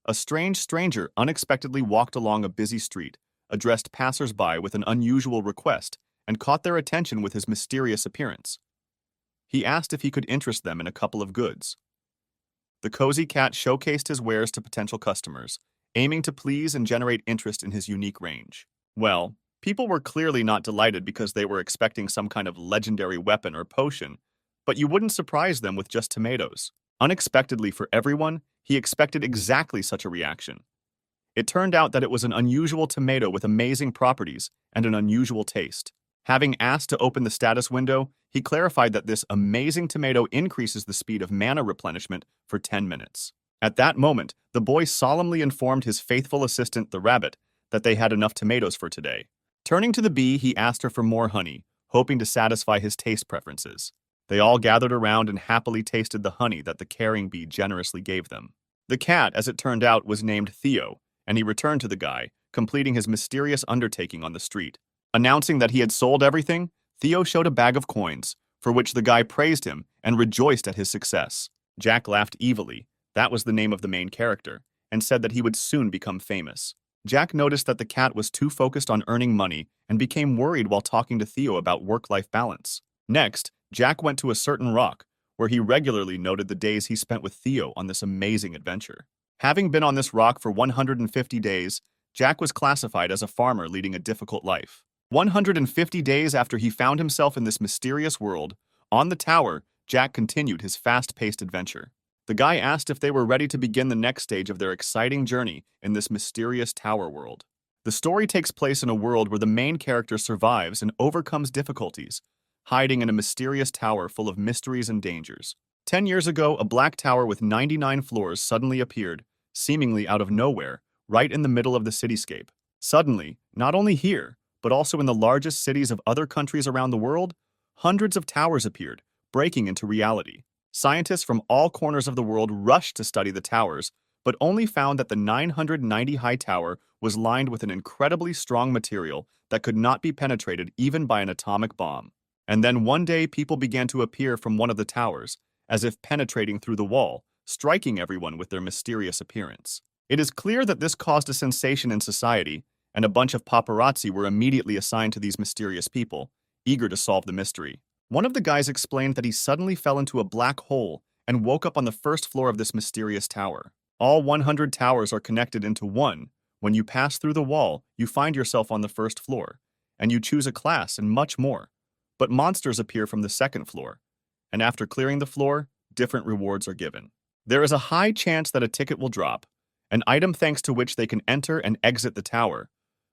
a strange stranger unexpectedly walked along a busy street, addressed passers-by with an unusual request, and caught their attention with his mysterious appearance. He asked if he could interest them in a couple of goods. The cozy cat showcased his wares to potential customers, aiming to please and generate interest in his unique range. Well, people were clearly not delighted because they were expecting some kind of legendary weapon or potion, but you wouldn't surprise them with just tomatoes. Unexpectedly for everyone, he expected exactly such a reaction. It turned out that it was an unusual tomato with amazing properties and an unusual taste. Having asked to open the status window, he clarified that this amazing tomato increases the speed of mana replenishment for 10 minutes. At that moment, the boy solemnly informed his faithful assistant, the rabbit, that they had enough tomatoes for today. Turning to the bee, he asked her for more honey, hoping to satisfy his taste preferences. They all gathered around and happily tasted the honey that the caring bee generously gave them. The cat, as it turned out, was named Theo, and he returned to the guy, completing his mysterious undertaking on the street. Announcing that he had sold everything, Theo showed a bag of coins, for which the guy praised him and rejoiced at his success. Jack laughed evilly, that was the name of the main character, and said that he would soon become famous. Jack noticed that the cat was too focused on earning money and became worried while talking to Theo about work-life balance. Next, Jack went to a certain rock, where he regularly noted the days he spent with Theo on this amazing adventure. Having been on this rock for 150 days, Jack was classified as a farmer leading a difficult life. 150 days after he found himself in this mysterious world, on the tower, Jack continued his fast-paced adventure. The guy asked if they were ready to begin the next stage of their exciting journey in this mysterious tower world. The story takes place in a world where the main character survives and overcomes difficulties, hiding in a mysterious tower full of mysteries and dangers. 10 years ago, a black tower with 99 floors suddenly appeared, seemingly out of nowhere, right in the middle of the cityscape. Suddenly, not only here, but also in the largest cities of other countries around the world, hundreds of towers appeared, breaking into reality. Scientists from all corners of the world rushed to study the towers, but only found that the 990-high tower was lined with an incredibly strong material that could not be penetrated even by an atomic bomb. And then one day people began to appear from one of the towers, as if penetrating through the wall, striking everyone with their mysterious appearance. It is clear that this caused a sensation in society, and a bunch of paparazzi were immediately assigned to these mysterious people, eager to solve the mystery. One of the guys explained that he suddenly fell into a black hole and woke up on the first floor of this mysterious tower. All 100 towers are connected into one. When you pass through the wall, you find yourself on the first floor, and you choose a class and much more. But monsters appear from the second floor, and after clearing the floor, different rewards are given. There is a high chance that a ticket will drop, an item thanks to which they can enter and exit the tower,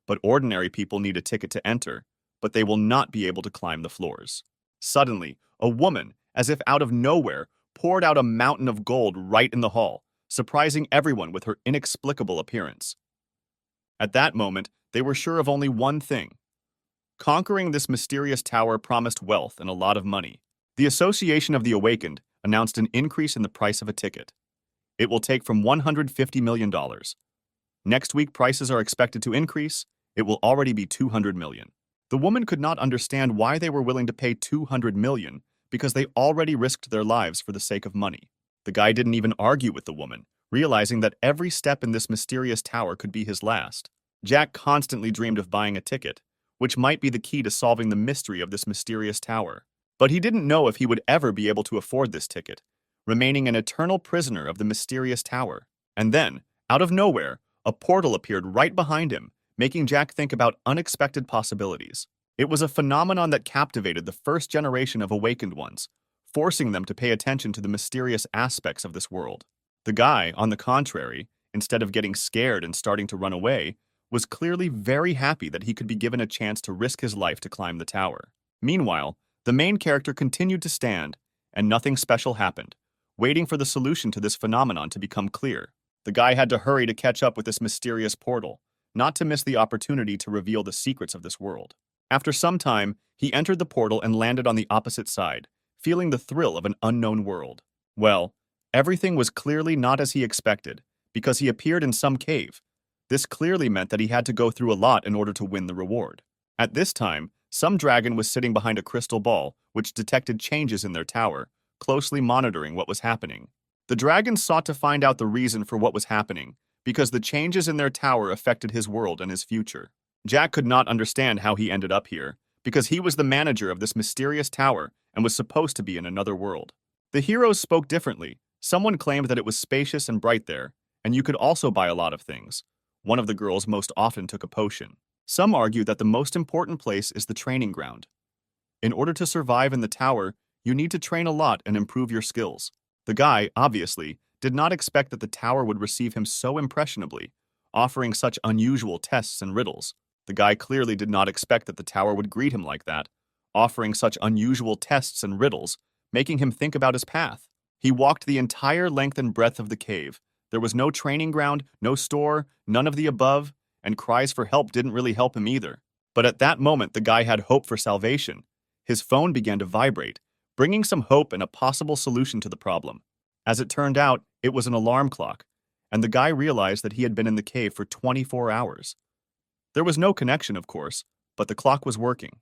but ordinary people need a ticket to enter, but they will not be able to climb the floors. Suddenly, a woman, as if out of nowhere, poured out a mountain of gold right in the hall, surprising everyone with her inexplicable appearance. At that moment, they were sure of only one thing. Conquering this mysterious tower promised wealth and a lot of money. The Association of the Awakened announced an increase in the price of a ticket. It will take from $150 million. Next week, prices are expected to increase. It will already be $200 million. The woman could not understand why they were willing to pay $200 million because they already risked their lives for the sake of money. The guy didn't even argue with the woman, realizing that every step in this mysterious tower could be his last. Jack constantly dreamed of buying a ticket, which might be the key to solving the mystery of this mysterious tower. But he didn't know if he would ever be able to afford this ticket, remaining an eternal prisoner of the mysterious tower. And then, out of nowhere, a portal appeared right behind him, making Jack think about unexpected possibilities. It was a phenomenon that captivated the first generation of awakened ones, forcing them to pay attention to the mysterious aspects of this world. The guy, on the contrary, instead of getting scared and starting to run away, was clearly very happy that he could be given a chance to risk his life to climb the tower. Meanwhile, the main character continued to stand, and nothing special happened, waiting for the solution to this phenomenon to become clear. The guy had to hurry to catch up with this mysterious portal, not to miss the opportunity to reveal the secrets of this world. After some time, he entered the portal and landed on the opposite side, feeling the thrill of an unknown world. Well, everything was clearly not as he expected, because he appeared in some cave. This clearly meant that he had to go through a lot in order to win the reward. At this time, some dragon was sitting behind a crystal ball, which detected changes in their tower, closely monitoring what was happening. The dragon sought to find out the reason for what was happening, because the changes in their tower affected his world and his future. Jack could not understand how he ended up here, because he was the manager of this mysterious tower and was supposed to be in another world. The heroes spoke differently. Someone claimed that it was spacious and bright there, and you could also buy a lot of things. One of the girls most often took a potion. Some argue that the most important place is the training ground. In order to survive in the tower, you need to train a lot and improve your skills. The guy, obviously, did not expect that the tower would receive him so impressionably, offering such unusual tests and riddles. The guy clearly did not expect that the tower would greet him like that, offering such unusual tests and riddles, making him think about his path. He walked the entire length and breadth of the cave. There was no training ground, no store, none of the above, and cries for help didn't really help him either. But at that moment, the guy had hope for salvation. His phone began to vibrate, bringing some hope and a possible solution to the problem. As it turned out, it was an alarm clock, and the guy realized that he had been in the cave for 24 hours. There was no connection, of course, but the clock was working.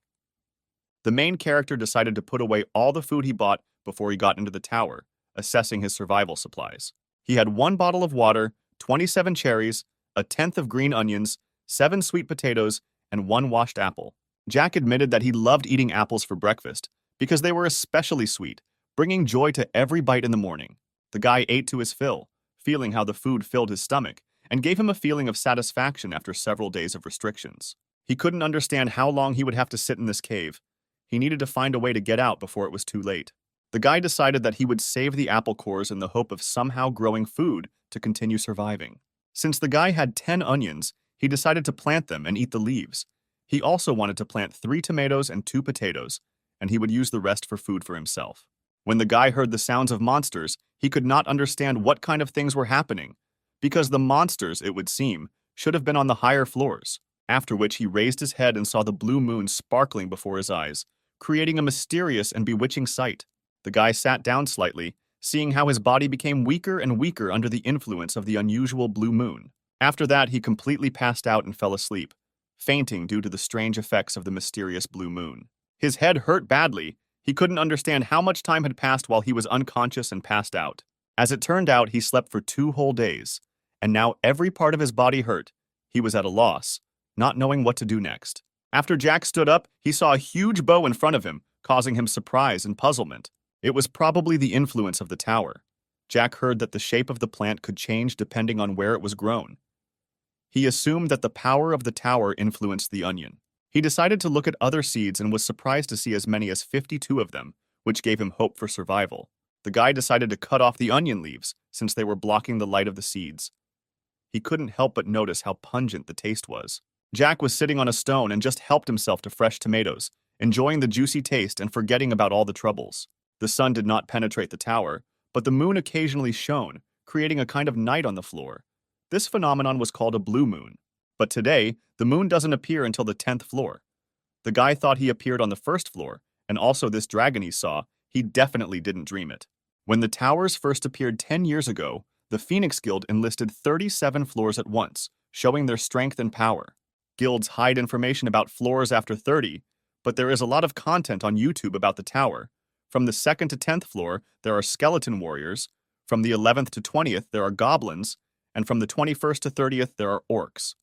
The main character decided to put away all the food he bought before he got into the tower, assessing his survival supplies. He had 1 bottle of water, 27 cherries, a tenth of green onions, 7 sweet potatoes, and 1 washed apple. Jack admitted that he loved eating apples for breakfast because they were especially sweet, bringing joy to every bite in the morning. The guy ate to his fill, feeling how the food filled his stomach and gave him a feeling of satisfaction after several days of restrictions. He couldn't understand how long he would have to sit in this cave. He needed to find a way to get out before it was too late. The guy decided that he would save the apple cores in the hope of somehow growing food to continue surviving. Since the guy had 10 onions, he decided to plant them and eat the leaves. He also wanted to plant 3 tomatoes and 2 potatoes, and he would use the rest for food for himself. When the guy heard the sounds of monsters, he could not understand what kind of things were happening, because the monsters, it would seem, should have been on the higher floors, after which he raised his head and saw the blue moon sparkling before his eyes, creating a mysterious and bewitching sight. The guy sat down slightly, seeing how his body became weaker and weaker under the influence of the unusual blue moon. After that, he completely passed out and fell asleep, fainting due to the strange effects of the mysterious blue moon. His head hurt badly. He couldn't understand how much time had passed while he was unconscious and passed out. As it turned out, he slept for 2 whole days, and now every part of his body hurt. He was at a loss, not knowing what to do next. After Jack stood up, he saw a huge bow in front of him, causing him surprise and puzzlement. It was probably the influence of the tower. Jack heard that the shape of the plant could change depending on where it was grown. He assumed that the power of the tower influenced the onion. He decided to look at other seeds and was surprised to see as many as 52 of them, which gave him hope for survival. The guy decided to cut off the onion leaves since they were blocking the light of the seeds. He couldn't help but notice how pungent the taste was. Jack was sitting on a stone and just helped himself to fresh tomatoes, enjoying the juicy taste and forgetting about all the troubles. The sun did not penetrate the tower, but the moon occasionally shone, creating a kind of night on the floor. This phenomenon was called a blue moon. But today, the moon doesn't appear until the 10th floor. The guy thought he appeared on the 1st floor, and also this dragon he saw, he definitely didn't dream it. When the towers first appeared 10 years ago, the Phoenix Guild enlisted 37 floors at once, showing their strength and power. Guilds hide information about floors after 30, but there is a lot of content on YouTube about the tower. From the 2nd to 10th floor, there are skeleton warriors. From the 11th to 20th, there are goblins. And from the 21st to 30th, there are orcs.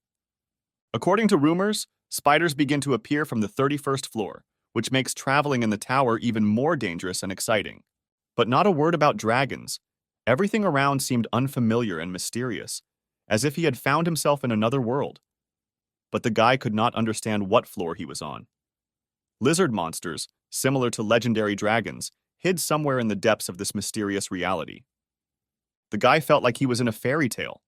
According to rumors, spiders begin to appear from the 31st floor, which makes traveling in the tower even more dangerous and exciting. But not a word about dragons. Everything around seemed unfamiliar and mysterious, as if he had found himself in another world. But the guy could not understand what floor he was on. Lizard monsters, similar to legendary dragons, hid somewhere in the depths of this mysterious reality. The guy felt like he was in a fairy tale.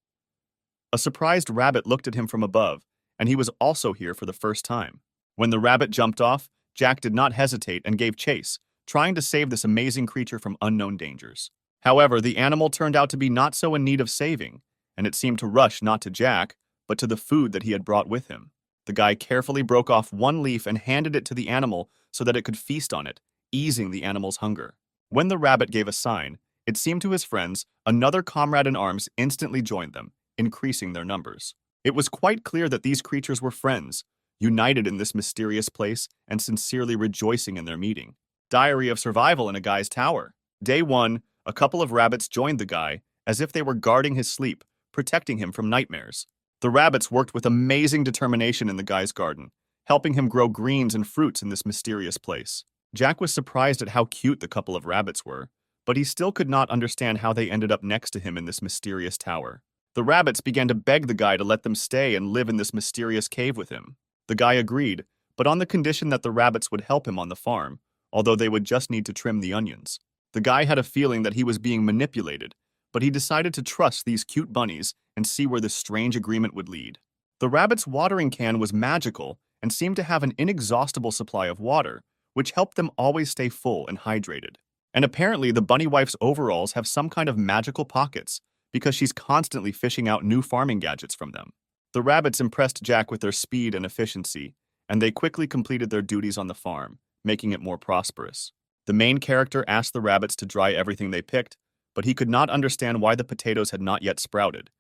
A surprised rabbit looked at him from above, and he was also here for the first time. When the rabbit jumped off, Jack did not hesitate and gave chase, trying to save this amazing creature from unknown dangers. However, the animal turned out to be not so in need of saving, and it seemed to rush not to Jack, but to the food that he had brought with him. The guy carefully broke off 1 leaf and handed it to the animal so that it could feast on it, easing the animal's hunger. When the rabbit gave a sign, it seemed to his friends, another comrade in arms instantly joined them, increasing their numbers. It was quite clear that these creatures were friends, united in this mysterious place and sincerely rejoicing in their meeting. Diary of Survival in a Guy's Tower. Day 1, a couple of rabbits joined the guy, as if they were guarding his sleep, protecting him from nightmares. The rabbits worked with amazing determination in the guy's garden, helping him grow greens and fruits in this mysterious place. Jack was surprised at how cute the couple of rabbits were, but he still could not understand how they ended up next to him in this mysterious tower. The rabbits began to beg the guy to let them stay and live in this mysterious cave with him. The guy agreed, but on the condition that the rabbits would help him on the farm, although they would just need to trim the onions. The guy had a feeling that he was being manipulated, but he decided to trust these cute bunnies and see where this strange agreement would lead. The rabbit's watering can was magical and seemed to have an inexhaustible supply of water, which helped them always stay full and hydrated. And apparently the bunny wife's overalls have some kind of magical pockets, because she's constantly fishing out new farming gadgets from them. The rabbits impressed Jack with their speed and efficiency, and they quickly completed their duties on the farm, making it more prosperous. The main character asked the rabbits to dry everything they picked, but he could not understand why the potatoes had not yet sprouted.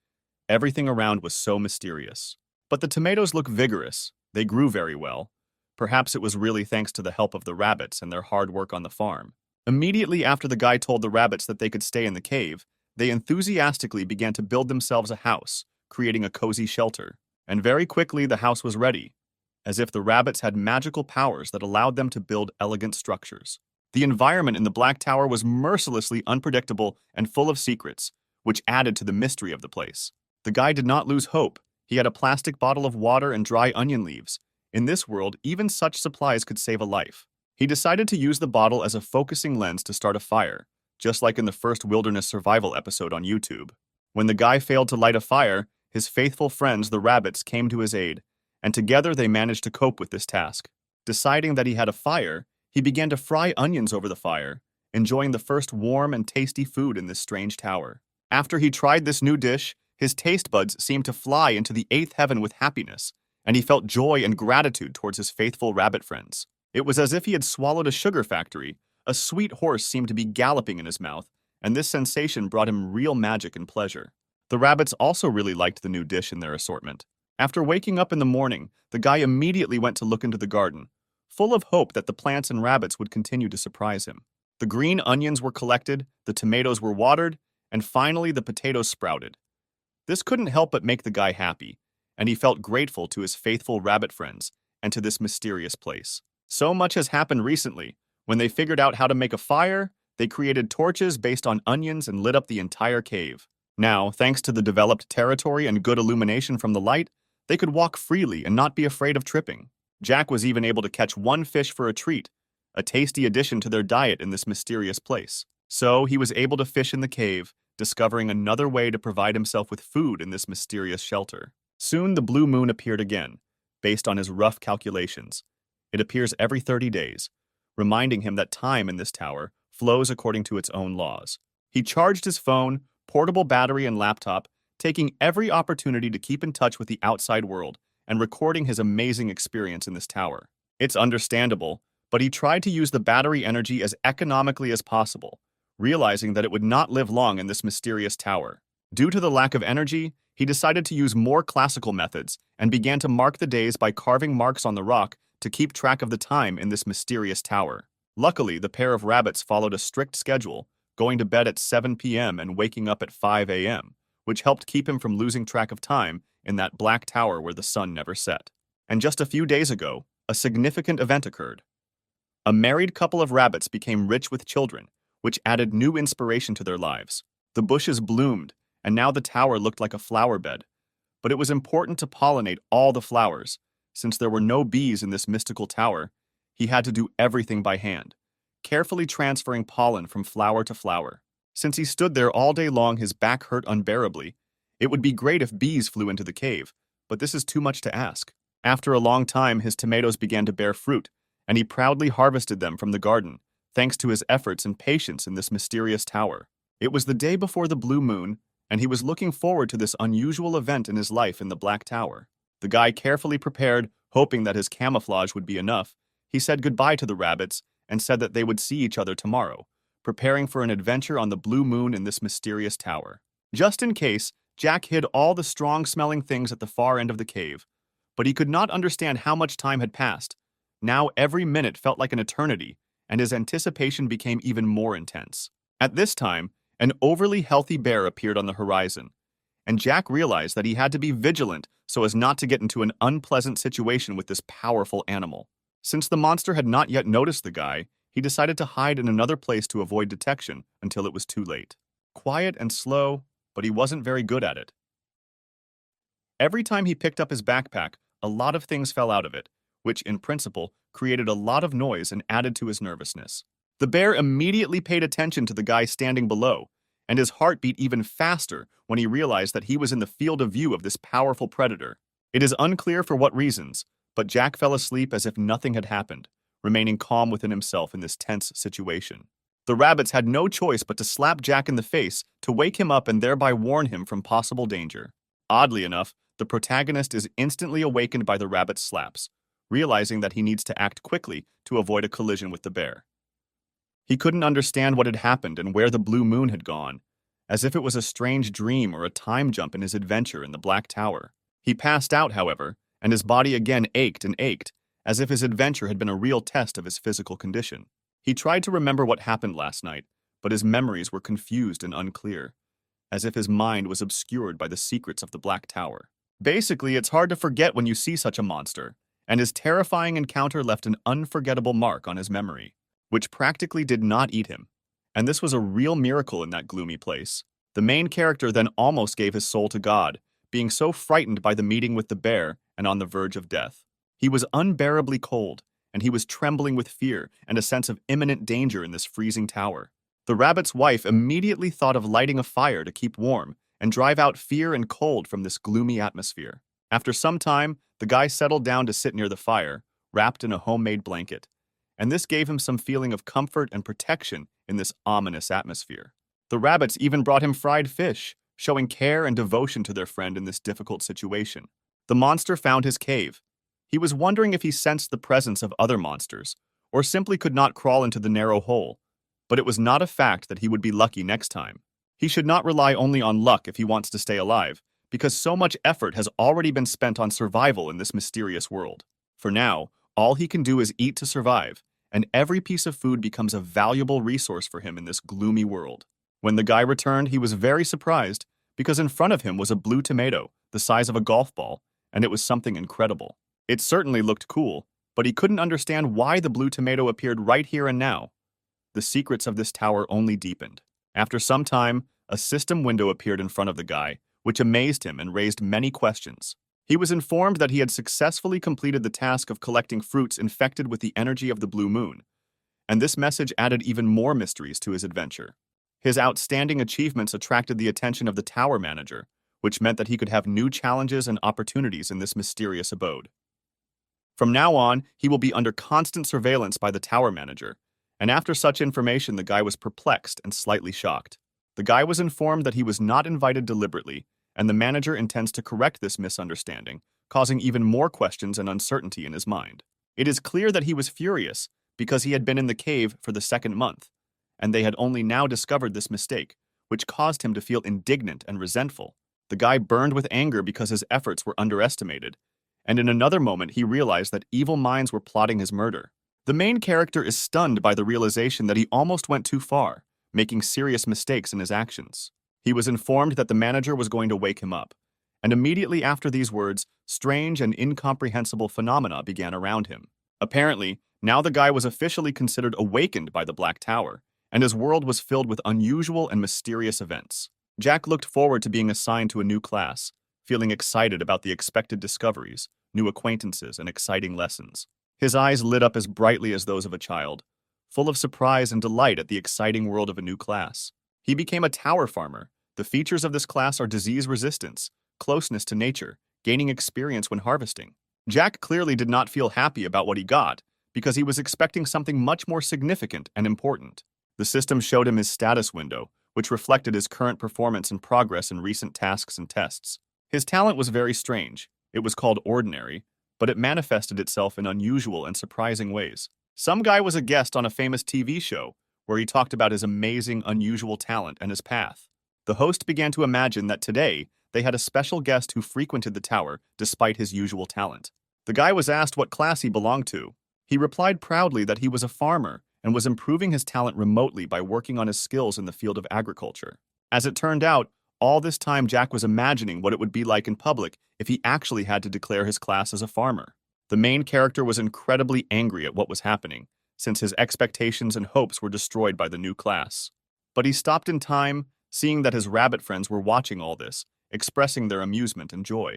Everything around was so mysterious. But the tomatoes look vigorous. They grew very well. Perhaps it was really thanks to the help of the rabbits and their hard work on the farm. Immediately after the guy told the rabbits that they could stay in the cave, they enthusiastically began to build themselves a house, creating a cozy shelter. And very quickly the house was ready, as if the rabbits had magical powers that allowed them to build elegant structures. The environment in the Black Tower was mercilessly unpredictable and full of secrets, which added to the mystery of the place. The guy did not lose hope. He had a plastic bottle of water and dry onion leaves. In this world, even such supplies could save a life. He decided to use the bottle as a focusing lens to start a fire, just like in the first wilderness survival episode on YouTube. When the guy failed to light a fire, his faithful friends, the rabbits, came to his aid, and together they managed to cope with this task. Deciding that he had a fire, he began to fry onions over the fire, enjoying the first warm and tasty food in this strange tower. After he tried this new dish, his taste buds seemed to fly into the eighth heaven with happiness, and he felt joy and gratitude towards his faithful rabbit friends. It was as if he had swallowed a sugar factory. A sweet horse seemed to be galloping in his mouth, and this sensation brought him real magic and pleasure. The rabbits also really liked the new dish in their assortment. After waking up in the morning, the guy immediately went to look into the garden, full of hope that the plants and rabbits would continue to surprise him. The green onions were collected, the tomatoes were watered, and finally the potatoes sprouted. This couldn't help but make the guy happy, and he felt grateful to his faithful rabbit friends and to this mysterious place. So much has happened recently. When they figured out how to make a fire, they created torches based on onions and lit up the entire cave. Now, thanks to the developed territory and good illumination from the light, they could walk freely and not be afraid of tripping. Jack was even able to catch one fish for a treat, a tasty addition to their diet in this mysterious place. So he was able to fish in the cave, discovering another way to provide himself with food in this mysterious shelter. Soon the blue moon appeared again, based on his rough calculations. It appears every 30 days, reminding him that time in this tower flows according to its own laws. He charged his phone, portable battery, and laptop, taking every opportunity to keep in touch with the outside world and recording his amazing experience in this tower. It's understandable, but he tried to use the battery energy as economically as possible, realizing that it would not live long in this mysterious tower. Due to the lack of energy, he decided to use more classical methods and began to mark the days by carving marks on the rock to keep track of the time in this mysterious tower. Luckily, the pair of rabbits followed a strict schedule, going to bed at 7 p.m. and waking up at 5 a.m., which helped keep him from losing track of time in that black tower where the sun never set. And just a few days ago, a significant event occurred. A married couple of rabbits became rich with children, which added new inspiration to their lives. The bushes bloomed, and now the tower looked like a flower bed. But it was important to pollinate all the flowers. Since there were no bees in this mystical tower, he had to do everything by hand, carefully transferring pollen from flower to flower. Since he stood there all day long, his back hurt unbearably. It would be great if bees flew into the cave, but this is too much to ask. After a long time, his tomatoes began to bear fruit, and he proudly harvested them from the garden, thanks to his efforts and patience in this mysterious tower. It was the day before the blue moon, and he was looking forward to this unusual event in his life in the Black Tower. The guy carefully prepared, hoping that his camouflage would be enough. He said goodbye to the rabbits and said that they would see each other tomorrow, preparing for an adventure on the blue moon in this mysterious tower. Just in case, Jack hid all the strong-smelling things at the far end of the cave, but he could not understand how much time had passed. Now every minute felt like an eternity, and his anticipation became even more intense. At this time, an overly healthy bear appeared on the horizon. and Jack realized that he had to be vigilant so as not to get into an unpleasant situation with this powerful animal. Since the monster had not yet noticed the guy, he decided to hide in another place to avoid detection until it was too late. Quiet and slow, but he wasn't very good at it. Every time he picked up his backpack, a lot of things fell out of it, which, in principle, created a lot of noise and added to his nervousness. The bear immediately paid attention to the guy standing below, and his heart beat even faster when he realized that he was in the field of view of this powerful predator. It is unclear for what reasons, but Jack fell asleep as if nothing had happened, remaining calm within himself in this tense situation. The rabbits had no choice but to slap Jack in the face to wake him up and thereby warn him from possible danger. Oddly enough, the protagonist is instantly awakened by the rabbit's slaps, realizing that he needs to act quickly to avoid a collision with the bear. He couldn't understand what had happened and where the blue moon had gone, as if it was a strange dream or a time jump in his adventure in the Black Tower. He passed out, however, and his body again ached and ached, as if his adventure had been a real test of his physical condition. He tried to remember what happened last night, but his memories were confused and unclear, as if his mind was obscured by the secrets of the Black Tower. Basically, it's hard to forget when you see such a monster, and his terrifying encounter left an unforgettable mark on his memory, which practically did not eat him. And this was a real miracle in that gloomy place. The main character then almost gave his soul to God, being so frightened by the meeting with the bear and on the verge of death. He was unbearably cold, and he was trembling with fear and a sense of imminent danger in this freezing tower. The rabbit's wife immediately thought of lighting a fire to keep warm and drive out fear and cold from this gloomy atmosphere. After some time, the guy settled down to sit near the fire, wrapped in a homemade blanket, and this gave him some feeling of comfort and protection in this ominous atmosphere. The rabbits even brought him fried fish, showing care and devotion to their friend in this difficult situation. The monster found his cave. He was wondering if he sensed the presence of other monsters, or simply could not crawl into the narrow hole, but it was not a fact that he would be lucky next time. He should not rely only on luck if he wants to stay alive, because so much effort has already been spent on survival in this mysterious world. For now, all he can do is eat to survive, and every piece of food becomes a valuable resource for him in this gloomy world. When the guy returned, he was very surprised, because in front of him was a blue tomato, the size of a golf ball, and it was something incredible. It certainly looked cool, but he couldn't understand why the blue tomato appeared right here and now. The secrets of this tower only deepened. After some time, a system window appeared in front of the guy, which amazed him and raised many questions. He was informed that he had successfully completed the task of collecting fruits infected with the energy of the blue moon, and this message added even more mysteries to his adventure. His outstanding achievements attracted the attention of the tower manager, which meant that he could have new challenges and opportunities in this mysterious abode. From now on, he will be under constant surveillance by the tower manager, and after such information, the guy was perplexed and slightly shocked. The guy was informed that he was not invited deliberately, and the manager intends to correct this misunderstanding, causing even more questions and uncertainty in his mind. It is clear that he was furious because he had been in the cave for the second month, and they had only now discovered this mistake, which caused him to feel indignant and resentful. The guy burned with anger because his efforts were underestimated, and in another moment he realized that evil minds were plotting his murder. The main character is stunned by the realization that he almost went too far, making serious mistakes in his actions. He was informed that the manager was going to wake him up, and immediately after these words, strange and incomprehensible phenomena began around him. Apparently, now the guy was officially considered awakened by the Black Tower, and his world was filled with unusual and mysterious events. Jack looked forward to being assigned to a new class, feeling excited about the expected discoveries, new acquaintances, and exciting lessons. His eyes lit up as brightly as those of a child, full of surprise and delight at the exciting world of a new class. He became a tower farmer. The features of this class are disease resistance, closeness to nature, gaining experience when harvesting. Jack clearly did not feel happy about what he got, because he was expecting something much more significant and important. The system showed him his status window, which reflected his current performance and progress in recent tasks and tests. His talent was very strange. It was called ordinary, but it manifested itself in unusual and surprising ways. Some guy was a guest on a famous TV show, where he talked about his amazing, unusual talent and his path. The host began to imagine that today, they had a special guest who frequented the tower despite his usual talent. The guy was asked what class he belonged to. He replied proudly that he was a farmer and was improving his talent remotely by working on his skills in the field of agriculture. As it turned out, all this time Jack was imagining what it would be like in public if he actually had to declare his class as a farmer. The main character was incredibly angry at what was happening, since his expectations and hopes were destroyed by the new class. But he stopped in time, seeing that his rabbit friends were watching all this, expressing their amusement and joy.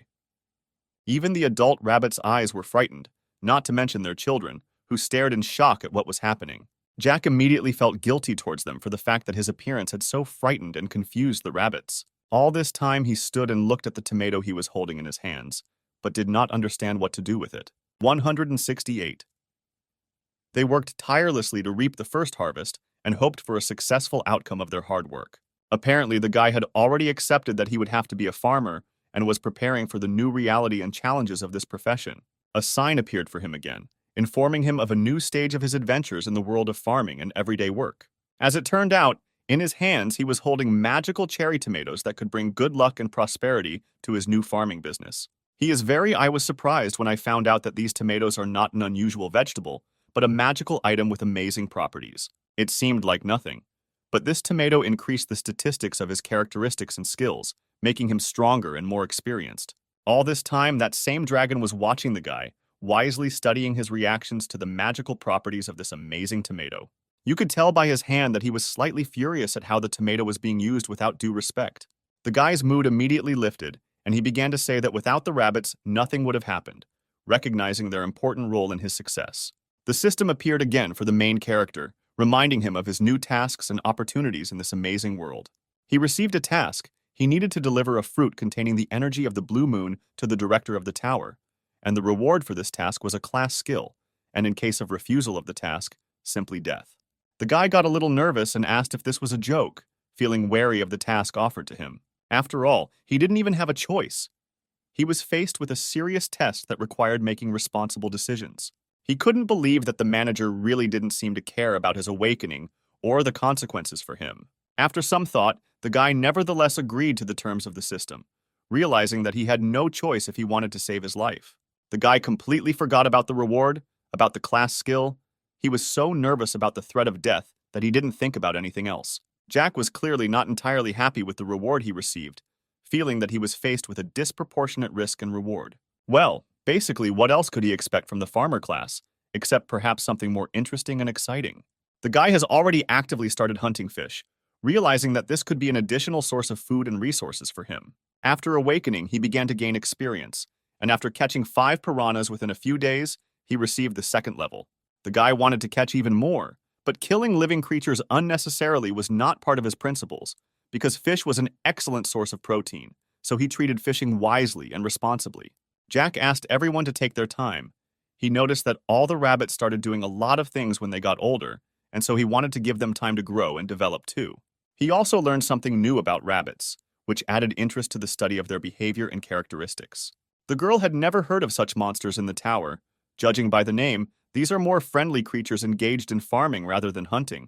Even the adult rabbit's eyes were frightened, not to mention their children, who stared in shock at what was happening. Jack immediately felt guilty towards them for the fact that his appearance had so frightened and confused the rabbits. All this time he stood and looked at the tomato he was holding in his hands, but did not understand what to do with it. 168. They worked tirelessly to reap the first harvest and hoped for a successful outcome of their hard work. Apparently, the guy had already accepted that he would have to be a farmer and was preparing for the new reality and challenges of this profession. A sign appeared for him again, informing him of a new stage of his adventures in the world of farming and everyday work. As it turned out, in his hands he was holding magical cherry tomatoes that could bring good luck and prosperity to his new farming business. I was surprised when I found out that these tomatoes are not an unusual vegetable, but a magical item with amazing properties. It seemed like nothing, but this tomato increased the statistics of his characteristics and skills, making him stronger and more experienced. All this time, that same dragon was watching the guy, wisely studying his reactions to the magical properties of this amazing tomato. You could tell by his hand that he was slightly furious at how the tomato was being used without due respect. The guy's mood immediately lifted, and he began to say that without the rabbits, nothing would have happened, recognizing their important role in his success. The system appeared again for the main character, reminding him of his new tasks and opportunities in this amazing world. He received a task. He needed to deliver a fruit containing the energy of the blue moon to the director of the tower, and the reward for this task was a class skill, and in case of refusal of the task, simply death. The guy got a little nervous and asked if this was a joke, feeling wary of the task offered to him. After all, he didn't even have a choice. He was faced with a serious test that required making responsible decisions. He couldn't believe that the manager really didn't seem to care about his awakening or the consequences for him. After some thought, the guy nevertheless agreed to the terms of the system, realizing that he had no choice if he wanted to save his life. The guy completely forgot about the reward, about the class skill. He was so nervous about the threat of death that he didn't think about anything else. Jack was clearly not entirely happy with the reward he received, feeling that he was faced with a disproportionate risk and reward. Well, basically, what else could he expect from the farmer class, except perhaps something more interesting and exciting? The guy has already actively started hunting fish, realizing that this could be an additional source of food and resources for him. After awakening, he began to gain experience, and after catching 5 piranhas within a few days, he received the second level. The guy wanted to catch even more, but killing living creatures unnecessarily was not part of his principles, because fish was an excellent source of protein, so he treated fishing wisely and responsibly. Jack asked everyone to take their time. He noticed that all the rabbits started doing a lot of things when they got older, and so he wanted to give them time to grow and develop too. He also learned something new about rabbits, which added interest to the study of their behavior and characteristics. The girl had never heard of such monsters in the tower. Judging by the name, these are more friendly creatures engaged in farming rather than hunting.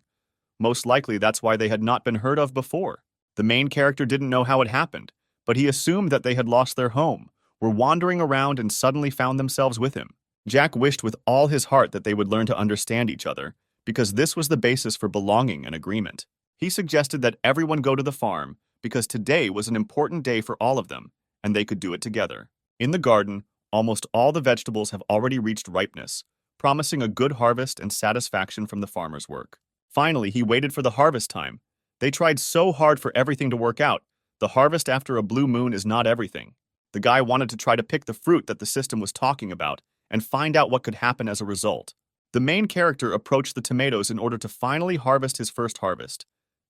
Most likely that's why they had not been heard of before. The main character didn't know how it happened, but he assumed that they had lost their home, were wandering around and suddenly found themselves with him. Jack wished with all his heart that they would learn to understand each other, because this was the basis for belonging and agreement. He suggested that everyone go to the farm, because today was an important day for all of them, and they could do it together. In the garden, almost all the vegetables have already reached ripeness, promising a good harvest and satisfaction from the farmer's work. Finally, he waited for the harvest time. They tried so hard for everything to work out. The harvest after a blue moon is not everything. The guy wanted to try to pick the fruit that the system was talking about and find out what could happen as a result. The main character approached the tomatoes in order to finally harvest his first harvest,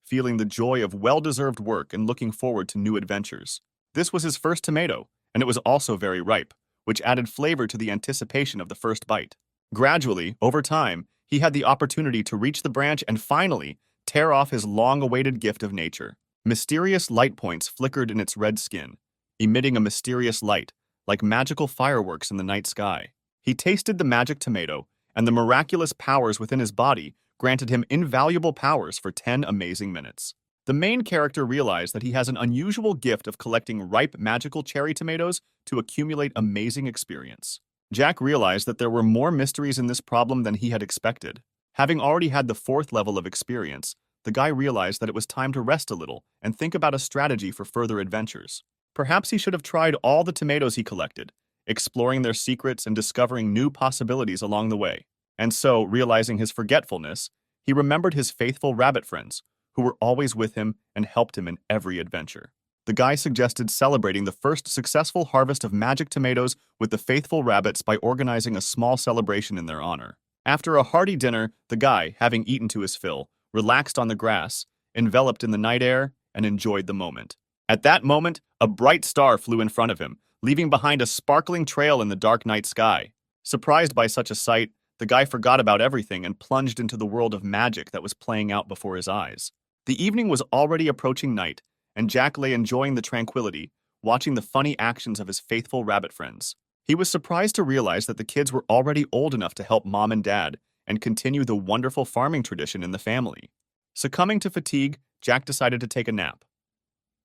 feeling the joy of well-deserved work and looking forward to new adventures. This was his first tomato, and it was also very ripe, which added flavor to the anticipation of the first bite. Gradually, over time, he had the opportunity to reach the branch and finally tear off his long-awaited gift of nature. Mysterious light points flickered in its red skin, emitting a mysterious light, like magical fireworks in the night sky. He tasted the magic tomato, and the miraculous powers within his body granted him invaluable powers for 10 amazing minutes. The main character realized that he has an unusual gift of collecting ripe magical cherry tomatoes to accumulate amazing experience. Jack realized that there were more mysteries in this problem than he had expected. Having already had the 4th level of experience, the guy realized that it was time to rest a little and think about a strategy for further adventures. Perhaps he should have tried all the tomatoes he collected, exploring their secrets and discovering new possibilities along the way. And so, realizing his forgetfulness, he remembered his faithful rabbit friends, who were always with him and helped him in every adventure. The guy suggested celebrating the first successful harvest of magic tomatoes with the faithful rabbits by organizing a small celebration in their honor. After a hearty dinner, the guy, having eaten to his fill, relaxed on the grass, enveloped in the night air, and enjoyed the moment. At that moment, a bright star flew in front of him, leaving behind a sparkling trail in the dark night sky. Surprised by such a sight, the guy forgot about everything and plunged into the world of magic that was playing out before his eyes. The evening was already approaching night, and Jack lay enjoying the tranquility, watching the funny actions of his faithful rabbit friends. He was surprised to realize that the kids were already old enough to help mom and dad and continue the wonderful farming tradition in the family. Succumbing to fatigue, Jack decided to take a nap.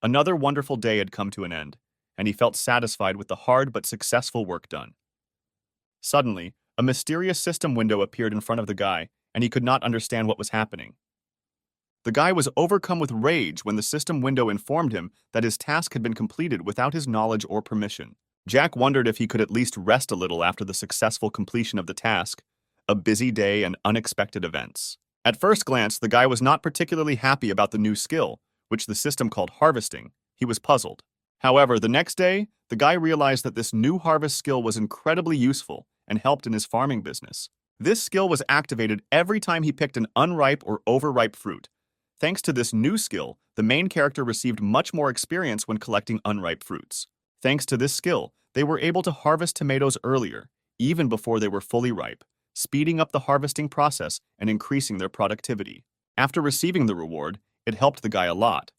Another wonderful day had come to an end, and he felt satisfied with the hard but successful work done. Suddenly, a mysterious system window appeared in front of the guy, and he could not understand what was happening. The guy was overcome with rage when the system window informed him that his task had been completed without his knowledge or permission. Jack wondered if he could at least rest a little after the successful completion of the task, a busy day and unexpected events. At first glance, the guy was not particularly happy about the new skill, which the system called harvesting. He was puzzled. However, the next day, the guy realized that this new harvest skill was incredibly useful and helped in his farming business. This skill was activated every time he picked an unripe or overripe fruit. Thanks to this new skill, the main character received much more experience when collecting unripe fruits. Thanks to this skill, they were able to harvest tomatoes earlier, even before they were fully ripe, speeding up the harvesting process and increasing their productivity. After receiving the reward, it helped the guy a lot.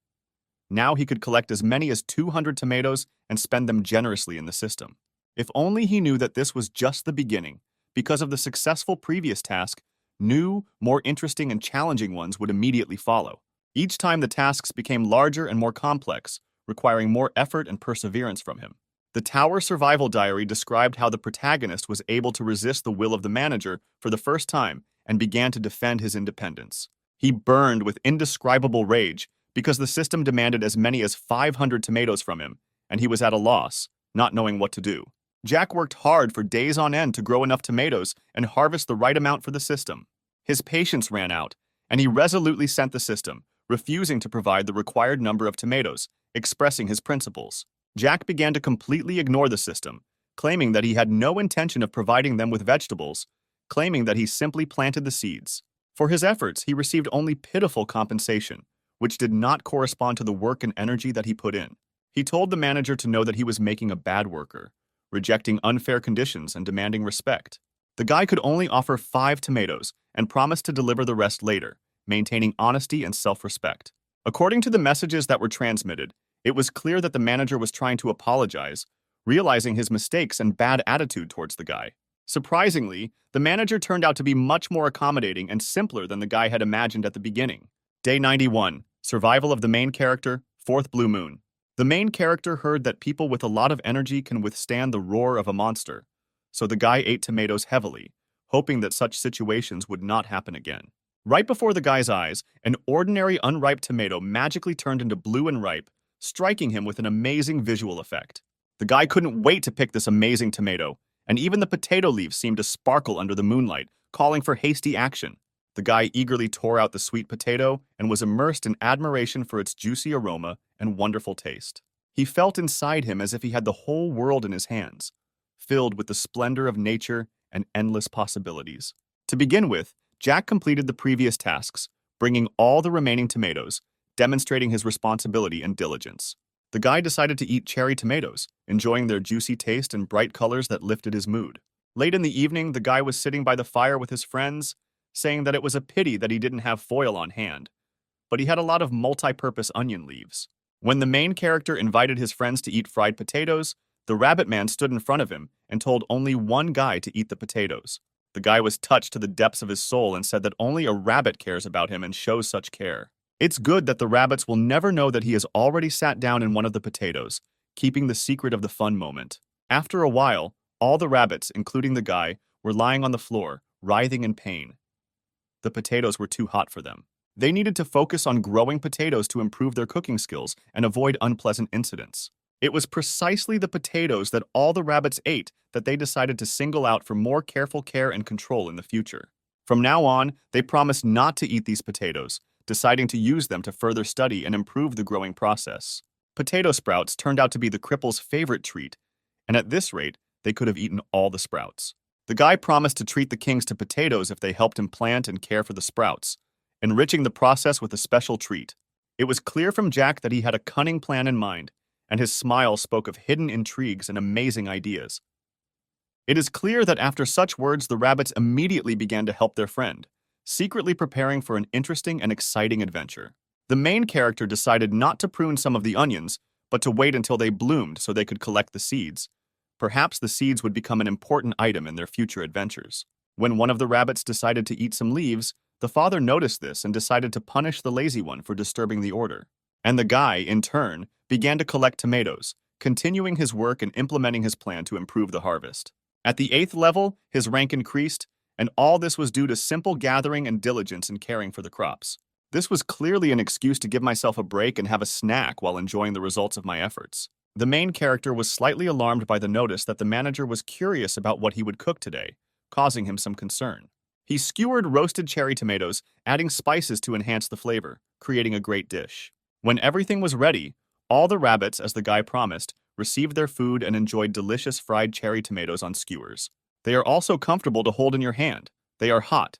Now he could collect as many as 200 tomatoes and spend them generously in the system. If only he knew that this was just the beginning. Because of the successful previous task, new, more interesting and challenging ones would immediately follow. Each time the tasks became larger and more complex, requiring more effort and perseverance from him. The Tower Survival Diary described how the protagonist was able to resist the will of the manager for the first time and began to defend his independence. He burned with indescribable rage because the system demanded as many as 500 tomatoes from him, and he was at a loss, not knowing what to do. Jack worked hard for days on end to grow enough tomatoes and harvest the right amount for the system. His patience ran out, and he resolutely sent the system, refusing to provide the required number of tomatoes, expressing his principles. Jack began to completely ignore the system, claiming that he had no intention of providing them with vegetables, claiming that he simply planted the seeds. For his efforts, he received only pitiful compensation, which did not correspond to the work and energy that he put in. He told the manager to know that he was making a bad worker, rejecting unfair conditions and demanding respect. The guy could only offer 5 tomatoes and promised to deliver the rest later, maintaining honesty and self-respect. According to the messages that were transmitted, it was clear that the manager was trying to apologize, realizing his mistakes and bad attitude towards the guy. Surprisingly, the manager turned out to be much more accommodating and simpler than the guy had imagined at the beginning. Day 91. Survival of the main character, 4th Blue Moon. The main character heard that people with a lot of energy can withstand the roar of a monster, so the guy ate tomatoes heavily, hoping that such situations would not happen again. Right before the guy's eyes, an ordinary unripe tomato magically turned into blue and ripe, striking him with an amazing visual effect. The guy couldn't wait to pick this amazing tomato, and even the potato leaves seemed to sparkle under the moonlight, calling for hasty action. The guy eagerly tore out the sweet potato and was immersed in admiration for its juicy aroma and wonderful taste. He felt inside him as if he had the whole world in his hands, filled with the splendor of nature and endless possibilities. To begin with, Jack completed the previous tasks, bringing all the remaining tomatoes, demonstrating his responsibility and diligence. The guy decided to eat cherry tomatoes, enjoying their juicy taste and bright colors that lifted his mood. Late in the evening, the guy was sitting by the fire with his friends, saying that it was a pity that he didn't have foil on hand, but he had a lot of multi-purpose onion leaves. When the main character invited his friends to eat fried potatoes, the rabbit man stood in front of him and told only one guy to eat the potatoes. The guy was touched to the depths of his soul and said that only a rabbit cares about him and shows such care. It's good that the rabbits will never know that he has already sat down in one of the potatoes, keeping the secret of the fun moment. After a while, all the rabbits, including the guy, were lying on the floor, writhing in pain. The potatoes were too hot for them. They needed to focus on growing potatoes to improve their cooking skills and avoid unpleasant incidents. It was precisely the potatoes that all the rabbits ate that they decided to single out for more careful care and control in the future. From now on, they promised not to eat these potatoes, deciding to use them to further study and improve the growing process. Potato sprouts turned out to be the cripple's favorite treat, and at this rate, they could have eaten all the sprouts. The guy promised to treat the kings to potatoes if they helped him plant and care for the sprouts, enriching the process with a special treat. It was clear from Jack that he had a cunning plan in mind, and his smile spoke of hidden intrigues and amazing ideas. It is clear that after such words, the rabbits immediately began to help their friend, secretly preparing for an interesting and exciting adventure. The main character decided not to prune some of the onions, but to wait until they bloomed so they could collect the seeds. Perhaps the seeds would become an important item in their future adventures. When one of the rabbits decided to eat some leaves, the father noticed this and decided to punish the lazy one for disturbing the order. And the guy, in turn, began to collect tomatoes, continuing his work and implementing his plan to improve the harvest. At the 8th level, his rank increased, and all this was due to simple gathering and diligence in caring for the crops. This was clearly an excuse to give myself a break and have a snack while enjoying the results of my efforts. The main character was slightly alarmed by the notice that the manager was curious about what he would cook today, causing him some concern. He skewered roasted cherry tomatoes, adding spices to enhance the flavor, creating a great dish. When everything was ready, all the rabbits, as the guy promised, received their food and enjoyed delicious fried cherry tomatoes on skewers. They are also comfortable to hold in your hand. They are hot.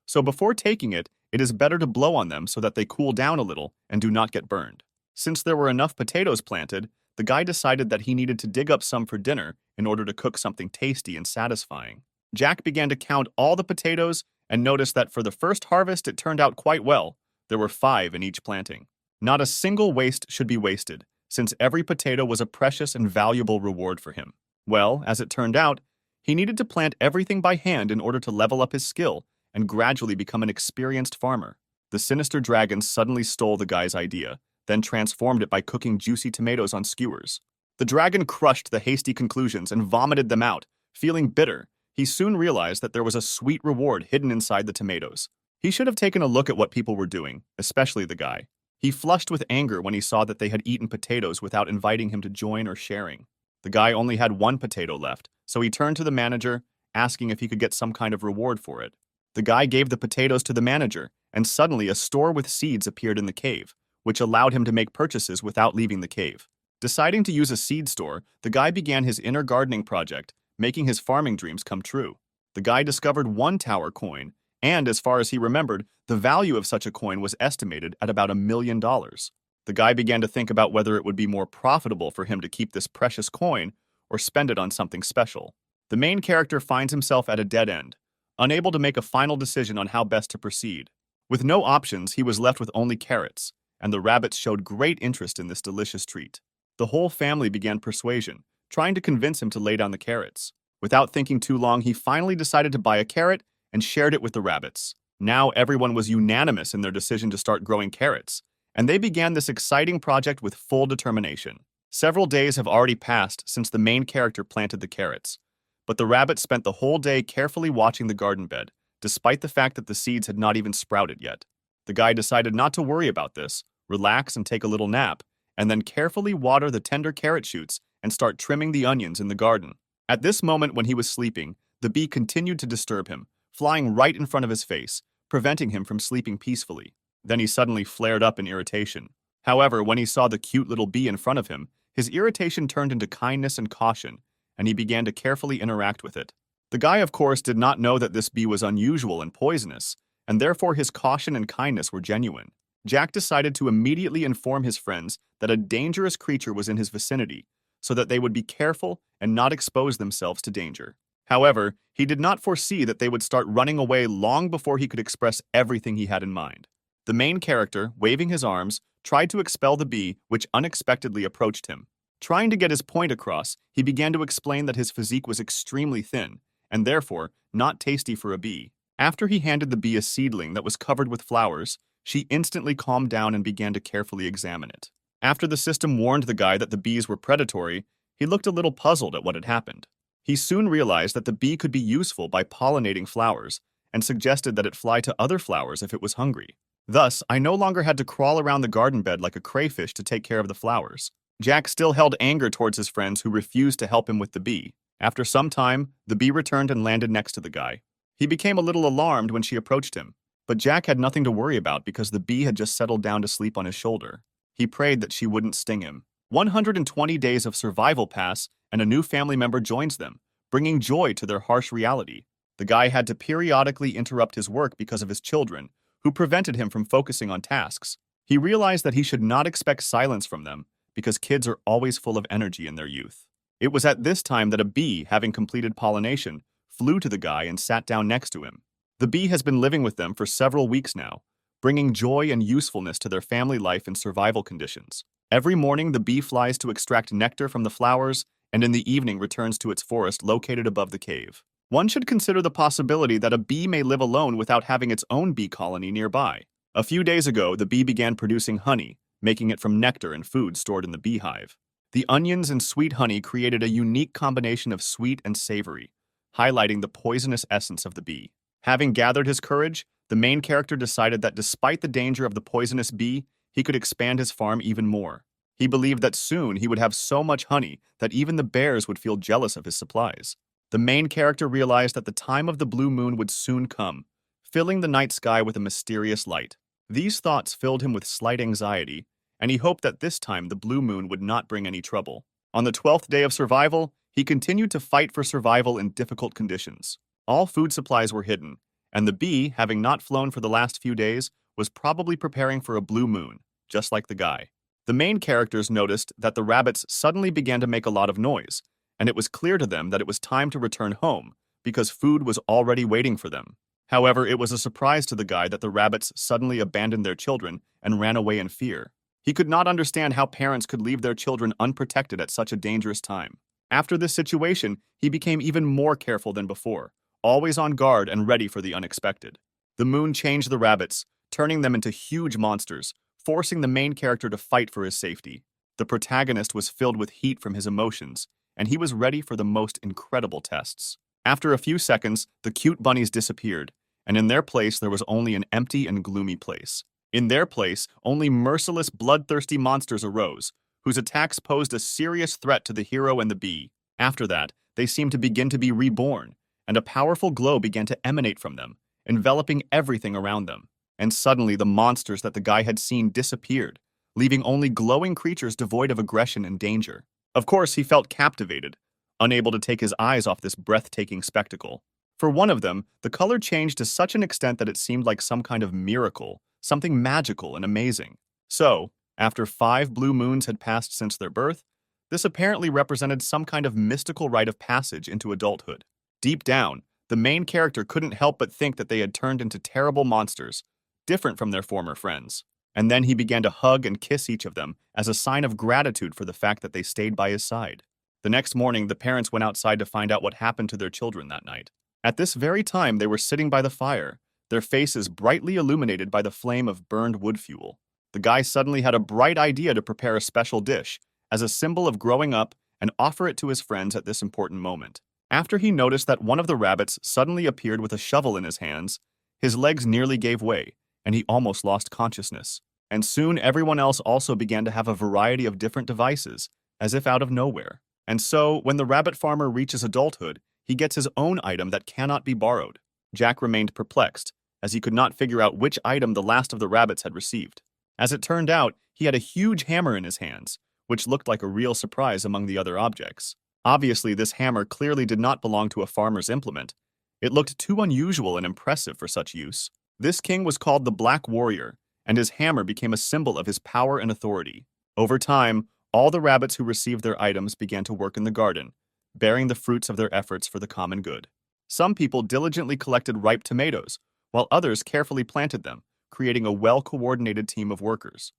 So before taking it, it is better to blow on them so that they cool down a little and do not get burned. Since there were enough potatoes planted, the guy decided that he needed to dig up some for dinner in order to cook something tasty and satisfying. Jack began to count all the potatoes and noticed that for the first harvest it turned out quite well. There were 5 in each planting. Not a single waste should be wasted, since every potato was a precious and valuable reward for him. Well, as it turned out, he needed to plant everything by hand in order to level up his skill and gradually become an experienced farmer. The sinister dragon suddenly stole the guy's idea, then transformed it by cooking juicy tomatoes on skewers. The dragon crushed the hasty conclusions and vomited them out. Feeling bitter, he soon realized that there was a sweet reward hidden inside the tomatoes. He should have taken a look at what people were doing, especially the guy. He flushed with anger when he saw that they had eaten potatoes without inviting him to join or sharing. The guy only had 1 potato left, so he turned to the manager, asking if he could get some kind of reward for it. The guy gave the potatoes to the manager, and suddenly a store with seeds appeared in the cave, which allowed him to make purchases without leaving the cave. Deciding to use a seed store, the guy began his inner gardening project, making his farming dreams come true. The guy discovered 1 tower coin, and as far as he remembered, the value of such a coin was estimated at about $1 million. The guy began to think about whether it would be more profitable for him to keep this precious coin or spend it on something special. The main character finds himself at a dead end, unable to make a final decision on how best to proceed. With no options, he was left with only carrots, and the rabbits showed great interest in this delicious treat. The whole family began persuasion, trying to convince him to lay down the carrots. Without thinking too long, he finally decided to buy a carrot and shared it with the rabbits. Now everyone was unanimous in their decision to start growing carrots, and they began this exciting project with full determination. Several days have already passed since the main character planted the carrots, but the rabbit spent the whole day carefully watching the garden bed, despite the fact that the seeds had not even sprouted yet. The guy decided not to worry about this, relax and take a little nap, and then carefully water the tender carrot shoots and start trimming the onions in the garden. At this moment when he was sleeping, the bee continued to disturb him, flying right in front of his face, preventing him from sleeping peacefully. Then he suddenly flared up in irritation. However, when he saw the cute little bee in front of him, his irritation turned into kindness and caution, and he began to carefully interact with it. The guy, of course, did not know that this bee was unusual and poisonous, and therefore his caution and kindness were genuine. Jack decided to immediately inform his friends that a dangerous creature was in his vicinity, so that they would be careful and not expose themselves to danger. However, he did not foresee that they would start running away long before he could express everything he had in mind. The main character, waving his arms, tried to expel the bee, which unexpectedly approached him. Trying to get his point across, he began to explain that his physique was extremely thin, and therefore not tasty for a bee. After he handed the bee a seedling that was covered with flowers, she instantly calmed down and began to carefully examine it. After the system warned the guy that the bees were predatory, he looked a little puzzled at what had happened. He soon realized that the bee could be useful by pollinating flowers, and suggested that it fly to other flowers if it was hungry. Thus, I no longer had to crawl around the garden bed like a crayfish to take care of the flowers. Jack still held anger towards his friends who refused to help him with the bee. After some time, the bee returned and landed next to the guy. He became a little alarmed when she approached him, but Jack had nothing to worry about because the bee had just settled down to sleep on his shoulder. He prayed that she wouldn't sting him. 120 days of survival pass, and a new family member joins them, bringing joy to their harsh reality. The guy had to periodically interrupt his work because of his children, who prevented him from focusing on tasks. He realized that he should not expect silence from them, because kids are always full of energy in their youth. It was at this time that a bee, having completed pollination, flew to the guy and sat down next to him. The bee has been living with them for several weeks now, bringing joy and usefulness to their family life in survival conditions. Every morning, the bee flies to extract nectar from the flowers, and in the evening returns to its forest located above the cave. One should consider the possibility that a bee may live alone without having its own bee colony nearby. A few days ago, the bee began producing honey, making it from nectar and food stored in the beehive. The onions and sweet honey created a unique combination of sweet and savory, highlighting the poisonous essence of the bee. Having gathered his courage, the main character decided that despite the danger of the poisonous bee, he could expand his farm even more. He believed that soon he would have so much honey that even the bears would feel jealous of his supplies. The main character realized that the time of the blue moon would soon come, filling the night sky with a mysterious light. These thoughts filled him with slight anxiety, and he hoped that this time the blue moon would not bring any trouble. On the 12th day of survival, he continued to fight for survival in difficult conditions. All food supplies were hidden, and the bee, having not flown for the last few days, was probably preparing for a blue moon, just like the guy. The main characters noticed that the rabbits suddenly began to make a lot of noise, and it was clear to them that it was time to return home, because food was already waiting for them. However, it was a surprise to the guy that the rabbits suddenly abandoned their children and ran away in fear. He could not understand how parents could leave their children unprotected at such a dangerous time. After this situation, he became even more careful than before, always on guard and ready for the unexpected. The moon changed the rabbits, turning them into huge monsters, forcing the main character to fight for his safety. The protagonist was filled with heat from his emotions, and he was ready for the most incredible tests. After a few seconds, the cute bunnies disappeared, and in their place there was only an empty and gloomy place. In their place, only merciless, bloodthirsty monsters arose, whose attacks posed a serious threat to the hero and the bee. After that, they seemed to begin to be reborn, and a powerful glow began to emanate from them, enveloping everything around them. And suddenly the monsters that the guy had seen disappeared, leaving only glowing creatures devoid of aggression and danger. Of course, he felt captivated, unable to take his eyes off this breathtaking spectacle. For one of them, the color changed to such an extent that it seemed like some kind of miracle, something magical and amazing. So, after 5 blue moons had passed since their birth, this apparently represented some kind of mystical rite of passage into adulthood. Deep down, the main character couldn't help but think that they had turned into terrible monsters, different from their former friends. And then he began to hug and kiss each of them as a sign of gratitude for the fact that they stayed by his side. The next morning, the parents went outside to find out what happened to their children that night. At this very time, they were sitting by the fire, their faces brightly illuminated by the flame of burned wood fuel. The guy suddenly had a bright idea to prepare a special dish as a symbol of growing up and offer it to his friends at this important moment. After he noticed that one of the rabbits suddenly appeared with a shovel in his hands, his legs nearly gave way, and he almost lost consciousness. And soon everyone else also began to have a variety of different devices, as if out of nowhere. And so, when the rabbit farmer reaches adulthood, he gets his own item that cannot be borrowed. Jack remained perplexed, as he could not figure out which item the last of the rabbits had received. As it turned out, he had a huge hammer in his hands, which looked like a real surprise among the other objects. Obviously, this hammer clearly did not belong to a farmer's implement. It looked too unusual and impressive for such use. This king was called the Black Warrior, and his hammer became a symbol of his power and authority. Over time, all the rabbits who received their items began to work in the garden, bearing the fruits of their efforts for the common good. Some people diligently collected ripe tomatoes, while others carefully planted them, creating a well-coordinated team of workers.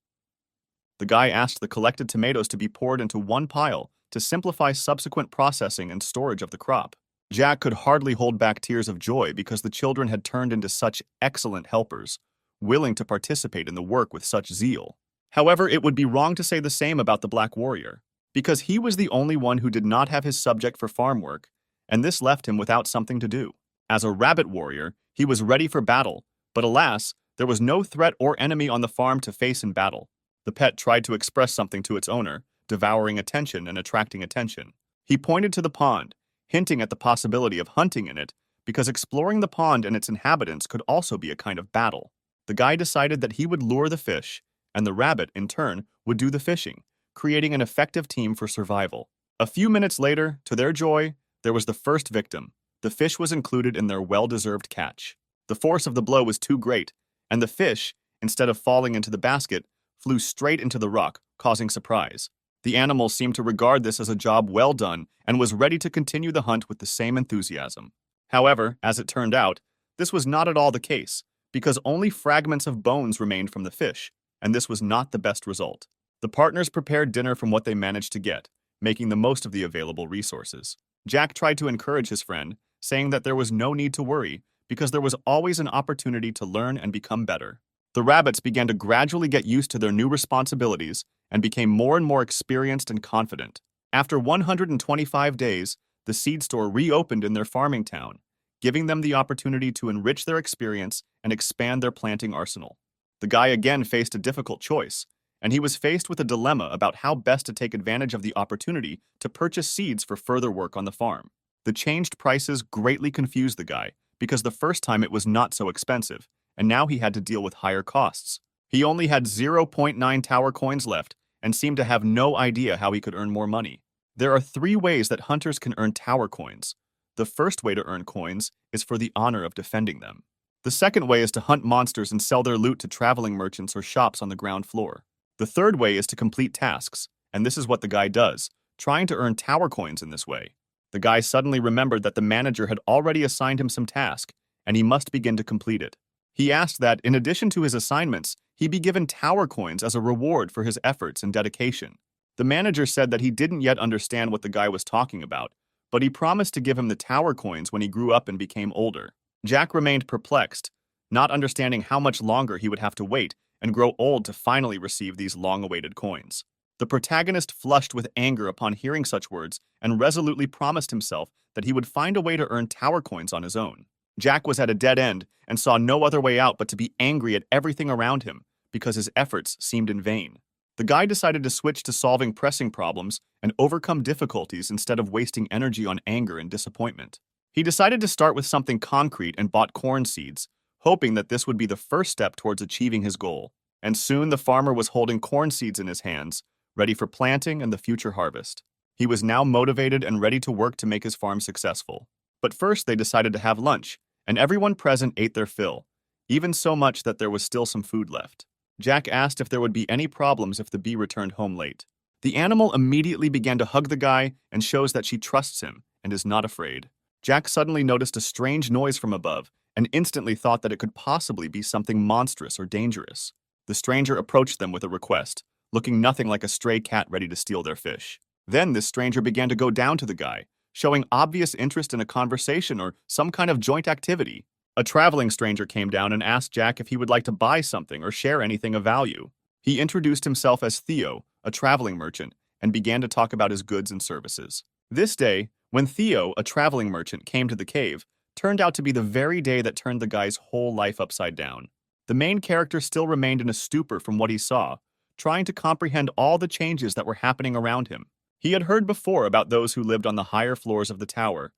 The guy asked the collected tomatoes to be poured into one pile to simplify subsequent processing and storage of the crop. Jack could hardly hold back tears of joy because the children had turned into such excellent helpers, willing to participate in the work with such zeal. However, it would be wrong to say the same about the Black Warrior, because he was the only one who did not have his subject for farm work, and this left him without something to do. As a rabbit warrior, he was ready for battle, but alas, There was no threat or enemy on the farm to face in battle. The pet tried to express something to its owner, devouring attention and attracting attention. He pointed to the pond, hinting at the possibility of hunting in it, because exploring the pond and its inhabitants could also be a kind of battle. The guy decided that he would lure the fish, and the rabbit, in turn, would do the fishing, creating an effective team for survival. A few minutes later, to their joy, there was the first victim. The fish was included in their well-deserved catch. The force of the blow was too great, and the fish, instead of falling into the basket, flew straight into the rock, causing surprise. The animal seemed to regard this as a job well done and was ready to continue the hunt with the same enthusiasm. However, as it turned out, this was not at all the case, because only fragments of bones remained from the fish, and this was not the best result. The partners prepared dinner from what they managed to get, making the most of the available resources. Jack tried to encourage his friend, saying that there was no need to worry, because there was always an opportunity to learn and become better. The rabbits began to gradually get used to their new responsibilities and became more and more experienced and confident. After 125 days, the seed store reopened in their farming town, giving them the opportunity to enrich their experience and expand their planting arsenal. The guy again faced a difficult choice, and he was faced with a dilemma about how best to take advantage of the opportunity to purchase seeds for further work on the farm. The changed prices greatly confused the guy, because the first time it was not so expensive, and now he had to deal with higher costs. He only had 0.9 tower coins left and seemed to have no idea how he could earn more money. There are 3 ways that hunters can earn tower coins. The first way to earn coins is for the honor of defending them. The second way is to hunt monsters and sell their loot to traveling merchants or shops on the ground floor. The third way is to complete tasks, and this is what the guy does, trying to earn tower coins in this way. The guy suddenly remembered that the manager had already assigned him some task, and he must begin to complete it. He asked that, in addition to his assignments, he be given tower coins as a reward for his efforts and dedication. The manager said that he didn't yet understand what the guy was talking about, but he promised to give him the tower coins when he grew up and became older. Jack remained perplexed, not understanding how much longer he would have to wait and grow old to finally receive these long-awaited coins. The protagonist flushed with anger upon hearing such words and resolutely promised himself that he would find a way to earn tower coins on his own. Jack was at a dead end and saw no other way out but to be angry at everything around him because his efforts seemed in vain. The guy decided to switch to solving pressing problems and overcome difficulties instead of wasting energy on anger and disappointment. He decided to start with something concrete and bought corn seeds, hoping that this would be the first step towards achieving his goal. And soon the farmer was holding corn seeds in his hands, ready for planting and the future harvest. He was now motivated and ready to work to make his farm successful. But first they decided to have lunch, and everyone present ate their fill, even so much that there was still some food left. Jack asked if there would be any problems if the bee returned home late. The animal immediately began to hug the guy and shows that she trusts him and is not afraid. Jack suddenly noticed a strange noise from above and instantly thought that it could possibly be something monstrous or dangerous. The stranger approached them with a request, looking nothing like a stray cat ready to steal their fish. Then this stranger began to go down to the guy, showing obvious interest in a conversation or some kind of joint activity. A traveling stranger came down and asked Jack if he would like to buy something or share anything of value. He introduced himself as Theo, a traveling merchant, and began to talk about his goods and services. This day, when Theo, a traveling merchant, came to the cave, turned out to be the very day that turned the guy's whole life upside down. The main character still remained in a stupor from what he saw, trying to comprehend all the changes that were happening around him. He had heard before about those who lived on the higher floors of the tower,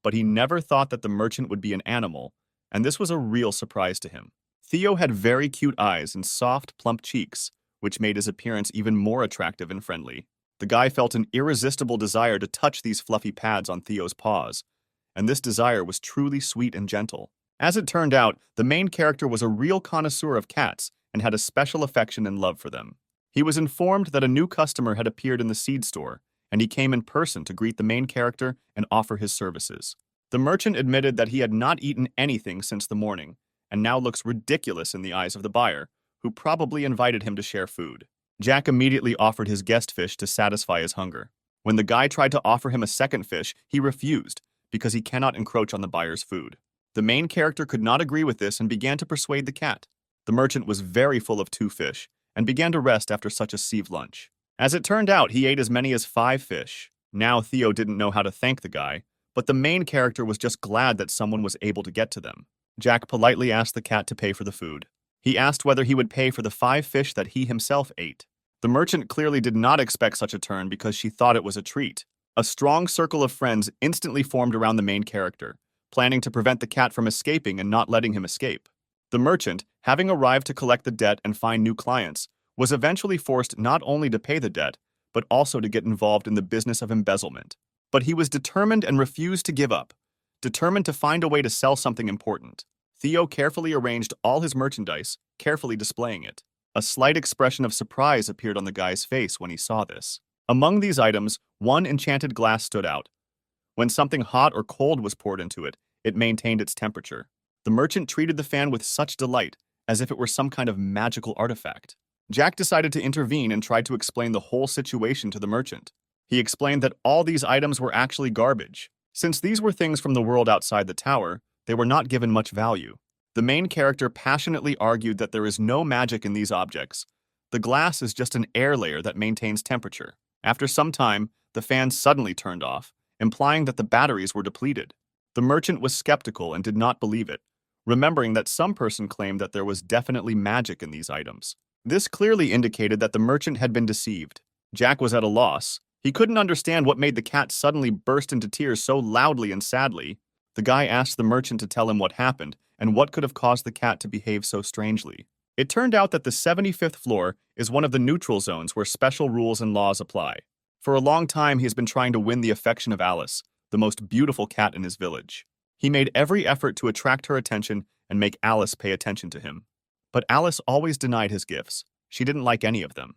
but he never thought that the merchant would be an animal, and this was a real surprise to him. Theo had very cute eyes and soft, plump cheeks, which made his appearance even more attractive and friendly. The guy felt an irresistible desire to touch these fluffy pads on Theo's paws, and this desire was truly sweet and gentle. As it turned out, the main character was a real connoisseur of cats and had a special affection and love for them. He was informed that a new customer had appeared in the seed store, and he came in person to greet the main character and offer his services. The merchant admitted that he had not eaten anything since the morning, and now looks ridiculous in the eyes of the buyer, who probably invited him to share food. Jack immediately offered his guest fish to satisfy his hunger. When the guy tried to offer him a second fish, he refused, because he cannot encroach on the buyer's food. The main character could not agree with this and began to persuade the cat. The merchant was very full of 2 fish, and began to rest after such a sieve lunch. As it turned out, he ate as many as 5 fish. Now Theo didn't know how to thank the guy, but the main character was just glad that someone was able to get to them. Jack politely asked the cat to pay for the food. He asked whether he would pay for the 5 fish that he himself ate. The merchant clearly did not expect such a turn because she thought it was a treat. A strong circle of friends instantly formed around the main character, planning to prevent the cat from escaping and not letting him escape. The merchant, having arrived to collect the debt and find new clients, was eventually forced not only to pay the debt, but also to get involved in the business of embezzlement. But he was determined and refused to give up, determined to find a way to sell something important. Theo carefully arranged all his merchandise, carefully displaying it. A slight expression of surprise appeared on the guy's face when he saw this. Among these items, one enchanted glass stood out. When something hot or cold was poured into it, it maintained its temperature. The merchant treated the fan with such delight, as if it were some kind of magical artifact. Jack decided to intervene and tried to explain the whole situation to the merchant. He explained that all these items were actually garbage. Since these were things from the world outside the tower, they were not given much value. The main character passionately argued that there is no magic in these objects. The glass is just an air layer that maintains temperature. After some time, the fan suddenly turned off, implying that the batteries were depleted. The merchant was skeptical and did not believe it, remembering that some person claimed that there was definitely magic in these items. This clearly indicated that the merchant had been deceived. Jack was at a loss. He couldn't understand what made the cat suddenly burst into tears so loudly and sadly. The guy asked the merchant to tell him what happened and what could have caused the cat to behave so strangely. It turned out that the 75th floor is one of the neutral zones where special rules and laws apply. For a long time, he has been trying to win the affection of Alice, the most beautiful cat in his village. He made every effort to attract her attention and make Alice pay attention to him. But Alice always denied his gifts. She didn't like any of them.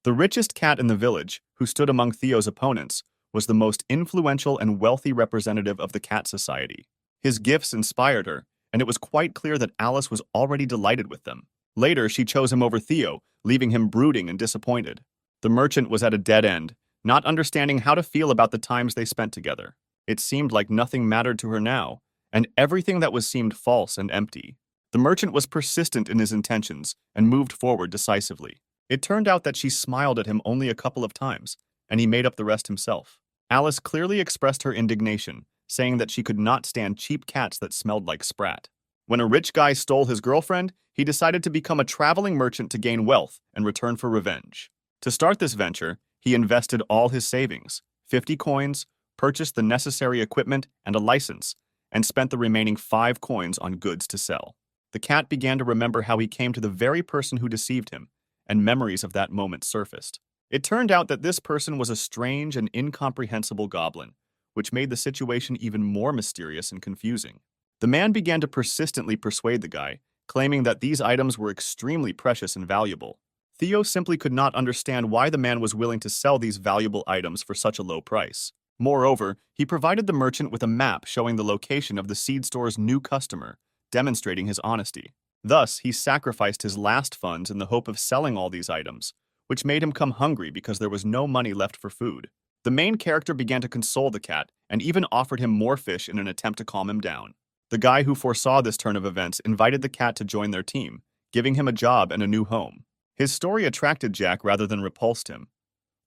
The richest cat in the village, who stood among Theo's opponents, was the most influential and wealthy representative of the cat society. His gifts inspired her, and it was quite clear that Alice was already delighted with them. Later, she chose him over Theo, leaving him brooding and disappointed. The merchant was at a dead end, not understanding how to feel about the times they spent together. It seemed like nothing mattered to her now, and everything that was seemed false and empty. The merchant was persistent in his intentions and moved forward decisively. It turned out that she smiled at him only a couple of times, and he made up the rest himself. Alice clearly expressed her indignation, saying that she could not stand cheap cats that smelled like sprat. When a rich guy stole his girlfriend, he decided to become a traveling merchant to gain wealth and return for revenge. To start this venture, he invested all his savings, 50 coins, purchased the necessary equipment and a license, and spent the remaining 5 coins on goods to sell. The cat began to remember how he came to the very person who deceived him, and memories of that moment surfaced. It turned out that this person was a strange and incomprehensible goblin, which made the situation even more mysterious and confusing. The man began to persistently persuade the guy, claiming that these items were extremely precious and valuable. Theo simply could not understand why the man was willing to sell these valuable items for such a low price. Moreover, he provided the merchant with a map showing the location of the seed store's new customer, demonstrating his honesty. Thus, he sacrificed his last funds in the hope of selling all these items, which made him come hungry because there was no money left for food. The main character began to console the cat and even offered him more fish in an attempt to calm him down. The guy who foresaw this turn of events invited the cat to join their team, giving him a job and a new home. His story attracted Jack rather than repulsed him.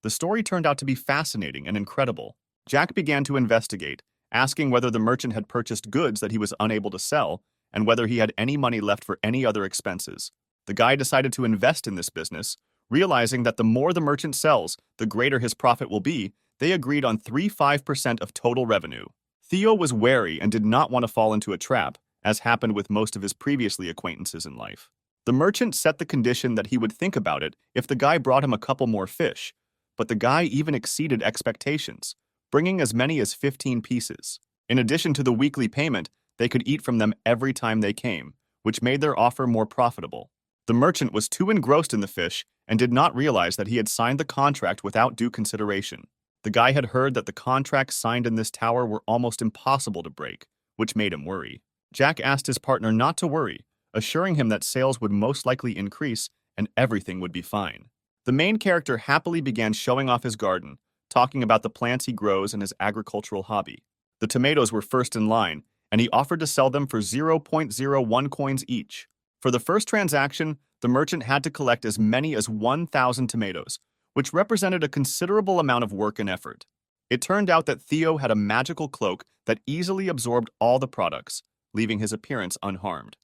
The story turned out to be fascinating and incredible. Jack began to investigate, asking whether the merchant had purchased goods that he was unable to sell and whether he had any money left for any other expenses. The guy decided to invest in this business, realizing that the more the merchant sells, the greater his profit will be. They agreed on 35% of total revenue. Theo was wary and did not want to fall into a trap, as happened with most of his previously acquaintances in life. The merchant set the condition that he would think about it if the guy brought him a couple more fish, but the guy even exceeded expectations, bringing as many as 15 pieces. In addition to the weekly payment, they could eat from them every time they came, which made their offer more profitable. The merchant was too engrossed in the fish and did not realize that he had signed the contract without due consideration. The guy had heard that the contracts signed in this tower were almost impossible to break, which made him worry. Jack asked his partner not to worry, assuring him that sales would most likely increase and everything would be fine. The main character happily began showing off his garden, talking about the plants he grows and his agricultural hobby. The tomatoes were first in line, and he offered to sell them for 0.01 coins each. For the first transaction, the merchant had to collect as many as 1,000 tomatoes, which represented a considerable amount of work and effort. It turned out that Theo had a magical cloak that easily absorbed all the products, leaving his appearance unharmed.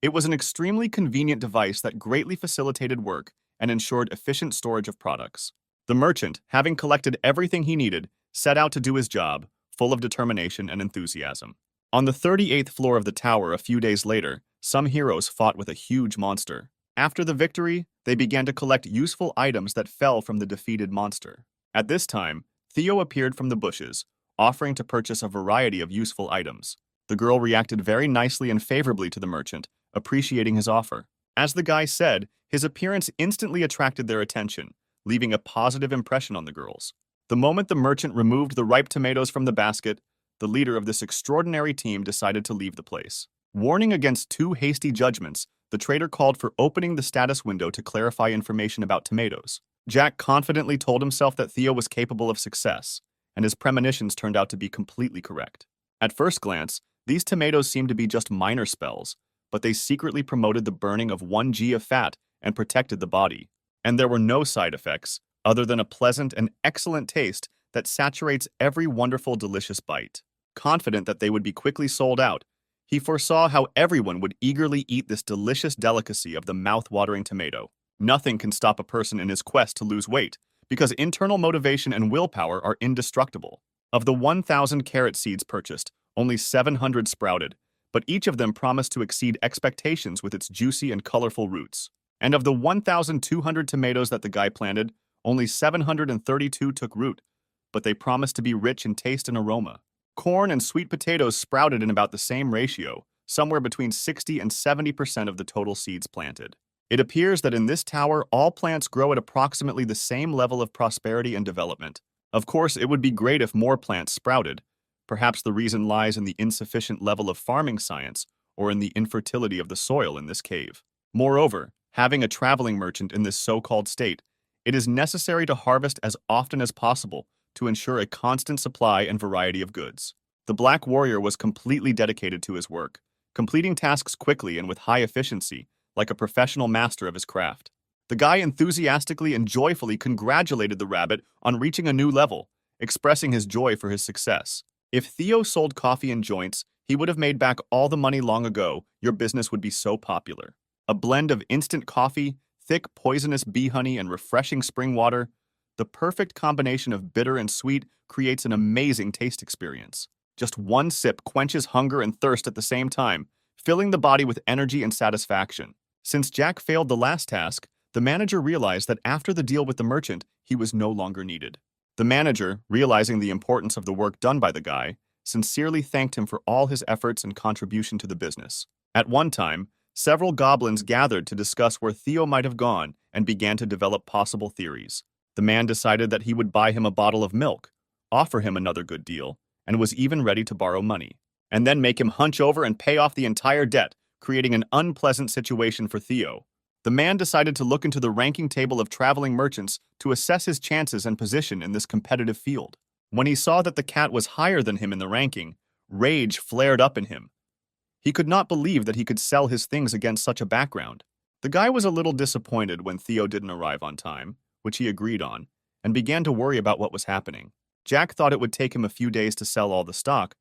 It was an extremely convenient device that greatly facilitated work and ensured efficient storage of products. The merchant, having collected everything he needed, set out to do his job, full of determination and enthusiasm. On the 38th floor of the tower a few days later, some heroes fought with a huge monster. After the victory, they began to collect useful items that fell from the defeated monster. At this time, Theo appeared from the bushes, offering to purchase a variety of useful items. The girl reacted very nicely and favorably to the merchant, appreciating his offer. As the guy said, his appearance instantly attracted their attention, leaving a positive impression on the girls. The moment the merchant removed the ripe tomatoes from the basket, the leader of this extraordinary team decided to leave the place. Warning against too hasty judgments, the trader called for opening the status window to clarify information about tomatoes. Jack confidently told himself that Theo was capable of success, and his premonitions turned out to be completely correct. At first glance, these tomatoes seemed to be just minor spells, but they secretly promoted the burning of 1 g of fat and protected the body. And there were no side effects, other than a pleasant and excellent taste that saturates every wonderful, delicious bite. Confident that they would be quickly sold out, he foresaw how everyone would eagerly eat this delicious delicacy of the mouth-watering tomato. Nothing can stop a person in his quest to lose weight, because internal motivation and willpower are indestructible. Of the 1,000 carrot seeds purchased, only 700 sprouted, but each of them promised to exceed expectations with its juicy and colorful roots. And of the 1,200 tomatoes that the guy planted, only 732 took root, but they promised to be rich in taste and aroma. Corn and sweet potatoes sprouted in about the same ratio, somewhere between 60 and 70% of the total seeds planted. It appears that in this tower, all plants grow at approximately the same level of prosperity and development. Of course, it would be great if more plants sprouted. Perhaps the reason lies in the insufficient level of farming science or in the infertility of the soil in this cave. Moreover, having a traveling merchant in this so-called state, it is necessary to harvest as often as possible to ensure a constant supply and variety of goods. The Black Warrior was completely dedicated to his work, completing tasks quickly and with high efficiency, like a professional master of his craft. The guy enthusiastically and joyfully congratulated the rabbit on reaching a new level, expressing his joy for his success. If Theo sold coffee in joints, he would have made back all the money long ago. Your business would be so popular. A blend of instant coffee, thick poisonous bee honey, and refreshing spring water, the perfect combination of bitter and sweet creates an amazing taste experience. Just one sip quenches hunger and thirst at the same time, filling the body with energy and satisfaction. Since Jack failed the last task, the manager realized that after the deal with the merchant, he was no longer needed. The manager, realizing the importance of the work done by the guy, sincerely thanked him for all his efforts and contribution to the business. At one time, several goblins gathered to discuss where Theo might have gone and began to develop possible theories. The man decided that he would buy him a bottle of milk, offer him another good deal, and was even ready to borrow money, and then make him hunch over and pay off the entire debt, creating an unpleasant situation for Theo. The man decided to look into the ranking table of traveling merchants to assess his chances and position in this competitive field. When he saw that the cat was higher than him in the ranking, rage flared up in him. He could not believe that he could sell his things against such a background. The guy was a little disappointed when Theo didn't arrive on time, which he agreed on, and began to worry about what was happening. Jack thought it would take him a few days to sell all the stock,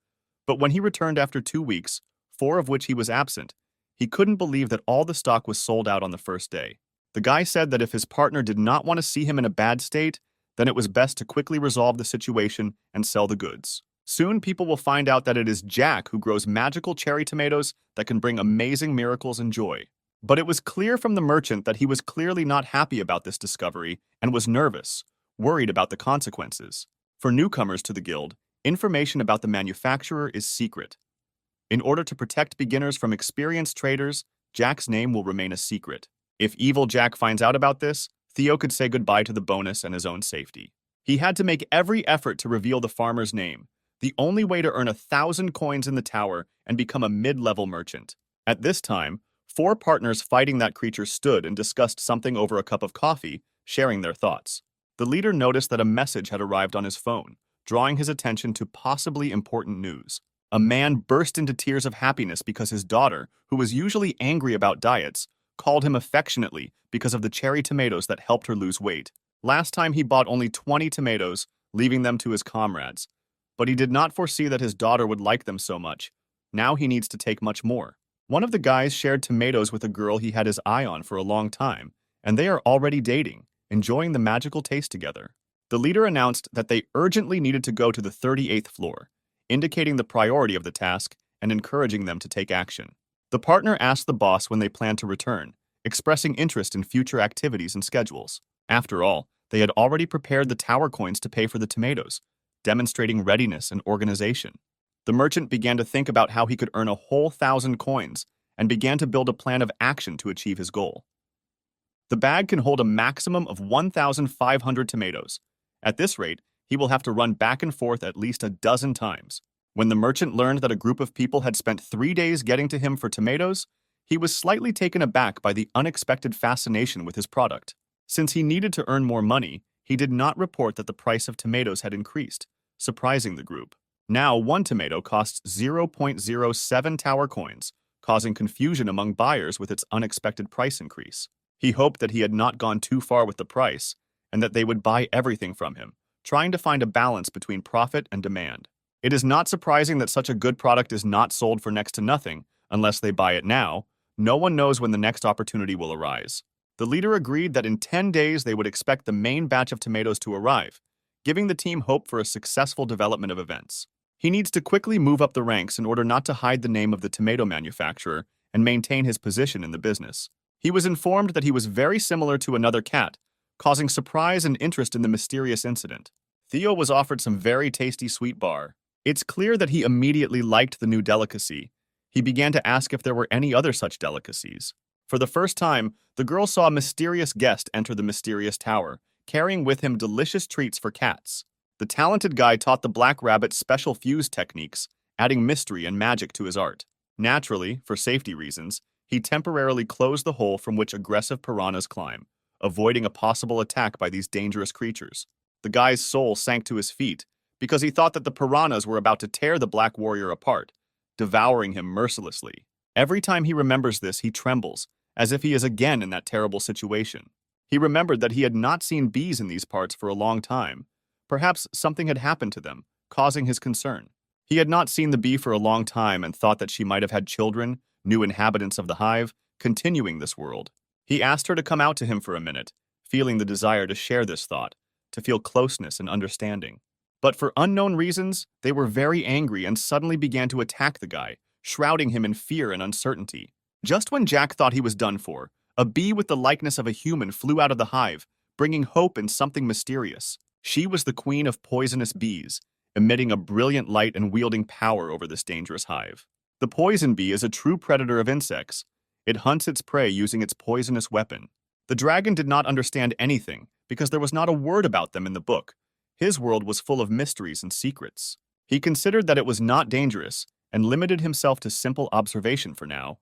but when he returned after 2 weeks, 4 of which he was absent, he couldn't believe that all the stock was sold out on the first day. The guy said that if his partner did not want to see him in a bad state, then it was best to quickly resolve the situation and sell the goods. Soon people will find out that it is Jack who grows magical cherry tomatoes that can bring amazing miracles and joy. But it was clear from the merchant that he was clearly not happy about this discovery and was nervous, worried about the consequences. For newcomers to the guild, information about the manufacturer is secret. In order to protect beginners from experienced traders, Jack's name will remain a secret. If evil Jack finds out about this, Theo could say goodbye to the bonus and his own safety. He had to make every effort to reveal the farmer's name, the only way to earn 1,000 coins in the tower and become a mid-level merchant. At this time, 4 partners fighting that creature stood and discussed something over a cup of coffee, sharing their thoughts. The leader noticed that a message had arrived on his phone, drawing his attention to possibly important news. A man burst into tears of happiness because his daughter, who was usually angry about diets, called him affectionately because of the cherry tomatoes that helped her lose weight. Last time he bought only 20 tomatoes, leaving them to his comrades. But he did not foresee that his daughter would like them so much. Now he needs to take much more. One of the guys shared tomatoes with a girl he had his eye on for a long time, and they are already dating, enjoying the magical taste together. The leader announced that they urgently needed to go to the 38th floor, indicating the priority of the task and encouraging them to take action. The partner asked the boss when they planned to return, expressing interest in future activities and schedules. After all, they had already prepared the tower coins to pay for the tomatoes, demonstrating readiness and organization. The merchant began to think about how he could earn a whole 1,000 coins and began to build a plan of action to achieve his goal. The bag can hold a maximum of 1,500 tomatoes. At this rate, he will have to run back and forth at least a dozen times. When the merchant learned that a group of people had spent 3 days getting to him for tomatoes, he was slightly taken aback by the unexpected fascination with his product. Since he needed to earn more money, he did not report that the price of tomatoes had increased, surprising the group. Now, one tomato costs 0.07 tower coins, causing confusion among buyers with its unexpected price increase. He hoped that he had not gone too far with the price, and that they would buy everything from him, trying to find a balance between profit and demand. It is not surprising that such a good product is not sold for next to nothing, unless they buy it now. No one knows when the next opportunity will arise. The leader agreed that in 10 days they would expect the main batch of tomatoes to arrive, giving the team hope for a successful development of events. He needs to quickly move up the ranks in order not to hide the name of the tomato manufacturer and maintain his position in the business. He was informed that he was very similar to another cat, causing surprise and interest in the mysterious incident. Theo was offered some very tasty sweet bar. It's clear that he immediately liked the new delicacy. He began to ask if there were any other such delicacies. For the first time, the girl saw a mysterious guest enter the mysterious tower, carrying with him delicious treats for cats. The talented guy taught the black rabbit special fuse techniques, adding mystery and magic to his art. Naturally, for safety reasons, he temporarily closed the hole from which aggressive piranhas climb, avoiding a possible attack by these dangerous creatures. The guy's soul sank to his feet because he thought that the piranhas were about to tear the black warrior apart, devouring him mercilessly. Every time he remembers this, he trembles, as if he is again in that terrible situation. He remembered that he had not seen bees in these parts for a long time. Perhaps something had happened to them, causing his concern. He had not seen the bee for a long time and thought that she might have had children, new inhabitants of the hive, continuing this world. He asked her to come out to him for a minute, feeling the desire to share this thought, to feel closeness and understanding. But for unknown reasons, they were very angry and suddenly began to attack the guy, shrouding him in fear and uncertainty. Just when Jack thought he was done for, a bee with the likeness of a human flew out of the hive, bringing hope and something mysterious. She was the queen of poisonous bees, emitting a brilliant light and wielding power over this dangerous hive. The poison bee is a true predator of insects. It hunts its prey using its poisonous weapon. The dragon did not understand anything because there was not a word about them in the book. His world was full of mysteries and secrets. He considered that it was not dangerous and limited himself to simple observation for now.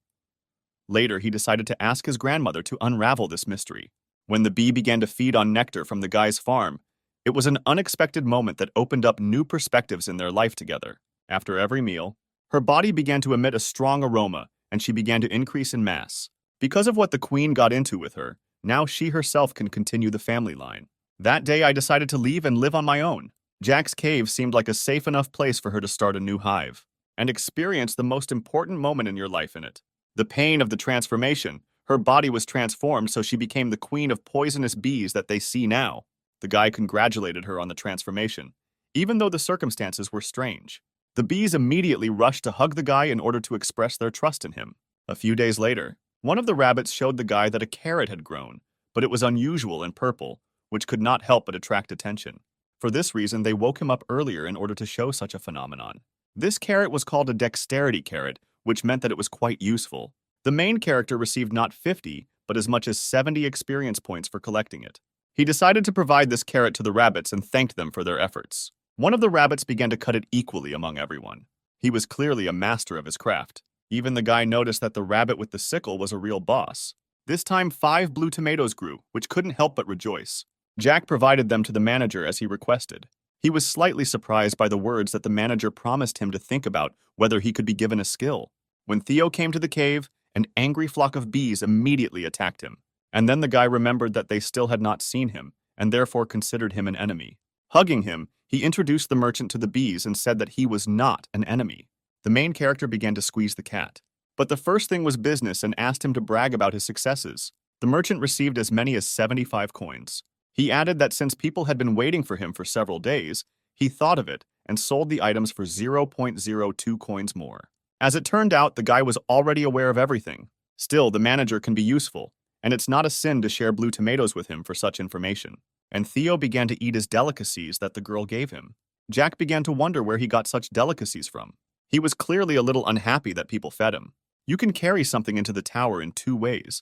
Later, he decided to ask his grandmother to unravel this mystery. When the bee began to feed on nectar from the guy's farm, it was an unexpected moment that opened up new perspectives in their life together. After every meal, her body began to emit a strong aroma, and she began to increase in mass. Because of what the queen got into with her, now she herself can continue the family line. That day, I decided to leave and live on my own. Jack's cave seemed like a safe enough place for her to start a new hive, and experience the most important moment in your life in it. The pain of the transformation. Her body was transformed, so she became the queen of poisonous bees that they see now. The guy congratulated her on the transformation, even though the circumstances were strange. The bees immediately rushed to hug the guy in order to express their trust in him. A few days later, one of the rabbits showed the guy that a carrot had grown, but it was unusual and purple, which could not help but attract attention. For this reason, they woke him up earlier in order to show such a phenomenon. This carrot was called a dexterity carrot, which meant that it was quite useful. The main character received not 50, but as much as 70 experience points for collecting it. He decided to provide this carrot to the rabbits and thanked them for their efforts. One of the rabbits began to cut it equally among everyone. He was clearly a master of his craft. Even the guy noticed that the rabbit with the sickle was a real boss. This time 5 blue tomatoes grew, which couldn't help but rejoice. Jack provided them to the manager as he requested. He was slightly surprised by the words that the manager promised him to think about whether he could be given a skill. When Theo came to the cave, an angry flock of bees immediately attacked him. And then the guy remembered that they still had not seen him, and therefore considered him an enemy. Hugging him, he introduced the merchant to the bees and said that he was not an enemy. The main character began to squeeze the cat. But the first thing was business and asked him to brag about his successes. The merchant received as many as 75 coins. He added that since people had been waiting for him for several days, he thought of it and sold the items for 0.02 coins more. As it turned out, the guy was already aware of everything. Still, the manager can be useful, and it's not a sin to share blue tomatoes with him for such information. And Theo began to eat his delicacies that the girl gave him. Jack began to wonder where he got such delicacies from. He was clearly a little unhappy that people fed him. You can carry something into the tower in two ways.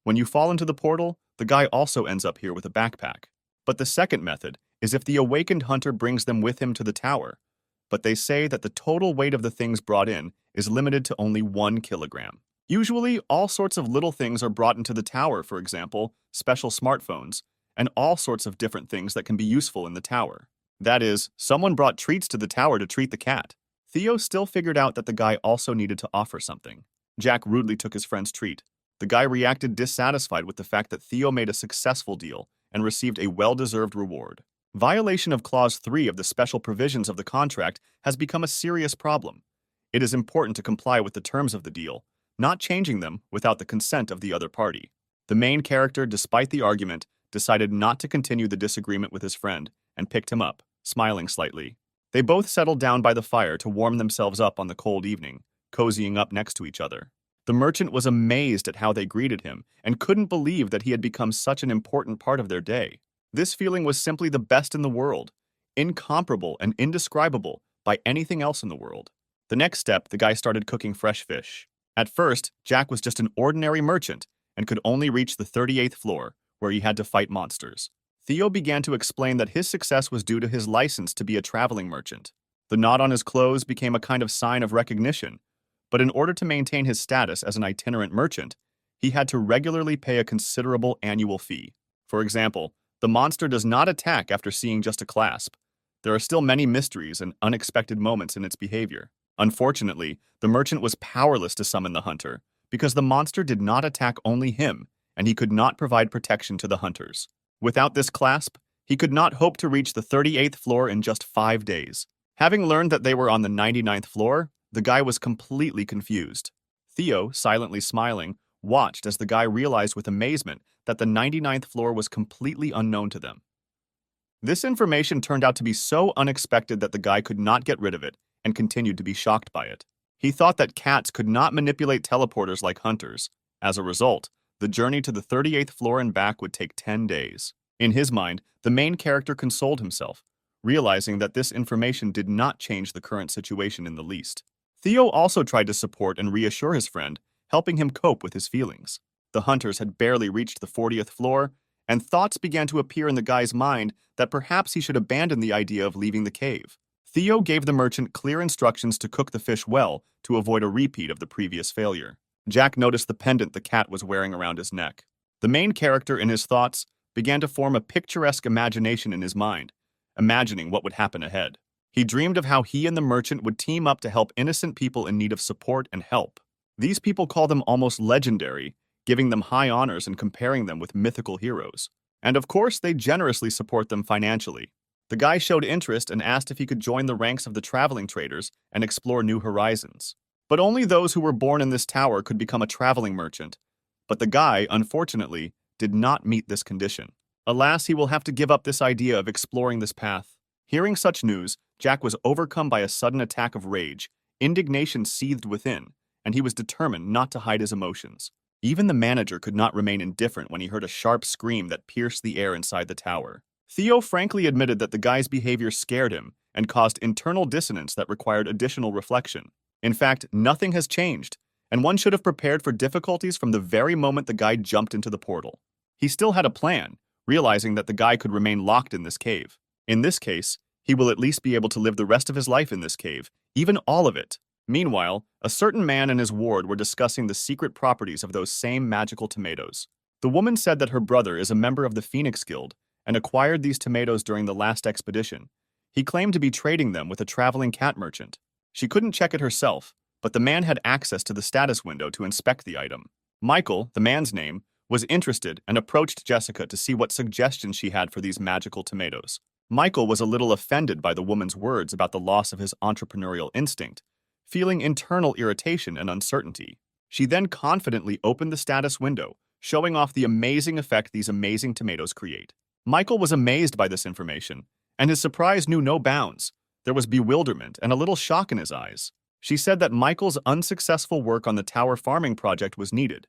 When you fall into the portal, the guy also ends up here with a backpack. But the second method is if the awakened hunter brings them with him to the tower. But they say that the total weight of the things brought in is limited to only 1 kilogram. Usually, all sorts of little things are brought into the tower, for example, special smartphones, and all sorts of different things that can be useful in the tower. That is, someone brought treats to the tower to treat the cat. Theo still figured out that the guy also needed to offer something. Jack rudely took his friend's treat. The guy reacted dissatisfied with the fact that Theo made a successful deal and received a well-deserved reward. Violation of Clause 3 of the special provisions of the contract has become a serious problem. It is important to comply with the terms of the deal, not changing them without the consent of the other party. The main character, despite the argument, decided not to continue the disagreement with his friend and picked him up, smiling slightly. They both settled down by the fire to warm themselves up on the cold evening, cozying up next to each other. The merchant was amazed at how they greeted him and couldn't believe that he had become such an important part of their day. This feeling was simply the best in the world, incomparable and indescribable by anything else in the world. The next step, the guy started cooking fresh fish. At first, Jack was just an ordinary merchant and could only reach the 38th floor, where he had to fight monsters. Theo began to explain that his success was due to his license to be a traveling merchant. The knot on his clothes became a kind of sign of recognition, but in order to maintain his status as an itinerant merchant, he had to regularly pay a considerable annual fee. For example, the monster does not attack after seeing just a clasp. There are still many mysteries and unexpected moments in its behavior. Unfortunately, the merchant was powerless to summon the hunter, because the monster did not attack only him, and he could not provide protection to the hunters. Without this clasp, he could not hope to reach the 38th floor in just 5 days. Having learned that they were on the 99th floor, the guy was completely confused. Theo, silently smiling, watched as the guy realized with amazement that the 99th floor was completely unknown to them. This information turned out to be so unexpected that the guy could not get rid of it and continued to be shocked by it. He thought that cats could not manipulate teleporters like hunters. As a result, the journey to the 38th floor and back would take 10 days. In his mind, the main character consoled himself, realizing that this information did not change the current situation in the least. Theo also tried to support and reassure his friend, helping him cope with his feelings. The hunters had barely reached the 40th floor, and thoughts began to appear in the guy's mind that perhaps he should abandon the idea of leaving the cave. Theo gave the merchant clear instructions to cook the fish well to avoid a repeat of the previous failure. Jack noticed the pendant the cat was wearing around his neck. The main character, in his thoughts, began to form a picturesque imagination in his mind, imagining what would happen ahead. He dreamed of how he and the merchant would team up to help innocent people in need of support and help. These people call them almost legendary, giving them high honors and comparing them with mythical heroes. And of course, they generously support them financially. The guy showed interest and asked if he could join the ranks of the traveling traders and explore new horizons. But only those who were born in this tower could become a traveling merchant. But the guy, unfortunately, did not meet this condition. Alas, he will have to give up this idea of exploring this path. Hearing such news, Jack was overcome by a sudden attack of rage. Indignation seethed within, and he was determined not to hide his emotions. Even the manager could not remain indifferent when he heard a sharp scream that pierced the air inside the tower. Theo frankly admitted that the guy's behavior scared him and caused internal dissonance that required additional reflection. In fact, nothing has changed, and one should have prepared for difficulties from the very moment the guy jumped into the portal. He still had a plan, realizing that the guy could remain locked in this cave. In this case, he will at least be able to live the rest of his life in this cave, even all of it. Meanwhile, a certain man and his ward were discussing the secret properties of those same magical tomatoes. The woman said that her brother is a member of the Phoenix Guild and acquired these tomatoes during the last expedition. He claimed to be trading them with a traveling cat merchant. She couldn't check it herself, but the man had access to the status window to inspect the item. Michael, the man's name, was interested and approached Jessica to see what suggestions she had for these magical tomatoes. Michael was a little offended by the woman's words about the loss of his entrepreneurial instinct, feeling internal irritation and uncertainty. She then confidently opened the status window, showing off the amazing effect these amazing tomatoes create. Michael was amazed by this information, and his surprise knew no bounds. There was bewilderment and a little shock in his eyes. She said that Michael's unsuccessful work on the tower farming project was needed.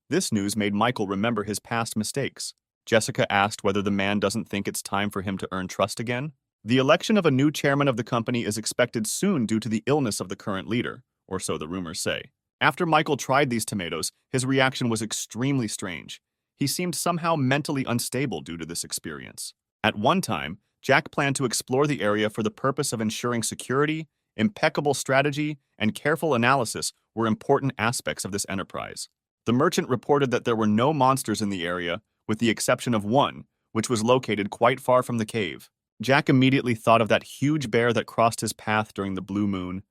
This news made Michael remember his past mistakes. Jessica asked whether the man doesn't think it's time for him to earn trust again. The election of a new chairman of the company is expected soon due to the illness of the current leader, or so the rumors say. After Michael tried these tomatoes, his reaction was extremely strange. He seemed somehow mentally unstable due to this experience. At one time, Jack planned to explore the area for the purpose of ensuring security, impeccable strategy, and careful analysis were important aspects of this enterprise. The merchant reported that there were no monsters in the area, with the exception of one, which was located quite far from the cave. Jack immediately thought of that huge bear that crossed his path during the blue moon,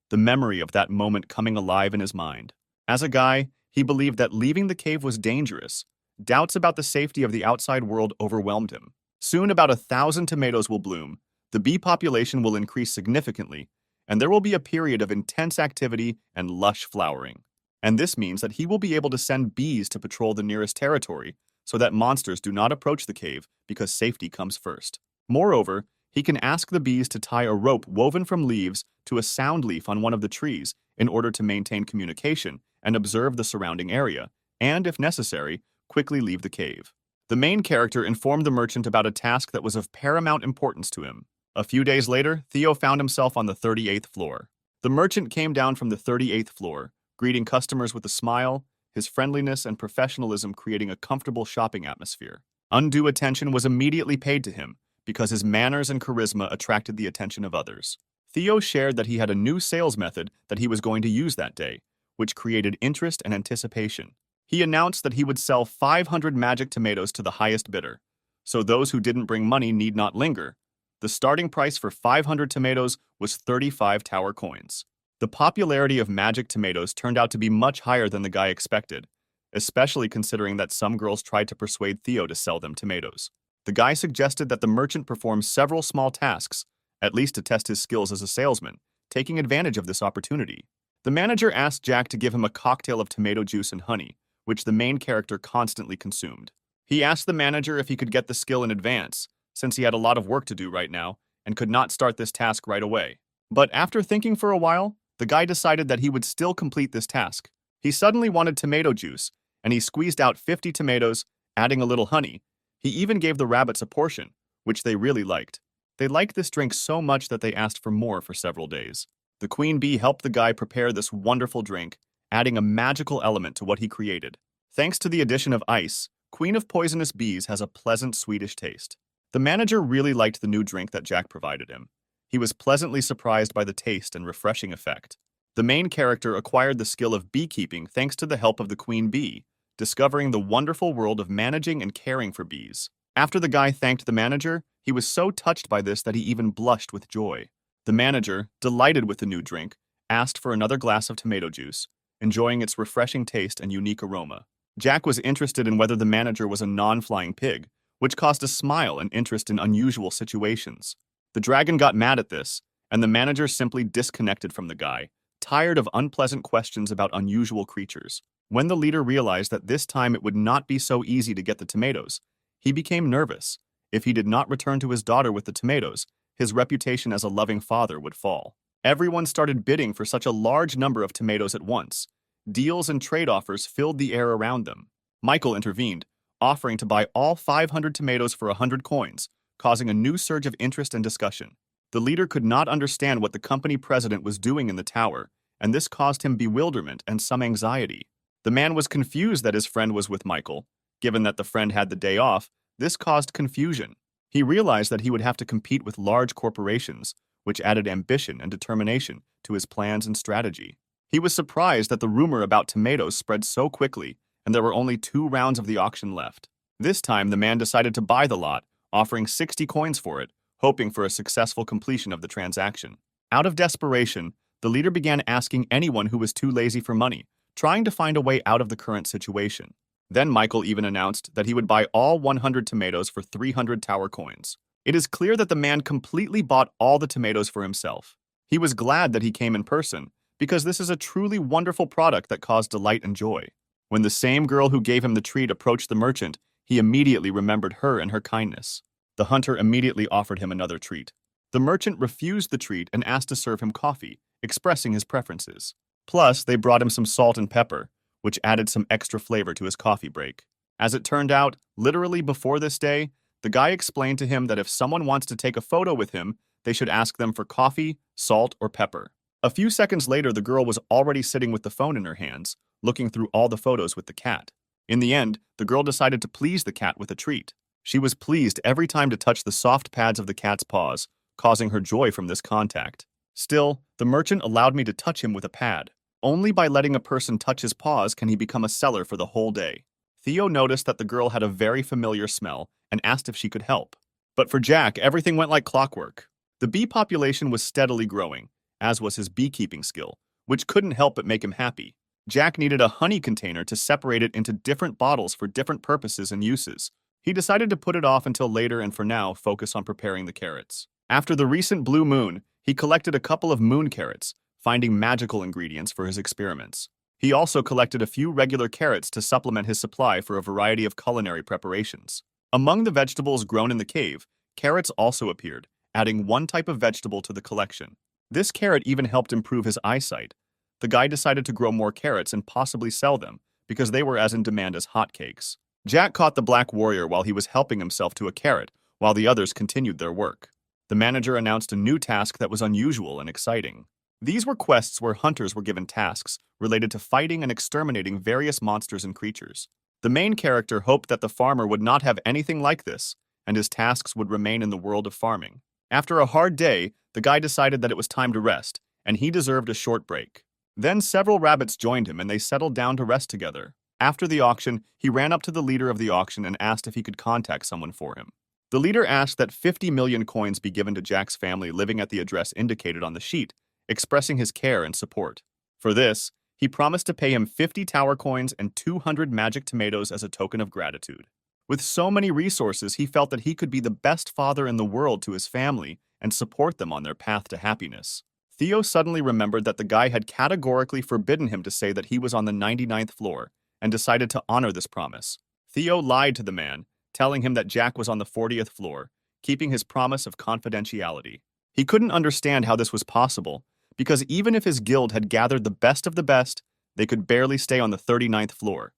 the memory of that moment coming alive in his mind. As a guy, he believed that leaving the cave was dangerous. Doubts about the safety of the outside world overwhelmed him. Soon about 1,000 tomatoes will bloom, the bee population will increase significantly, and there will be a period of intense activity and lush flowering. And this means that he will be able to send bees to patrol the nearest territory so that monsters do not approach the cave because safety comes first. Moreover, he can ask the bees to tie a rope woven from leaves to a sound leaf on one of the trees in order to maintain communication and observe the surrounding area, and, if necessary, quickly leave the cave. The main character informed the merchant about a task that was of paramount importance to him. A few days later, Theo found himself on the 38th floor. The merchant came down from the 38th floor, greeting customers with a smile, his friendliness and professionalism creating a comfortable shopping atmosphere. Undue attention was immediately paid to him, because his manners and charisma attracted the attention of others. Theo shared that he had a new sales method that he was going to use that day, which created interest and anticipation. He announced that he would sell 500 magic tomatoes to the highest bidder, so those who didn't bring money need not linger. The starting price for 500 tomatoes was 35 tower coins. The popularity of magic tomatoes turned out to be much higher than the guy expected, especially considering that some girls tried to persuade Theo to sell them tomatoes. The guy suggested that the merchant perform several small tasks, at least to test his skills as a salesman, taking advantage of this opportunity. The manager asked Jack to give him a cocktail of tomato juice and honey, which the main character constantly consumed. He asked the manager if he could get the skill in advance, since he had a lot of work to do right now and could not start this task right away. But after thinking for a while, the guy decided that he would still complete this task. He suddenly wanted tomato juice, and he squeezed out 50 tomatoes, adding a little honey. He even gave the rabbits a portion, which they really liked. They liked this drink so much that they asked for more for several days. The queen bee helped the guy prepare this wonderful drink, adding a magical element to what he created. Thanks to the addition of ice, Queen of Poisonous Bees has a pleasant, sweetish taste. The manager really liked the new drink that Jack provided him. He was pleasantly surprised by the taste and refreshing effect. The main character acquired the skill of beekeeping thanks to the help of the queen bee, discovering the wonderful world of managing and caring for bees. After the guy thanked the manager, he was so touched by this that he even blushed with joy. The manager, delighted with the new drink, asked for another glass of tomato juice, enjoying its refreshing taste and unique aroma. Jack was interested in whether the manager was a non-flying pig, which caused a smile and interest in unusual situations. The dragon got mad at this, and the manager simply disconnected from the guy, tired of unpleasant questions about unusual creatures. When the leader realized that this time it would not be so easy to get the tomatoes, he became nervous. If he did not return to his daughter with the tomatoes, his reputation as a loving father would fall. Everyone started bidding for such a large number of tomatoes at once. Deals and trade offers filled the air around them. Michael intervened, offering to buy all 500 tomatoes for 100 coins, causing a new surge of interest and discussion. The leader could not understand what the company president was doing in the tower, and this caused him bewilderment and some anxiety. The man was confused that his friend was with Michael. Given that the friend had the day off, this caused confusion. He realized that he would have to compete with large corporations, which added ambition and determination to his plans and strategy. He was surprised that the rumor about tomatoes spread so quickly, and there were only 2 rounds of the auction left. This time, the man decided to buy the lot, offering 60 coins for it, hoping for a successful completion of the transaction. Out of desperation, the leader began asking anyone who was too lazy for money, trying to find a way out of the current situation. Then Michael even announced that he would buy all 100 tomatoes for 300 tower coins. It is clear that the man completely bought all the tomatoes for himself. He was glad that he came in person, because this is a truly wonderful product that caused delight and joy. When the same girl who gave him the treat approached the merchant, he immediately remembered her and her kindness. The hunter immediately offered him another treat. The merchant refused the treat and asked to serve him coffee, expressing his preferences. Plus, they brought him some salt and pepper, which added some extra flavor to his coffee break. As it turned out, literally before this day, the guy explained to him that if someone wants to take a photo with him, they should ask them for coffee, salt, or pepper. A few seconds later, the girl was already sitting with the phone in her hands, looking through all the photos with the cat. In the end, the girl decided to please the cat with a treat. She was pleased every time to touch the soft pads of the cat's paws, causing her joy from this contact. Still, the merchant allowed me to touch him with a pad. Only by letting a person touch his paws can he become a seller for the whole day. Theo noticed that the girl had a very familiar smell and asked if she could help. But for Jack, everything went like clockwork. The bee population was steadily growing, as was his beekeeping skill, which couldn't help but make him happy. Jack needed a honey container to separate it into different bottles for different purposes and uses. He decided to put it off until later and for now focus on preparing the carrots. After the recent blue moon, he collected a couple of moon carrots, finding magical ingredients for his experiments. He also collected a few regular carrots to supplement his supply for a variety of culinary preparations. Among the vegetables grown in the cave, carrots also appeared, adding one type of vegetable to the collection. This carrot even helped improve his eyesight. The guy decided to grow more carrots and possibly sell them, because they were as in demand as hotcakes. Jack caught the Black Warrior while he was helping himself to a carrot, while the others continued their work. The manager announced a new task that was unusual and exciting. These were quests where hunters were given tasks related to fighting and exterminating various monsters and creatures. The main character hoped that the farmer would not have anything like this, and his tasks would remain in the world of farming. After a hard day, the guy decided that it was time to rest, and he deserved a short break. Then several rabbits joined him and they settled down to rest together. After the auction, he ran up to the leader of the auction and asked if he could contact someone for him. The leader asked that 50 million coins be given to Jack's family living at the address indicated on the sheet, expressing his care and support. For this, he promised to pay him 50 tower coins and 200 magic tomatoes as a token of gratitude. With so many resources, he felt that he could be the best father in the world to his family and support them on their path to happiness. Theo suddenly remembered that the guy had categorically forbidden him to say that he was on the 99th floor and decided to honor this promise. Theo lied to the man, telling him that Jack was on the 40th floor, keeping his promise of confidentiality. He couldn't understand how this was possible, because even if his guild had gathered the best of the best, they could barely stay on the 39th floor,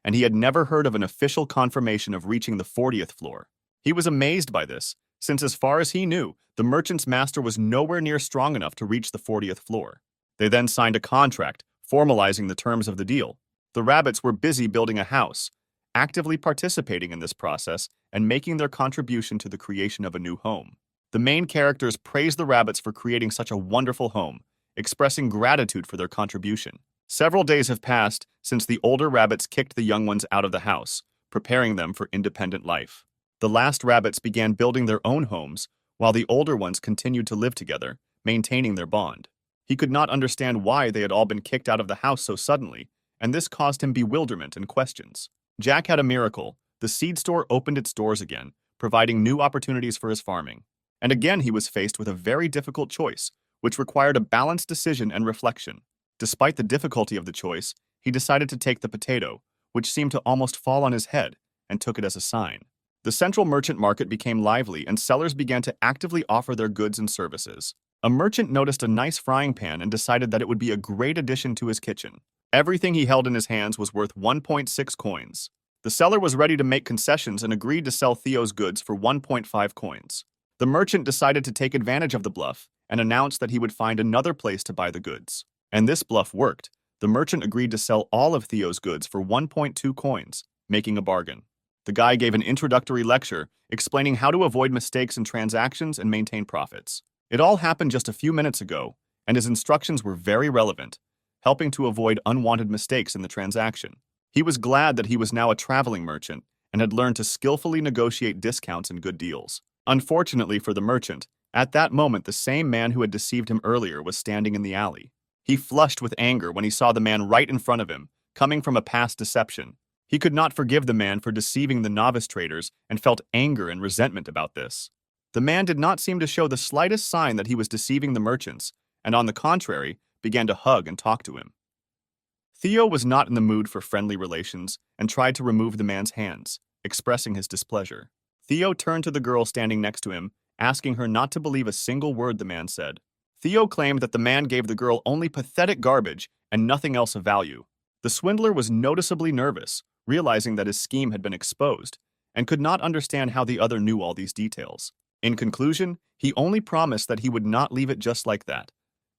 and he had never heard of an official confirmation of reaching the 40th floor. He was amazed by this, since as far as he knew, the merchant's master was nowhere near strong enough to reach the 40th floor. They then signed a contract, formalizing the terms of the deal. The rabbits were busy building a house, actively participating in this process and making their contribution to the creation of a new home. The main characters praised the rabbits for creating such a wonderful home, expressing gratitude for their contribution. Several days have passed since the older rabbits kicked the young ones out of the house, preparing them for independent life. The last rabbits began building their own homes, while the older ones continued to live together, maintaining their bond. He could not understand why they had all been kicked out of the house so suddenly, and this caused him bewilderment and questions. Jack had a miracle. The seed store opened its doors again, providing new opportunities for his farming. And again he was faced with a very difficult choice, which required a balanced decision and reflection. Despite the difficulty of the choice, he decided to take the potato, which seemed to almost fall on his head, and took it as a sign. The central merchant market became lively and sellers began to actively offer their goods and services. A merchant noticed a nice frying pan and decided that it would be a great addition to his kitchen. Everything he held in his hands was worth 1.6 coins. The seller was ready to make concessions and agreed to sell Theo's goods for 1.5 coins. The merchant decided to take advantage of the bluff and announced that he would find another place to buy the goods. And this bluff worked. The merchant agreed to sell all of Theo's goods for 1.2 coins, making a bargain. The guy gave an introductory lecture explaining how to avoid mistakes in transactions and maintain profits. It all happened just a few minutes ago, and his instructions were very relevant, helping to avoid unwanted mistakes in the transaction. He was glad that he was now a traveling merchant and had learned to skillfully negotiate discounts and good deals. Unfortunately for the merchant, at that moment the same man who had deceived him earlier was standing in the alley. He flushed with anger when he saw the man right in front of him, coming from a past deception. He could not forgive the man for deceiving the novice traders and felt anger and resentment about this. The man did not seem to show the slightest sign that he was deceiving the merchants, and on the contrary, began to hug and talk to him. Theo was not in the mood for friendly relations and tried to remove the man's hands, expressing his displeasure. Theo turned to the girl standing next to him, asking her not to believe a single word the man said. Theo claimed that the man gave the girl only pathetic garbage and nothing else of value. The swindler was noticeably nervous, realizing that his scheme had been exposed, and could not understand how the other knew all these details. In conclusion, he only promised that he would not leave it just like that,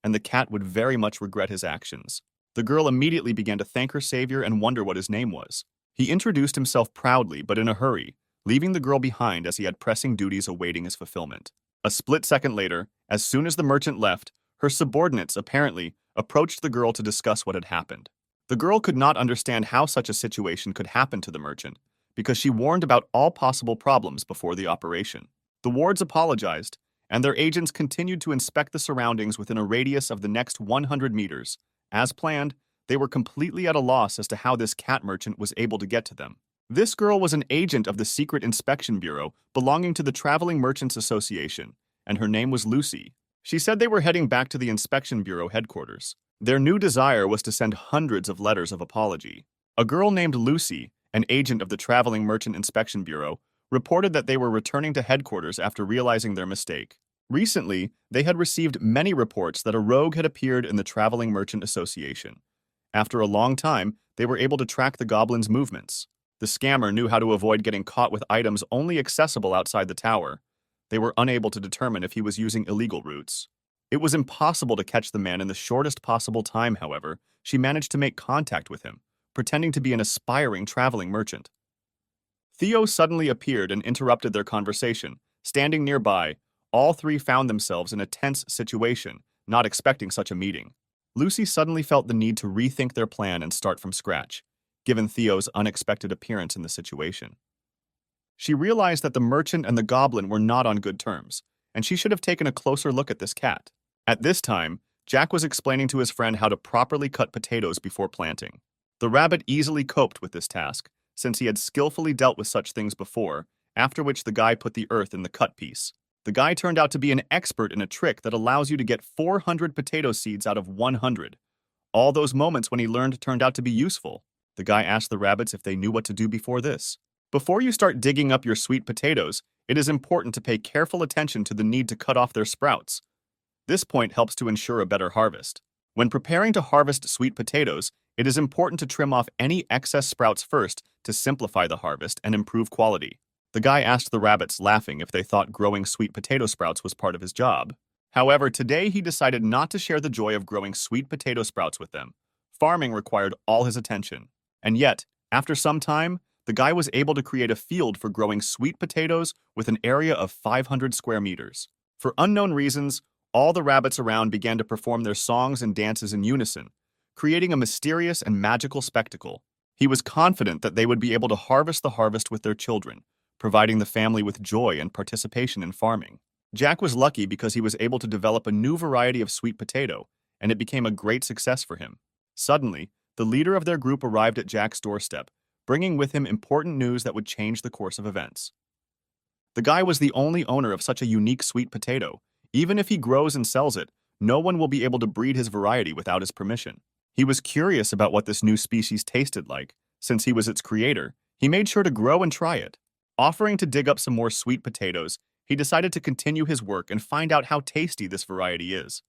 and the cat would very much regret his actions. The girl immediately began to thank her savior and wonder what his name was. He introduced himself proudly but in a hurry, leaving the girl behind as he had pressing duties awaiting his fulfillment. A split second later, as soon as the merchant left, her subordinates, apparently, approached the girl to discuss what had happened. The girl could not understand how such a situation could happen to the merchant, because she warned about all possible problems before the operation. The wards apologized, and their agents continued to inspect the surroundings within a radius of the next 100 meters. As planned, they were completely at a loss as to how this cat merchant was able to get to them. This girl was an agent of the Secret Inspection Bureau belonging to the Traveling Merchants Association, and her name was Lucy. She said they were heading back to the Inspection Bureau headquarters. Their new desire was to send hundreds of letters of apology. A girl named Lucy, an agent of the Traveling Merchant Inspection Bureau, reported that they were returning to headquarters after realizing their mistake. Recently, they had received many reports that a rogue had appeared in the Traveling Merchant Association. After a long time, they were able to track the goblin's movements. The scammer knew how to avoid getting caught with items only accessible outside the tower. They were unable to determine if he was using illegal routes. It was impossible to catch the man in the shortest possible time, however. She managed to make contact with him, pretending to be an aspiring traveling merchant. Theo suddenly appeared and interrupted their conversation. Standing nearby, all three found themselves in a tense situation, not expecting such a meeting. Lucy suddenly felt the need to rethink their plan and start from scratch, given Theo's unexpected appearance in the situation. She realized that the merchant and the goblin were not on good terms, and she should have taken a closer look at this cat. At this time, Jack was explaining to his friend how to properly cut potatoes before planting. The rabbit easily coped with this task, since he had skillfully dealt with such things before, after which the guy put the earth in the cut piece. The guy turned out to be an expert in a trick that allows you to get 400 potato seeds out of 100. All those moments when he learned turned out to be useful. The guy asked the rabbits if they knew what to do before this. Before you start digging up your sweet potatoes, it is important to pay careful attention to the need to cut off their sprouts. This point helps to ensure a better harvest. When preparing to harvest sweet potatoes, it is important to trim off any excess sprouts first to simplify the harvest and improve quality. The guy asked the rabbits, laughing, if they thought growing sweet potato sprouts was part of his job. However, today he decided not to share the joy of growing sweet potato sprouts with them. Farming required all his attention. And yet, after some time, the guy was able to create a field for growing sweet potatoes with an area of 500 square meters. For unknown reasons, all the rabbits around began to perform their songs and dances in unison, creating a mysterious and magical spectacle. He was confident that they would be able to harvest the harvest with their children, providing the family with joy and participation in farming. Jack was lucky because he was able to develop a new variety of sweet potato, and it became a great success for him. Suddenly, the leader of their group arrived at Jack's doorstep, bringing with him important news that would change the course of events. The guy was the only owner of such a unique sweet potato. Even if he grows and sells it, no one will be able to breed his variety without his permission. He was curious about what this new species tasted like. Since he was its creator, he made sure to grow and try it. Offering to dig up some more sweet potatoes, he decided to continue his work and find out how tasty this variety is.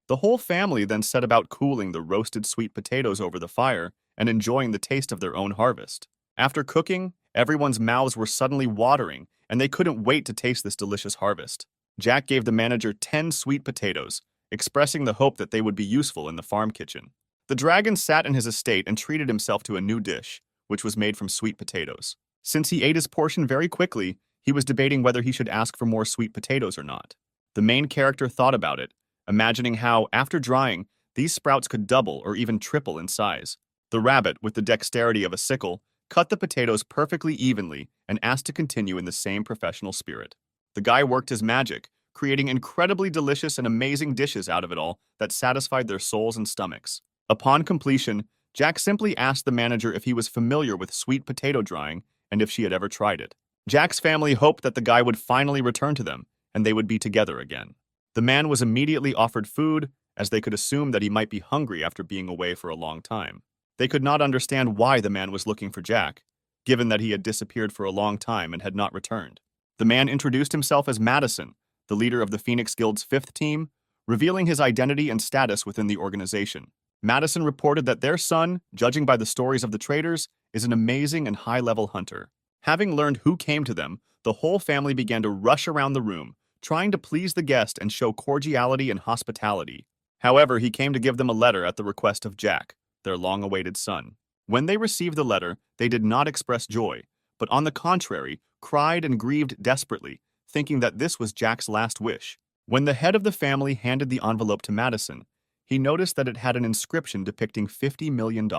The whole family then set about cooling the roasted sweet potatoes over the fire and enjoying the taste of their own harvest. After cooking, everyone's mouths were suddenly watering, and they couldn't wait to taste this delicious harvest. Jack gave the manager 10 sweet potatoes, expressing the hope that they would be useful in the farm kitchen. The dragon sat in his estate and treated himself to a new dish, which was made from sweet potatoes. Since he ate his portion very quickly, he was debating whether he should ask for more sweet potatoes or not. The main character thought about it, imagining how, after drying, these sprouts could double or even triple in size. The rabbit, with the dexterity of a sickle, cut the potatoes perfectly evenly and asked to continue in the same professional spirit. The guy worked his magic, creating incredibly delicious and amazing dishes out of it all that satisfied their souls and stomachs. Upon completion, Jack simply asked the manager if he was familiar with sweet potato drying and if she had ever tried it. Jack's family hoped that the guy would finally return to them and they would be together again. The man was immediately offered food, as they could assume that he might be hungry after being away for a long time. They could not understand why the man was looking for Jack, given that he had disappeared for a long time and had not returned. The man introduced himself as Madison, the leader of the Phoenix Guild's 5th team, revealing his identity and status within the organization. Madison reported that their son, judging by the stories of the traders, is an amazing and high-level hunter. Having learned who came to them, the whole family began to rush around the room, trying to please the guest and show cordiality and hospitality. However, he came to give them a letter at the request of Jack, their long-awaited son. When they received the letter, they did not express joy, but on the contrary, cried and grieved desperately, thinking that this was Jack's last wish. When the head of the family handed the envelope to Madison, he noticed that it had an inscription depicting $50 million.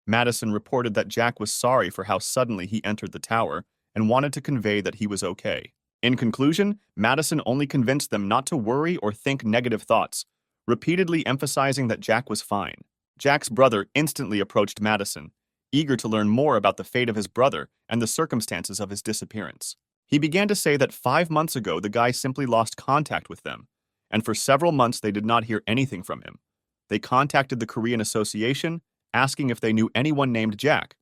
Madison reported that Jack was sorry for how suddenly he entered the tower and wanted to convey that he was okay. In conclusion, Madison only convinced them not to worry or think negative thoughts, repeatedly emphasizing that Jack was fine. Jack's brother instantly approached Madison, eager to learn more about the fate of his brother and the circumstances of his disappearance. He began to say that 5 months ago the guy simply lost contact with them, and for several months they did not hear anything from him. They contacted the Korean Association, asking if they knew anyone named Jack,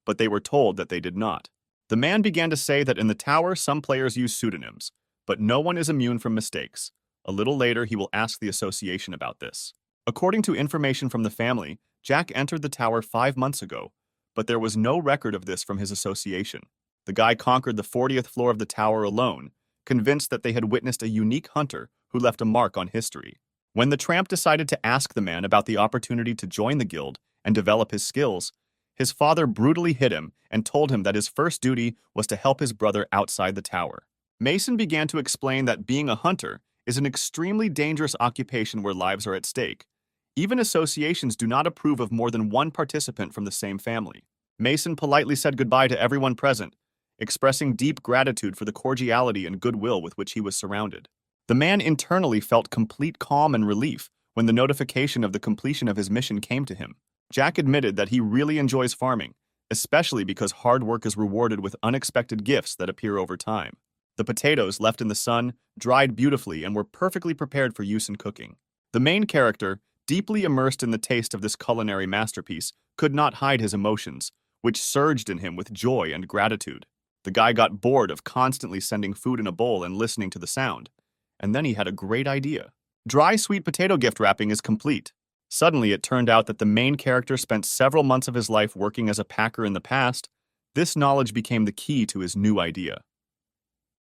but they were told that they did not. The man began to say that in the tower some players use pseudonyms, but no one is immune from mistakes. A little later he will ask the association about this. According to information from the family, Jack entered the tower 5 months ago, but there was no record of this from his association. The guy conquered the 40th floor of the tower alone, convinced that they had witnessed a unique hunter who left a mark on history. When the tramp decided to ask the man about the opportunity to join the guild and develop his skills, his father brutally hit him and told him that his first duty was to help his brother outside the tower. Mason began to explain that being a hunter is an extremely dangerous occupation where lives are at stake. Even associations do not approve of more than one participant from the same family. Mason politely said goodbye to everyone present, expressing deep gratitude for the cordiality and goodwill with which he was surrounded. The man internally felt complete calm and relief when the notification of the completion of his mission came to him. Jack admitted that he really enjoys farming, especially because hard work is rewarded with unexpected gifts that appear over time. The potatoes left in the sun dried beautifully and were perfectly prepared for use in cooking. The main character, deeply immersed in the taste of this culinary masterpiece, could not hide his emotions, which surged in him with joy and gratitude. The guy got bored of constantly sending food in a bowl and listening to the sound, and then he had a great idea. Dry sweet potato gift wrapping is complete. Suddenly, it turned out that the main character spent several months of his life working as a packer in the past. This knowledge became the key to his new idea.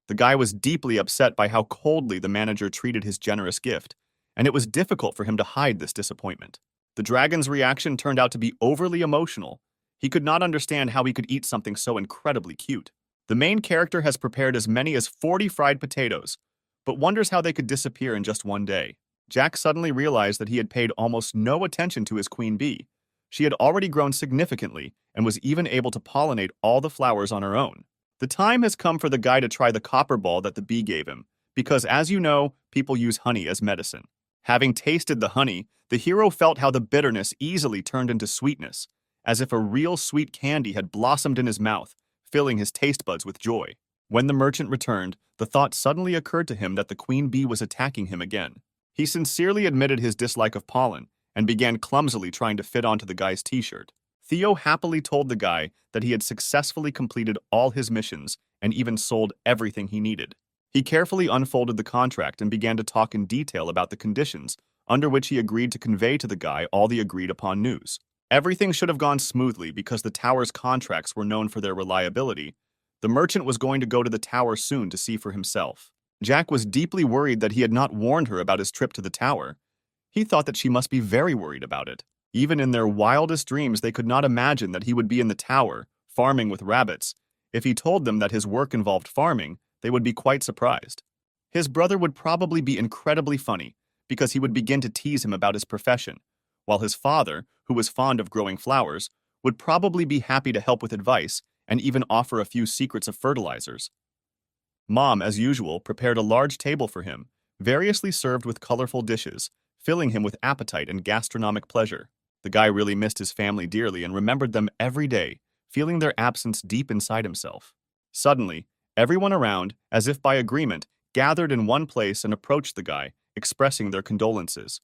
The guy was deeply upset by how coldly the manager treated his generous gift, and it was difficult for him to hide this disappointment. The dragon's reaction turned out to be overly emotional. He could not understand how he could eat something so incredibly cute. The main character has prepared as many as 40 fried potatoes, but wonders how they could disappear in just one day. Jack suddenly realized that he had paid almost no attention to his queen bee. She had already grown significantly and was even able to pollinate all the flowers on her own. The time has come for the guy to try the copper ball that the bee gave him, because as you know, people use honey as medicine. Having tasted the honey, the hero felt how the bitterness easily turned into sweetness, as if a real sweet candy had blossomed in his mouth, filling his taste buds with joy. When the merchant returned, the thought suddenly occurred to him that the queen bee was attacking him again. He sincerely admitted his dislike of pollen and began clumsily trying to fit onto the guy's t-shirt. Theo happily told the guy that he had successfully completed all his missions and even sold everything he needed. He carefully unfolded the contract and began to talk in detail about the conditions under which he agreed to convey to the guy all the agreed-upon news. Everything should have gone smoothly because the tower's contracts were known for their reliability. The merchant was going to go to the tower soon to see for himself. Jack was deeply worried that he had not warned her about his trip to the tower. He thought that she must be very worried about it. Even in their wildest dreams, they could not imagine that he would be in the tower, farming with rabbits. If he told them that his work involved farming, they would be quite surprised. His brother would probably be incredibly funny, because he would begin to tease him about his profession, while his father, who was fond of growing flowers, would probably be happy to help with advice and even offer a few secrets of fertilizers. Mom, as usual, prepared a large table for him, variously served with colorful dishes, filling him with appetite and gastronomic pleasure. The guy really missed his family dearly and remembered them every day, feeling their absence deep inside himself. Suddenly, everyone around, as if by agreement, gathered in one place and approached the guy, expressing their condolences.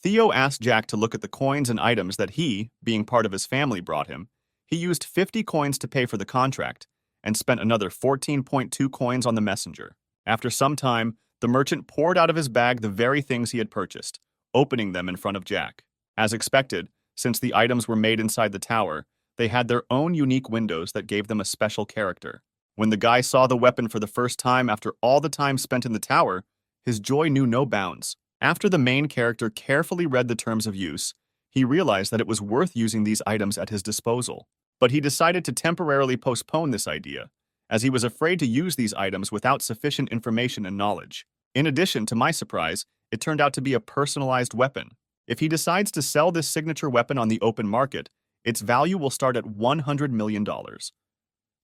Theo asked Jack to look at the coins and items that he, being part of his family, brought him. He used 50 coins to pay for the contract and spent another 14.2 coins on the messenger. After some time, the merchant poured out of his bag the very things he had purchased, opening them in front of Jack. As expected, since the items were made inside the tower, they had their own unique windows that gave them a special character. When the guy saw the weapon for the first time after all the time spent in the tower, his joy knew no bounds. After the main character carefully read the terms of use, he realized that it was worth using these items at his disposal. But he decided to temporarily postpone this idea, as he was afraid to use these items without sufficient information and knowledge. In addition, to my surprise, it turned out to be a personalized weapon. If he decides to sell this signature weapon on the open market, its value will start at $100 million.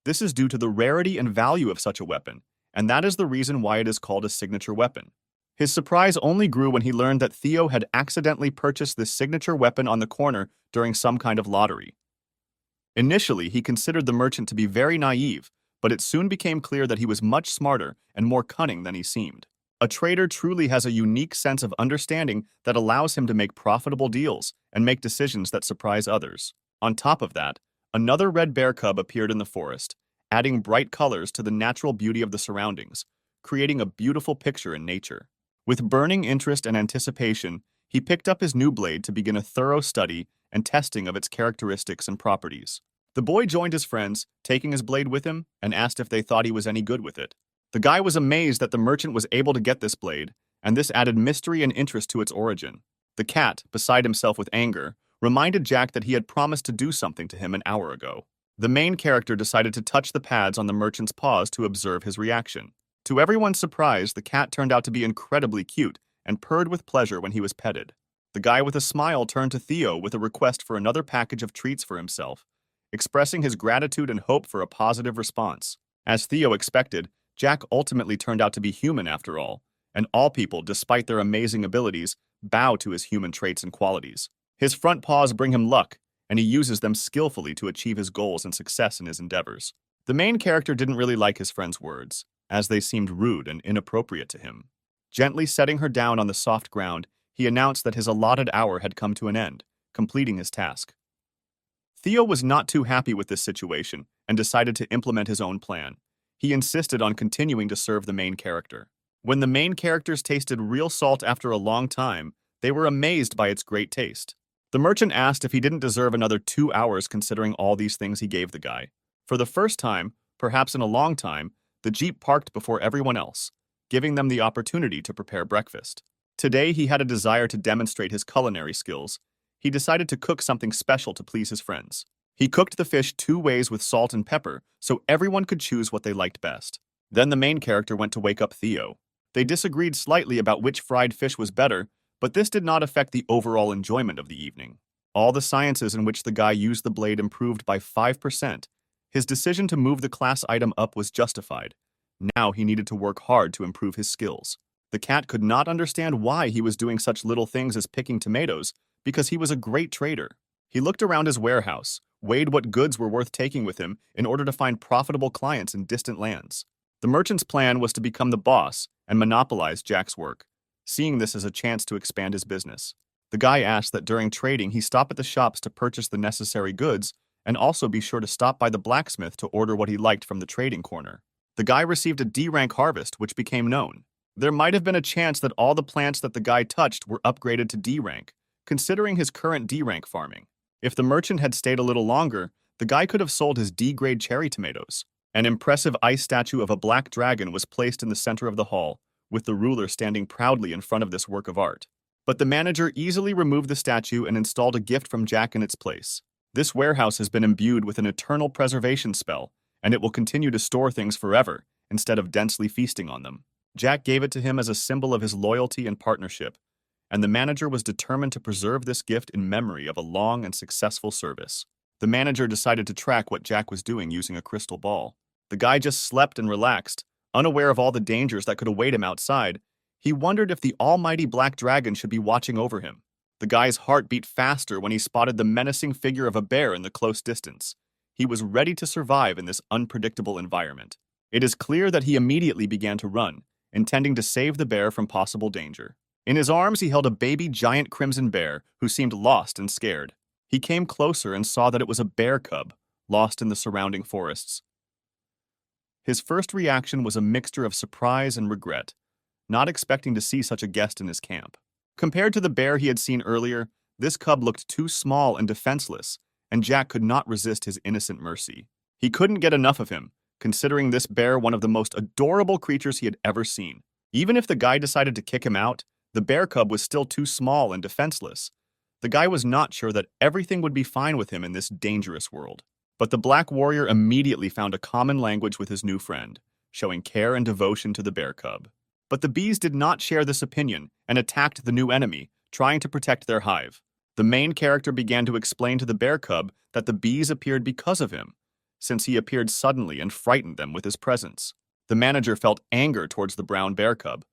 This is due to the rarity and value of such a weapon, and that is the reason why it is called a signature weapon. His surprise only grew when he learned that Theo had accidentally purchased this signature weapon on the corner during some kind of lottery. Initially, he considered the merchant to be very naive, but it soon became clear that he was much smarter and more cunning than he seemed. A trader truly has a unique sense of understanding that allows him to make profitable deals and make decisions that surprise others. On top of that, another red bear cub appeared in the forest, adding bright colors to the natural beauty of the surroundings, creating a beautiful picture in nature. With burning interest and anticipation, he picked up his new blade to begin a thorough study and testing of its characteristics and properties. The boy joined his friends, taking his blade with him, and asked if they thought he was any good with it. The guy was amazed that the merchant was able to get this blade, and this added mystery and interest to its origin. The cat, beside himself with anger, reminded Jack that he had promised to do something to him an hour ago. The main character decided to touch the pads on the merchant's paws to observe his reaction. To everyone's surprise, the cat turned out to be incredibly cute and purred with pleasure when he was petted. The guy with a smile turned to Theo with a request for another package of treats for himself, expressing his gratitude and hope for a positive response. As Theo expected, Jack ultimately turned out to be human after all, and all people, despite their amazing abilities, bow to his human traits and qualities. His front paws bring him luck, and he uses them skillfully to achieve his goals and success in his endeavors. The main character didn't really like his friend's words, as they seemed rude and inappropriate to him. Gently setting her down on the soft ground, he announced that his allotted hour had come to an end, completing his task. Theo was not too happy with this situation and decided to implement his own plan. He insisted on continuing to serve the main character. When the main characters tasted real salt after a long time, they were amazed by its great taste. The merchant asked if he didn't deserve another 2 hours considering all these things he gave the guy. For the first time, perhaps in a long time, the Jeep parked before everyone else, giving them the opportunity to prepare breakfast. Today, he had a desire to demonstrate his culinary skills. He decided to cook something special to please his friends. He cooked the fish 2 ways with salt and pepper, so everyone could choose what they liked best. Then the main character went to wake up Theo. They disagreed slightly about which fried fish was better, but this did not affect the overall enjoyment of the evening. All the sciences in which the guy used the blade improved by 5%. His decision to move the class item up was justified. Now he needed to work hard to improve his skills. The cat could not understand why he was doing such little things as picking tomatoes, because he was a great trader. He looked around his warehouse, weighed what goods were worth taking with him in order to find profitable clients in distant lands. The merchant's plan was to become the boss and monopolize Jack's work, seeing this as a chance to expand his business. The guy asked that during trading he stop at the shops to purchase the necessary goods and also be sure to stop by the blacksmith to order what he liked from the trading corner. The guy received a D-rank harvest, which became known. There might have been a chance that all the plants that the guy touched were upgraded to D-rank, considering his current D-rank farming. If the merchant had stayed a little longer, the guy could have sold his D-grade cherry tomatoes. An impressive ice statue of a black dragon was placed in the center of the hall, with the ruler standing proudly in front of this work of art. But the manager easily removed the statue and installed a gift from Jack in its place. This warehouse has been imbued with an eternal preservation spell, and it will continue to store things forever, instead of densely feasting on them. Jack gave it to him as a symbol of his loyalty and partnership, and the manager was determined to preserve this gift in memory of a long and successful service. The manager decided to track what Jack was doing using a crystal ball. The guy just slept and relaxed, unaware of all the dangers that could await him outside. He wondered if the almighty black dragon should be watching over him. The guy's heart beat faster when he spotted the menacing figure of a bear in the close distance. He was ready to survive in this unpredictable environment. It is clear that he immediately began to run, intending to save the bear from possible danger. In his arms, he held a baby giant crimson bear who seemed lost and scared. He came closer and saw that it was a bear cub, lost in the surrounding forests. His first reaction was a mixture of surprise and regret, not expecting to see such a guest in his camp. Compared to the bear he had seen earlier, this cub looked too small and defenseless, and Jack could not resist his innocent mercy. He couldn't get enough of him, considering this bear one of the most adorable creatures he had ever seen. Even if the guy decided to kick him out, the bear cub was still too small and defenseless. The guy was not sure that everything would be fine with him in this dangerous world. But the Black Warrior immediately found a common language with his new friend, showing care and devotion to the bear cub. But the bees did not share this opinion and attacked the new enemy, trying to protect their hive. The main character began to explain to the bear cub that the bees appeared because of him, since he appeared suddenly and frightened them with his presence. The manager felt anger towards the brown bear cub,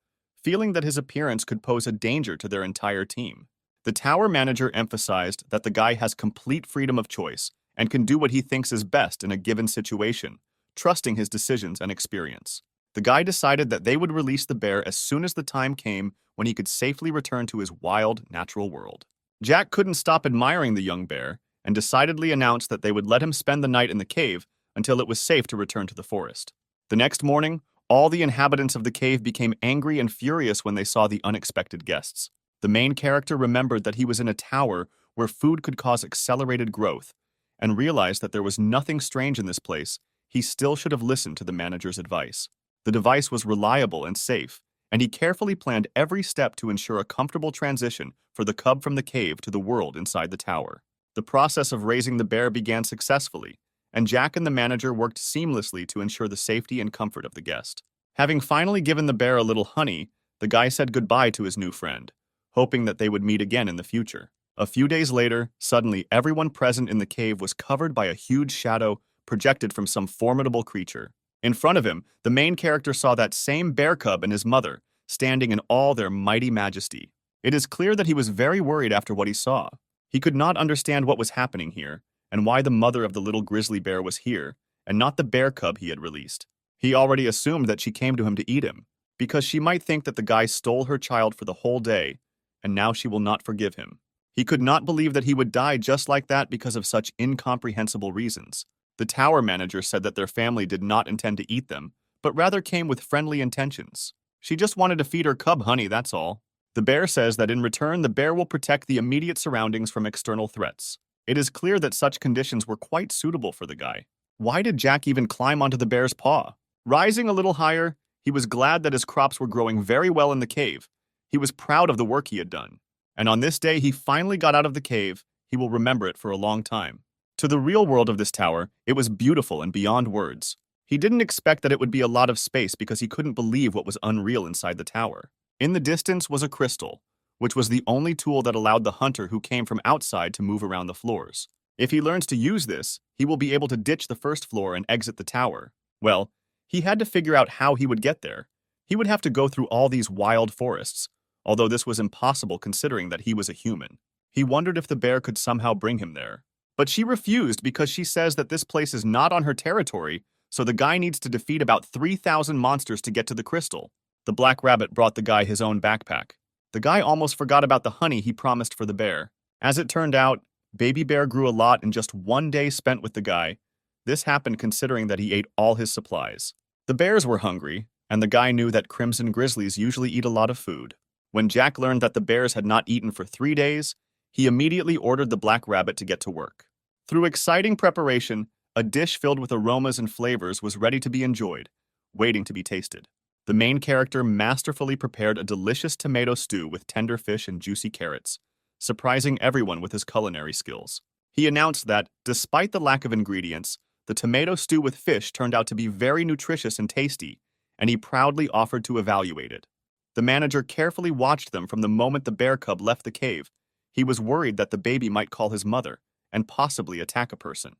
feeling that his appearance could pose a danger to their entire team. The tower manager emphasized that the guy has complete freedom of choice and can do what he thinks is best in a given situation, trusting his decisions and experience. The guy decided that they would release the bear as soon as the time came when he could safely return to his wild, natural world. Jack couldn't stop admiring the young bear and decidedly announced that they would let him spend the night in the cave until it was safe to return to the forest. The next morning, all the inhabitants of the cave became angry and furious when they saw the unexpected guests. The main character remembered that he was in a tower where food could cause accelerated growth, and realized that there was nothing strange in this place. He still should have listened to the manager's advice. The device was reliable and safe, and he carefully planned every step to ensure a comfortable transition for the cub from the cave to the world inside the tower. The process of raising the bear began successfully, and Jack and the manager worked seamlessly to ensure the safety and comfort of the guest. Having finally given the bear a little honey, the guy said goodbye to his new friend, hoping that they would meet again in the future. A few days later, suddenly everyone present in the cave was covered by a huge shadow projected from some formidable creature. In front of him, the main character saw that same bear cub and his mother, standing in all their mighty majesty. It is clear that he was very worried after what he saw. He could not understand what was happening here, and why the mother of the little grizzly bear was here, and not the bear cub he had released. He already assumed that she came to him to eat him, because she might think that the guy stole her child for the whole day, and now she will not forgive him. He could not believe that he would die just like that because of such incomprehensible reasons. The tower manager said that their family did not intend to eat them, but rather came with friendly intentions. She just wanted to feed her cub honey, that's all. The bear says that in return, the bear will protect the immediate surroundings from external threats. It is clear that such conditions were quite suitable for the guy. Why did Jack even climb onto the bear's paw? Rising a little higher, he was glad that his crops were growing very well in the cave. He was proud of the work he had done. And on this day he finally got out of the cave. He will remember it for a long time. To the real world of this tower, it was beautiful and beyond words. He didn't expect that it would be a lot of space because he couldn't believe what was unreal inside the tower. In the distance was a crystal, which was the only tool that allowed the hunter who came from outside to move around the floors. If he learns to use this, he will be able to ditch the first floor and exit the tower. Well, he had to figure out how he would get there. He would have to go through all these wild forests, although this was impossible considering that he was a human. He wondered if the bear could somehow bring him there. But she refused because she says that this place is not on her territory, so the guy needs to defeat about 3,000 monsters to get to the crystal. The black rabbit brought the guy his own backpack. The guy almost forgot about the honey he promised for the bear. As it turned out, Baby Bear grew a lot in just one day spent with the guy. This happened considering that he ate all his supplies. The bears were hungry, and the guy knew that crimson grizzlies usually eat a lot of food. When Jack learned that the bears had not eaten for 3 days, he immediately ordered the black rabbit to get to work. Through exciting preparation, a dish filled with aromas and flavors was ready to be enjoyed, waiting to be tasted. The main character masterfully prepared a delicious tomato stew with tender fish and juicy carrots, surprising everyone with his culinary skills. He announced that, despite the lack of ingredients, the tomato stew with fish turned out to be very nutritious and tasty, and he proudly offered to evaluate it. The manager carefully watched them from the moment the bear cub left the cave. He was worried that the baby might call his mother and possibly attack a person.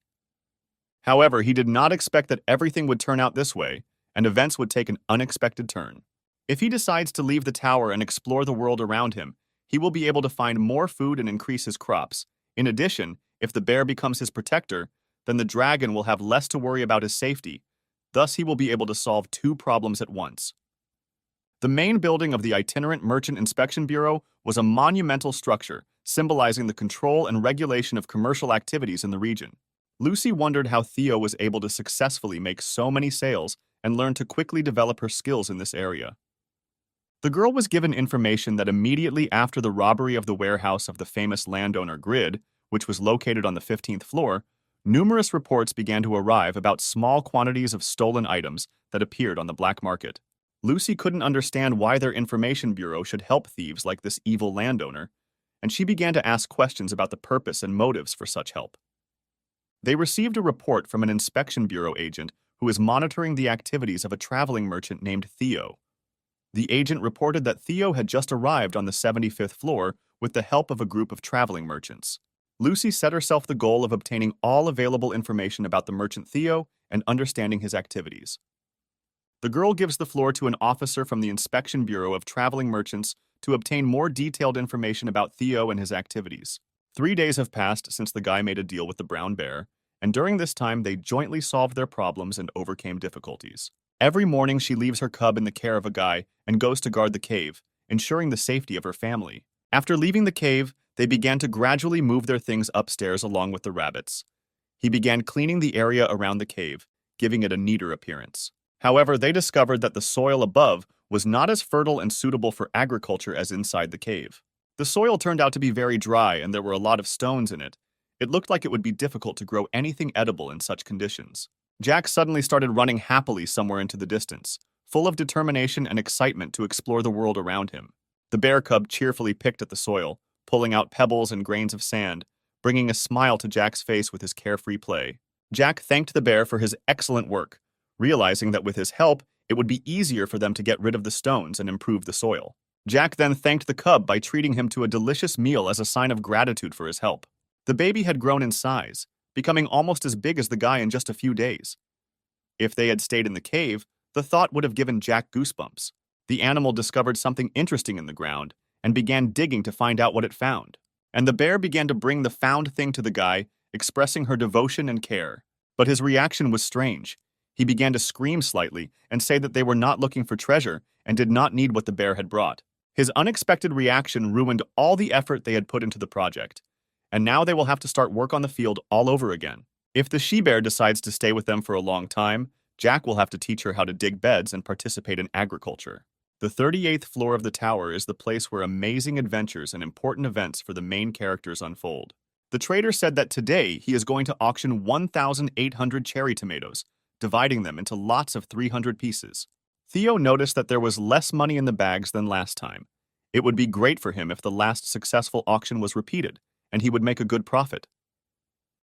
However, he did not expect that everything would turn out this way, and events would take an unexpected turn. If he decides to leave the tower and explore the world around him, he will be able to find more food and increase his crops. In addition, if the bear becomes his protector, then the dragon will have less to worry about his safety. Thus, he will be able to solve 2 problems at once. The main building of the Itinerant Merchant Inspection Bureau was a monumental structure, symbolizing the control and regulation of commercial activities in the region. Lucy wondered how Theo was able to successfully make so many sales and learn to quickly develop her skills in this area. The girl was given information that immediately after the robbery of the warehouse of the famous landowner Grid, which was located on the 15th floor, numerous reports began to arrive about small quantities of stolen items that appeared on the black market. Lucy couldn't understand why their information bureau should help thieves like this evil landowner, and she began to ask questions about the purpose and motives for such help. They received a report from an inspection bureau agent who was monitoring the activities of a traveling merchant named Theo. The agent reported that Theo had just arrived on the 75th floor with the help of a group of traveling merchants. Lucy set herself the goal of obtaining all available information about the merchant Theo and understanding his activities. The girl gives the floor to an officer from the Inspection Bureau of Traveling Merchants to obtain more detailed information about Theo and his activities. 3 days have passed since the guy made a deal with the brown bear, and during this time they jointly solved their problems and overcame difficulties. Every morning she leaves her cub in the care of a guy and goes to guard the cave, ensuring the safety of her family. After leaving the cave, they began to gradually move their things upstairs along with the rabbits. He began cleaning the area around the cave, giving it a neater appearance. However, they discovered that the soil above was not as fertile and suitable for agriculture as inside the cave. The soil turned out to be very dry and there were a lot of stones in it. It looked like it would be difficult to grow anything edible in such conditions. Jack suddenly started running happily somewhere into the distance, full of determination and excitement to explore the world around him. The bear cub cheerfully picked at the soil, pulling out pebbles and grains of sand, bringing a smile to Jack's face with his carefree play. Jack thanked the bear for his excellent work, realizing that with his help, it would be easier for them to get rid of the stones and improve the soil. Jack then thanked the cub by treating him to a delicious meal as a sign of gratitude for his help. The baby had grown in size, becoming almost as big as the guy in just a few days. If they had stayed in the cave, the thought would have given Jack goosebumps. The animal discovered something interesting in the ground and began digging to find out what it found. And the bear began to bring the found thing to the guy, expressing her devotion and care. But his reaction was strange. He began to scream slightly and say that they were not looking for treasure and did not need what the bear had brought. His unexpected reaction ruined all the effort they had put into the project, and now they will have to start work on the field all over again. If the she-bear decides to stay with them for a long time, Jack will have to teach her how to dig beds and participate in agriculture. The 38th floor of the tower is the place where amazing adventures and important events for the main characters unfold. The trader said that today he is going to auction 1,800 cherry tomatoes, dividing them into lots of 300 pieces. Theo noticed that there was less money in the bags than last time. It would be great for him if the last successful auction was repeated, and he would make a good profit.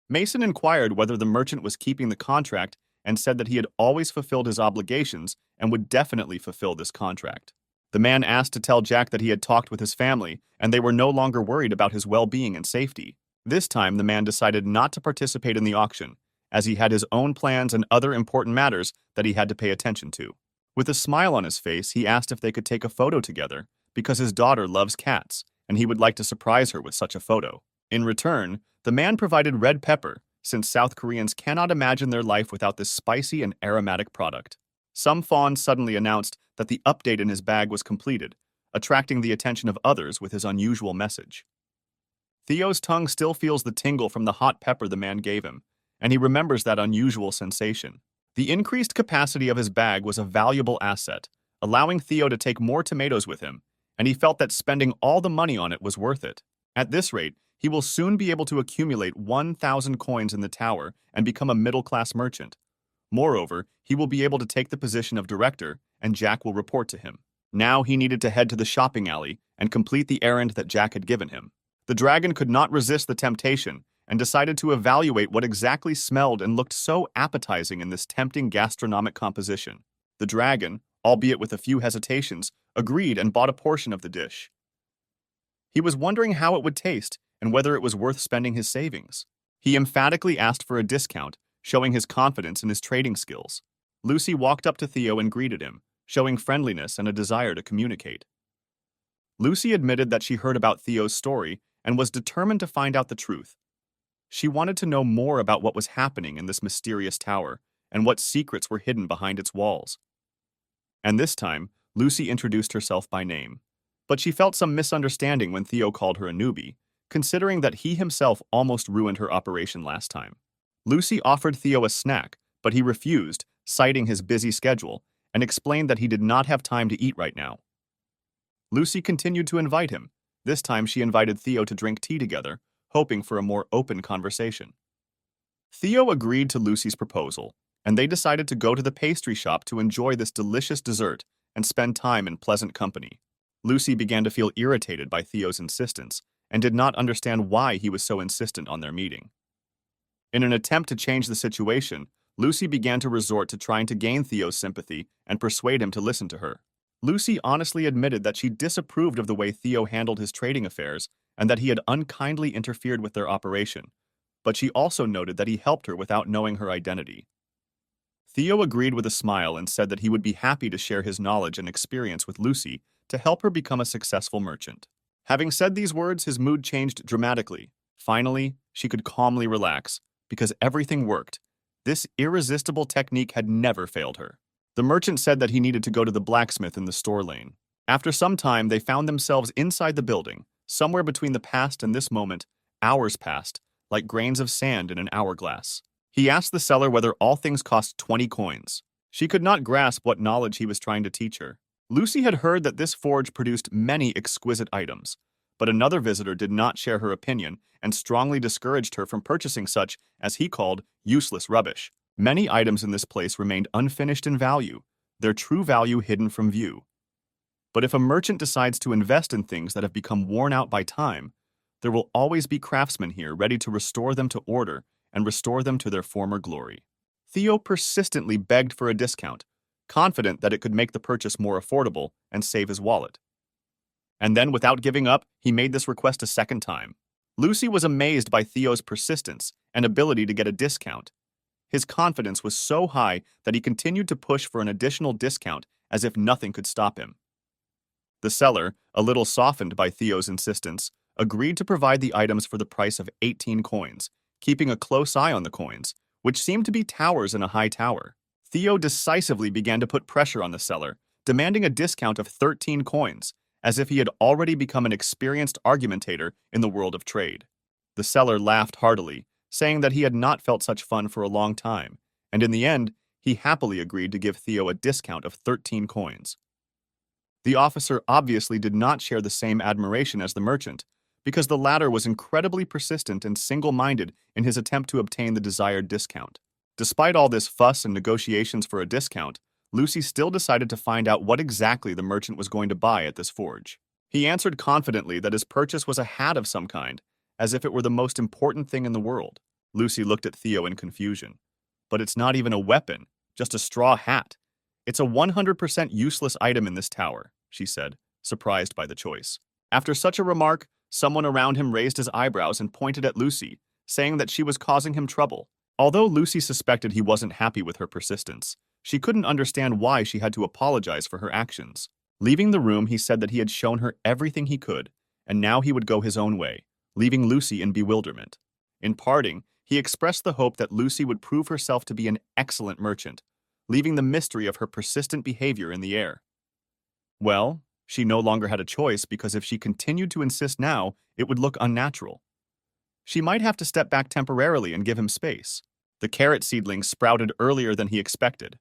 Mason inquired whether the merchant was keeping the contract and said that he had always fulfilled his obligations and would definitely fulfill this contract. The man asked to tell Jack that he had talked with his family and they were no longer worried about his well-being and safety. This time, the man decided not to participate in the auction, as he had his own plans and other important matters that he had to pay attention to. With a smile on his face, he asked if they could take a photo together, because his daughter loves cats, and he would like to surprise her with such a photo. In return, the man provided red pepper, since South Koreans cannot imagine their life without this spicy and aromatic product. Some fawn suddenly announced that the update in his bag was completed, attracting the attention of others with his unusual message. Theo's tongue still feels the tingle from the hot pepper the man gave him, and he remembers that unusual sensation. The increased capacity of his bag was a valuable asset, allowing Theo to take more tomatoes with him, and he felt that spending all the money on it was worth it. At this rate, he will soon be able to accumulate 1,000 coins in the tower and become a middle-class merchant. Moreover, he will be able to take the position of director, and Jack will report to him. Now he needed to head to the shopping alley and complete the errand that Jack had given him. The dragon could not resist the temptation and decided to evaluate what exactly smelled and looked so appetizing in this tempting gastronomic composition. The dragon, albeit with a few hesitations, agreed and bought a portion of the dish. He was wondering how it would taste and whether it was worth spending his savings. He emphatically asked for a discount, showing his confidence in his trading skills. Lucy walked up to Theo and greeted him, showing friendliness and a desire to communicate. Lucy admitted that she heard about Theo's story and was determined to find out the truth. She wanted to know more about what was happening in this mysterious tower and what secrets were hidden behind its walls. And this time, Lucy introduced herself by name, but she felt some misunderstanding when Theo called her a newbie, considering that he himself almost ruined her operation last time. Lucy offered Theo a snack, but he refused, citing his busy schedule, and explained that he did not have time to eat right now. Lucy continued to invite him. This time she invited Theo to drink tea together, hoping for a more open conversation. Theo agreed to Lucy's proposal, and they decided to go to the pastry shop to enjoy this delicious dessert and spend time in pleasant company. Lucy began to feel irritated by Theo's insistence and did not understand why he was so insistent on their meeting. In an attempt to change the situation, Lucy began to resort to trying to gain Theo's sympathy and persuade him to listen to her. Lucy honestly admitted that she disapproved of the way Theo handled his trading affairs and that he had unkindly interfered with their operation, but she also noted that he helped her without knowing her identity. Theo agreed with a smile and said that he would be happy to share his knowledge and experience with Lucy to help her become a successful merchant. Having said these words, his mood changed dramatically. Finally, she could calmly relax, because everything worked. This irresistible technique had never failed her. The merchant said that he needed to go to the blacksmith in the store lane. After some time, they found themselves inside the building. Somewhere between the past and this moment, hours passed, like grains of sand in an hourglass. He asked the seller whether all things cost 20 coins. She could not grasp what knowledge he was trying to teach her. Lucy had heard that this forge produced many exquisite items, but another visitor did not share her opinion and strongly discouraged her from purchasing such, as he called, useless rubbish. Many items in this place remained unfinished in value, their true value hidden from view. But if a merchant decides to invest in things that have become worn out by time, there will always be craftsmen here ready to restore them to order and restore them to their former glory. Theo persistently begged for a discount, confident that it could make the purchase more affordable and save his wallet. And then, without giving up, he made this request a second time. Lucy was amazed by Theo's persistence and ability to get a discount. His confidence was so high that he continued to push for an additional discount as if nothing could stop him. The seller, a little softened by Theo's insistence, agreed to provide the items for the price of 18 coins, keeping a close eye on the coins, which seemed to be towers in a high tower. Theo decisively began to put pressure on the seller, demanding a discount of 13 coins, as if he had already become an experienced argumentator in the world of trade. The seller laughed heartily, saying that he had not felt such fun for a long time, and in the end, he happily agreed to give Theo a discount of 13 coins. The officer obviously did not share the same admiration as the merchant, because the latter was incredibly persistent and single-minded in his attempt to obtain the desired discount. Despite all this fuss and negotiations for a discount, Lucy still decided to find out what exactly the merchant was going to buy at this forge. He answered confidently that his purchase was a hat of some kind, as if it were the most important thing in the world. Lucy looked at Theo in confusion. But it's not even a weapon, just a straw hat. It's a 100% useless item in this tower, she said, surprised by the choice. After such a remark, someone around him raised his eyebrows and pointed at Lucy, saying that she was causing him trouble. Although Lucy suspected he wasn't happy with her persistence, she couldn't understand why she had to apologize for her actions. Leaving the room, he said that he had shown her everything he could, and now he would go his own way, leaving Lucy in bewilderment. In parting, he expressed the hope that Lucy would prove herself to be an excellent merchant, leaving the mystery of her persistent behavior in the air. Well, she no longer had a choice because if she continued to insist now, it would look unnatural. She might have to step back temporarily and give him space. The carrot seedling sprouted earlier than he expected.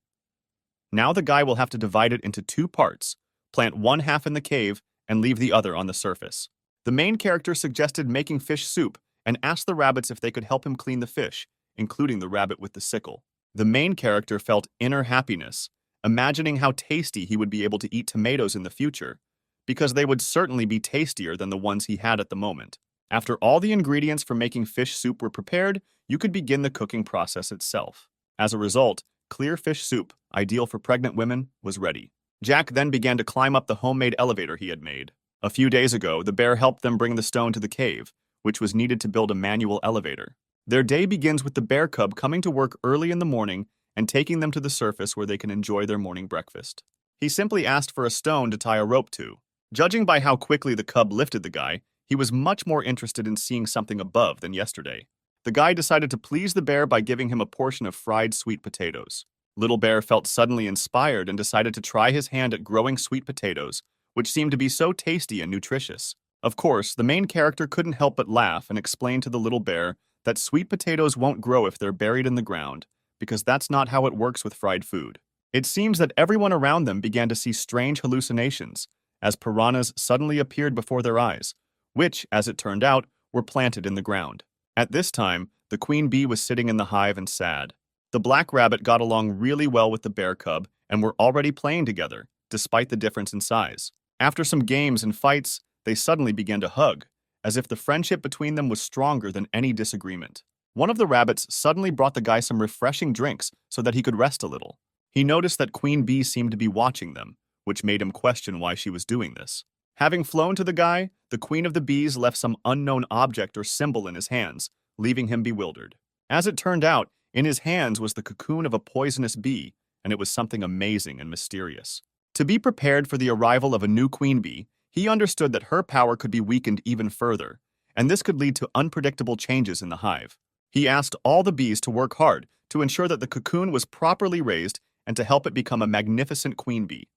Now the guy will have to divide it into 2 parts, plant one half in the cave and leave the other on the surface. The main character suggested making fish soup and asked the rabbits if they could help him clean the fish, including the rabbit with the sickle. The main character felt inner happiness, imagining how tasty he would be able to eat tomatoes in the future, because they would certainly be tastier than the ones he had at the moment. After all the ingredients for making fish soup were prepared, you could begin the cooking process itself. As a result, clear fish soup, ideal for pregnant women, was ready. Jack then began to climb up the homemade elevator he had made. A few days ago, the bear helped them bring the stone to the cave, which was needed to build a manual elevator. Their day begins with the bear cub coming to work early in the morning and taking them to the surface where they can enjoy their morning breakfast. He simply asked for a stone to tie a rope to. Judging by how quickly the cub lifted the guy, he was much more interested in seeing something above than yesterday. The guy decided to please the bear by giving him a portion of fried sweet potatoes. Little Bear felt suddenly inspired and decided to try his hand at growing sweet potatoes, which seemed to be so tasty and nutritious. Of course, the main character couldn't help but laugh and explain to the little bear that sweet potatoes won't grow if they're buried in the ground, because that's not how it works with fried food. It seems that everyone around them began to see strange hallucinations, as piranhas suddenly appeared before their eyes, which, as it turned out, were planted in the ground. At this time, the queen bee was sitting in the hive and sad. The black rabbit got along really well with the bear cub and were already playing together, despite the difference in size. After some games and fights, they suddenly began to hug, as if the friendship between them was stronger than any disagreement. One of the rabbits suddenly brought the guy some refreshing drinks so that he could rest a little. He noticed that Queen Bee seemed to be watching them, which made him question why she was doing this. Having flown to the guy, the queen of the bees left some unknown object or symbol in his hands, leaving him bewildered. As it turned out, in his hands was the cocoon of a poisonous bee, and it was something amazing and mysterious. To be prepared for the arrival of a new queen bee, he understood that her power could be weakened even further, and this could lead to unpredictable changes in the hive. He asked all the bees to work hard to ensure that the cocoon was properly raised and to help it become a magnificent queen bee.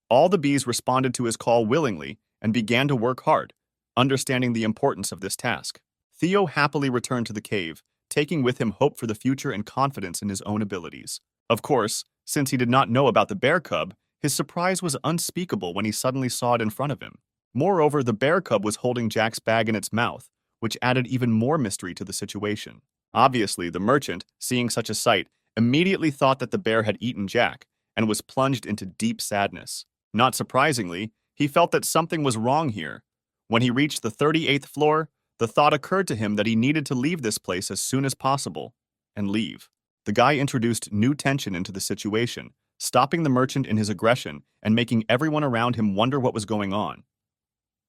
All the bees responded to his call willingly and began to work hard, understanding the importance of this task. Theo happily returned to the cave, taking with him hope for the future and confidence in his own abilities. Of course, since he did not know about the bear cub, his surprise was unspeakable when he suddenly saw it in front of him. Moreover, the bear cub was holding Jack's bag in its mouth, which added even more mystery to the situation. Obviously, the merchant, seeing such a sight, immediately thought that the bear had eaten Jack and was plunged into deep sadness. Not surprisingly, he felt that something was wrong here. When he reached the 38th floor, the thought occurred to him that he needed to leave this place as soon as possible, and leave. The guy introduced new tension into the situation, stopping the merchant in his aggression and making everyone around him wonder what was going on.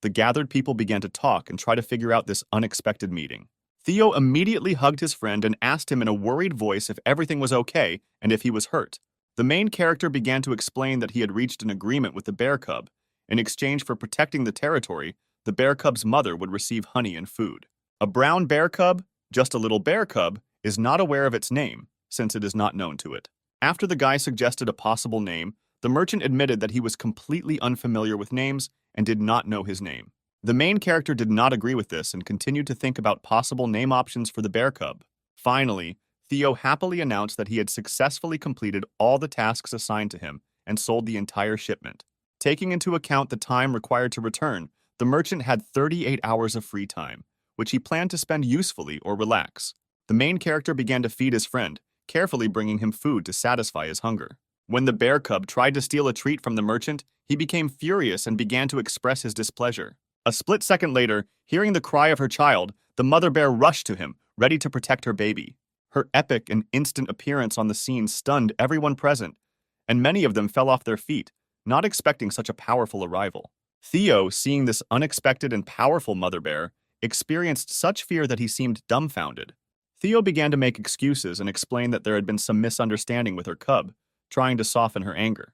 The gathered people began to talk and try to figure out this unexpected meeting. Theo immediately hugged his friend and asked him in a worried voice if everything was okay and if he was hurt. The main character began to explain that he had reached an agreement with the bear cub. In exchange for protecting the territory, the bear cub's mother would receive honey and food. A brown bear cub, just a little bear cub, is not aware of its name, since it is not known to it. After the guy suggested a possible name, the merchant admitted that he was completely unfamiliar with names and did not know his name. The main character did not agree with this and continued to think about possible name options for the bear cub. Finally, Theo happily announced that he had successfully completed all the tasks assigned to him and sold the entire shipment. Taking into account the time required to return, the merchant had 38 hours of free time, which he planned to spend usefully or relax. The main character began to feed his friend, carefully bringing him food to satisfy his hunger. When the bear cub tried to steal a treat from the merchant, he became furious and began to express his displeasure. A split second later, hearing the cry of her child, the mother bear rushed to him, ready to protect her baby. Her epic and instant appearance on the scene stunned everyone present, and many of them fell off their feet, not expecting such a powerful arrival. Theo, seeing this unexpected and powerful mother bear, experienced such fear that he seemed dumbfounded. Theo began to make excuses and explain that there had been some misunderstanding with her cub, trying to soften her anger.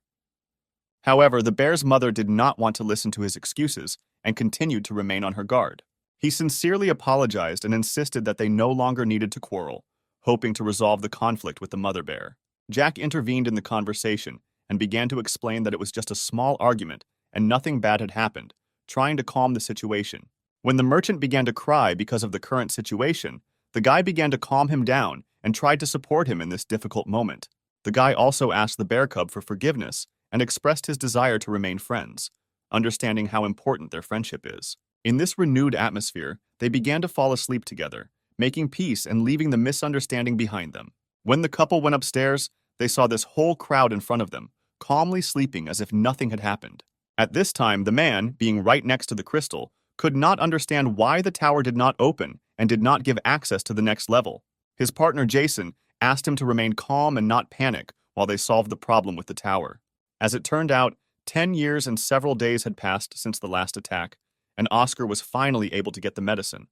However, the bear's mother did not want to listen to his excuses and continued to remain on her guard. He sincerely apologized and insisted that they no longer needed to quarrel, hoping to resolve the conflict with the mother bear. Jack intervened in the conversation and began to explain that it was just a small argument and nothing bad had happened, trying to calm the situation. When the merchant began to cry because of the current situation, the guy began to calm him down and tried to support him in this difficult moment. The guy also asked the bear cub for forgiveness and expressed his desire to remain friends, understanding how important their friendship is. In this renewed atmosphere, they began to fall asleep together, making peace and leaving the misunderstanding behind them. When the couple went upstairs, they saw this whole crowd in front of them, calmly sleeping as if nothing had happened. At this time, the man, being right next to the crystal, could not understand why the tower did not open and did not give access to the next level. His partner, Jason, asked him to remain calm and not panic while they solved the problem with the tower. As it turned out, 10 years and several days had passed since the last attack, and Oscar was finally able to get the medicine.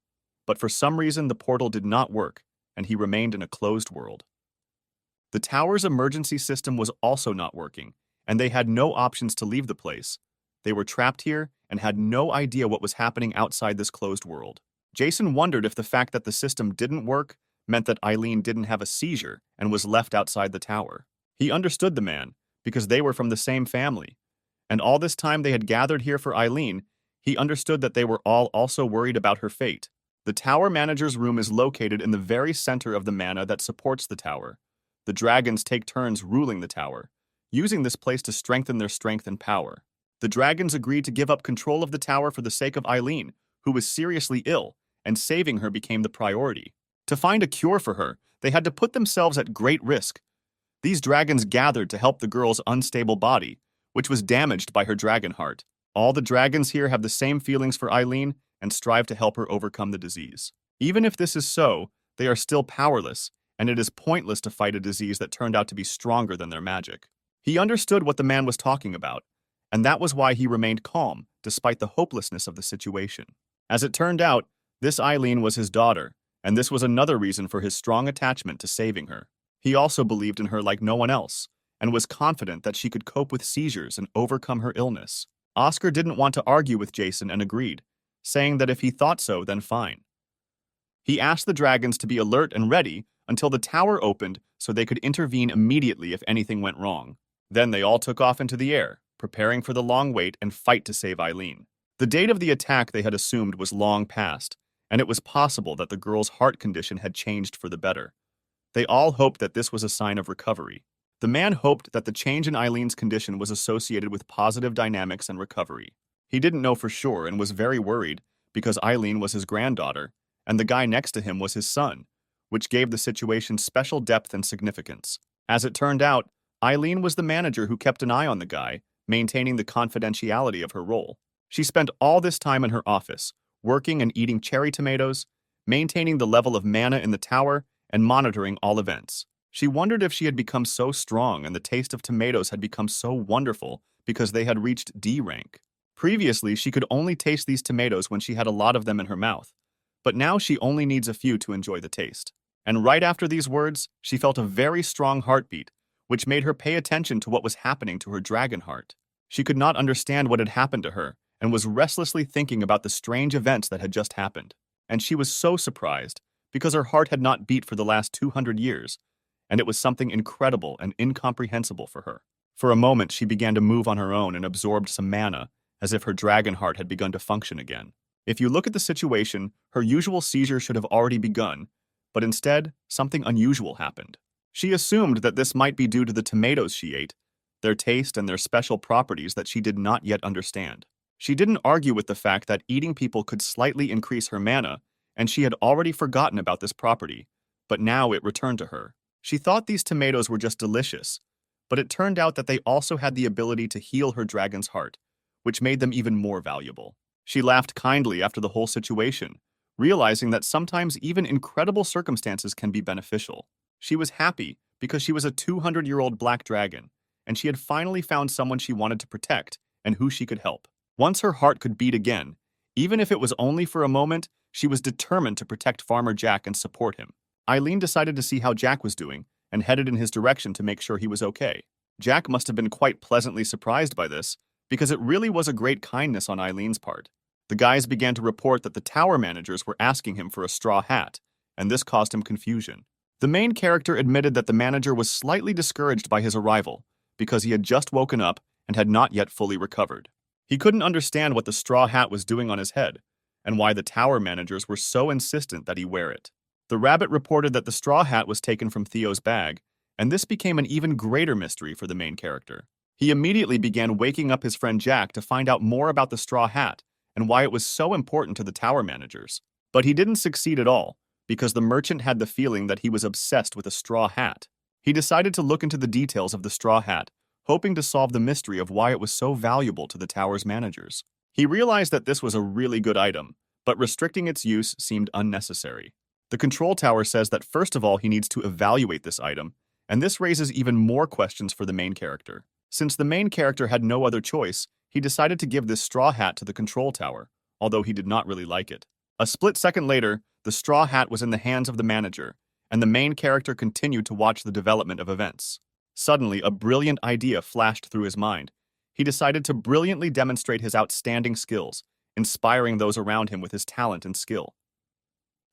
But for some reason, the portal did not work, and he remained in a closed world. The tower's emergency system was also not working, and they had no options to leave the place. They were trapped here and had no idea what was happening outside this closed world. Jason wondered if the fact that the system didn't work meant that Eileen didn't have a seizure and was left outside the tower. He understood the man, because they were from the same family. And all this time they had gathered here for Eileen, he understood that they were all also worried about her fate. The tower manager's room is located in the very center of the mana that supports the tower. The dragons take turns ruling the tower, using this place to strengthen their strength and power. The dragons agreed to give up control of the tower for the sake of Eileen, who was seriously ill, and saving her became the priority. To find a cure for her, they had to put themselves at great risk. These dragons gathered to help the girl's unstable body, which was damaged by her dragon heart. All the dragons here have the same feelings for Eileen and strive to help her overcome the disease. Even if this is so, they are still powerless, and it is pointless to fight a disease that turned out to be stronger than their magic. He understood what the man was talking about, and that was why he remained calm, despite the hopelessness of the situation. As it turned out, this Eileen was his daughter, and this was another reason for his strong attachment to saving her. He also believed in her like no one else, and was confident that she could cope with seizures and overcome her illness. Oscar didn't want to argue with Jason and agreed, saying that if he thought so, then fine. He asked the dragons to be alert and ready until the tower opened so they could intervene immediately if anything went wrong. Then they all took off into the air, preparing for the long wait and fight to save Eileen. The date of the attack they had assumed was long past, and it was possible that the girl's heart condition had changed for the better. They all hoped that this was a sign of recovery. The man hoped that the change in Eileen's condition was associated with positive dynamics and recovery. He didn't know for sure and was very worried because Eileen was his granddaughter, and the guy next to him was his son, which gave the situation special depth and significance. As it turned out, Eileen was the manager who kept an eye on the guy, maintaining the confidentiality of her role. She spent all this time in her office, working and eating cherry tomatoes, maintaining the level of mana in the tower, and monitoring all events. She wondered if she had become so strong and the taste of tomatoes had become so wonderful because they had reached D rank. Previously, she could only taste these tomatoes when she had a lot of them in her mouth, but now she only needs a few to enjoy the taste. And right after these words, she felt a very strong heartbeat, which made her pay attention to what was happening to her dragon heart. She could not understand what had happened to her and was restlessly thinking about the strange events that had just happened. And she was so surprised because her heart had not beat for the last 200 years, and it was something incredible and incomprehensible for her. For a moment, she began to move on her own and absorbed some mana, as if her dragon heart had begun to function again. If you look at the situation, her usual seizure should have already begun, but instead, something unusual happened. She assumed that this might be due to the tomatoes she ate, their taste and their special properties that she did not yet understand. She didn't argue with the fact that eating people could slightly increase her mana, and she had already forgotten about this property, but now it returned to her. She thought these tomatoes were just delicious, but it turned out that they also had the ability to heal her dragon's heart, which made them even more valuable. She laughed kindly after the whole situation, realizing that sometimes even incredible circumstances can be beneficial. She was happy because she was a 200-year-old black dragon, and she had finally found someone she wanted to protect and who she could help. Once her heart could beat again, even if it was only for a moment, she was determined to protect Farmer Jack and support him. Eileen decided to see how Jack was doing and headed in his direction to make sure he was okay. Jack must have been quite pleasantly surprised by this, because it really was a great kindness on Eileen's part. The guys began to report that the tower managers were asking him for a straw hat, and this caused him confusion. The main character admitted that the manager was slightly discouraged by his arrival, because he had just woken up and had not yet fully recovered. He couldn't understand what the straw hat was doing on his head, and why the tower managers were so insistent that he wear it. The rabbit reported that the straw hat was taken from Theo's bag, and this became an even greater mystery for the main character. He immediately began waking up his friend Jack to find out more about the straw hat and why it was so important to the tower managers. But he didn't succeed at all, because the merchant had the feeling that he was obsessed with a straw hat. He decided to look into the details of the straw hat, hoping to solve the mystery of why it was so valuable to the tower's managers. He realized that this was a really good item, but restricting its use seemed unnecessary. The control tower says that first of all he needs to evaluate this item, and this raises even more questions for the main character. Since the main character had no other choice, he decided to give this straw hat to the control tower, although he did not really like it. A split second later, the straw hat was in the hands of the manager, and the main character continued to watch the development of events. Suddenly, a brilliant idea flashed through his mind. He decided to brilliantly demonstrate his outstanding skills, inspiring those around him with his talent and skill.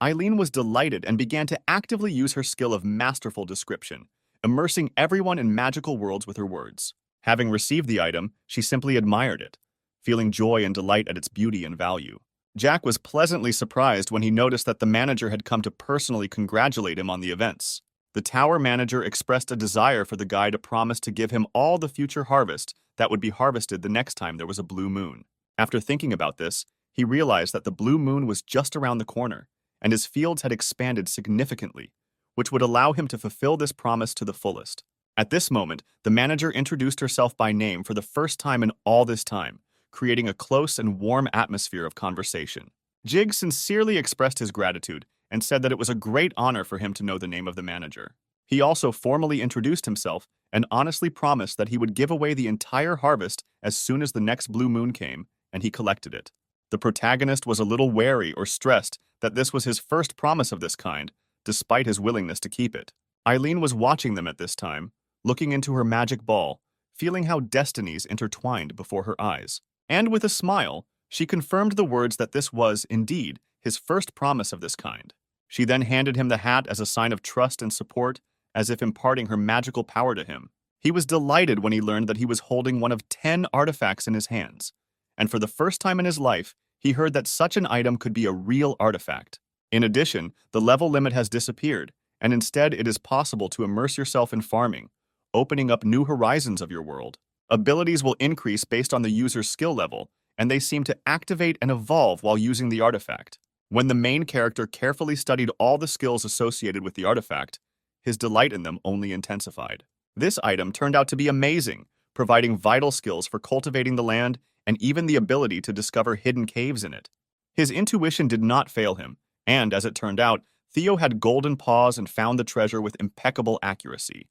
Eileen was delighted and began to actively use her skill of masterful description, immersing everyone in magical worlds with her words. Having received the item, she simply admired it, feeling joy and delight at its beauty and value. Jack was pleasantly surprised when he noticed that the manager had come to personally congratulate him on the events. The tower manager expressed a desire for the guy to promise to give him all the future harvest that would be harvested the next time there was a blue moon. After thinking about this, he realized that the blue moon was just around the corner, and his fields had expanded significantly, which would allow him to fulfill this promise to the fullest. At this moment, the manager introduced herself by name for the first time in all this time, creating a close and warm atmosphere of conversation. Jig sincerely expressed his gratitude and said that it was a great honor for him to know the name of the manager. He also formally introduced himself and honestly promised that he would give away the entire harvest as soon as the next blue moon came, and he collected it. The protagonist was a little wary or stressed that this was his first promise of this kind, despite his willingness to keep it. Eileen was watching them at this time, looking into her magic ball, feeling how destinies intertwined before her eyes. And with a smile, she confirmed the words that this was, indeed, his first promise of this kind. She then handed him the hat as a sign of trust and support, as if imparting her magical power to him. He was delighted when he learned that he was holding one of 10 artifacts in his hands, and for the first time in his life, he heard that such an item could be a real artifact. In addition, the level limit has disappeared, and instead it is possible to immerse yourself in farming, opening up new horizons of your world. Abilities will increase based on the user's skill level, and they seem to activate and evolve while using the artifact. When the main character carefully studied all the skills associated with the artifact, his delight in them only intensified. This item turned out to be amazing, providing vital skills for cultivating the land and even the ability to discover hidden caves in it. His intuition did not fail him, and as it turned out, Theo had golden paws and found the treasure with impeccable accuracy.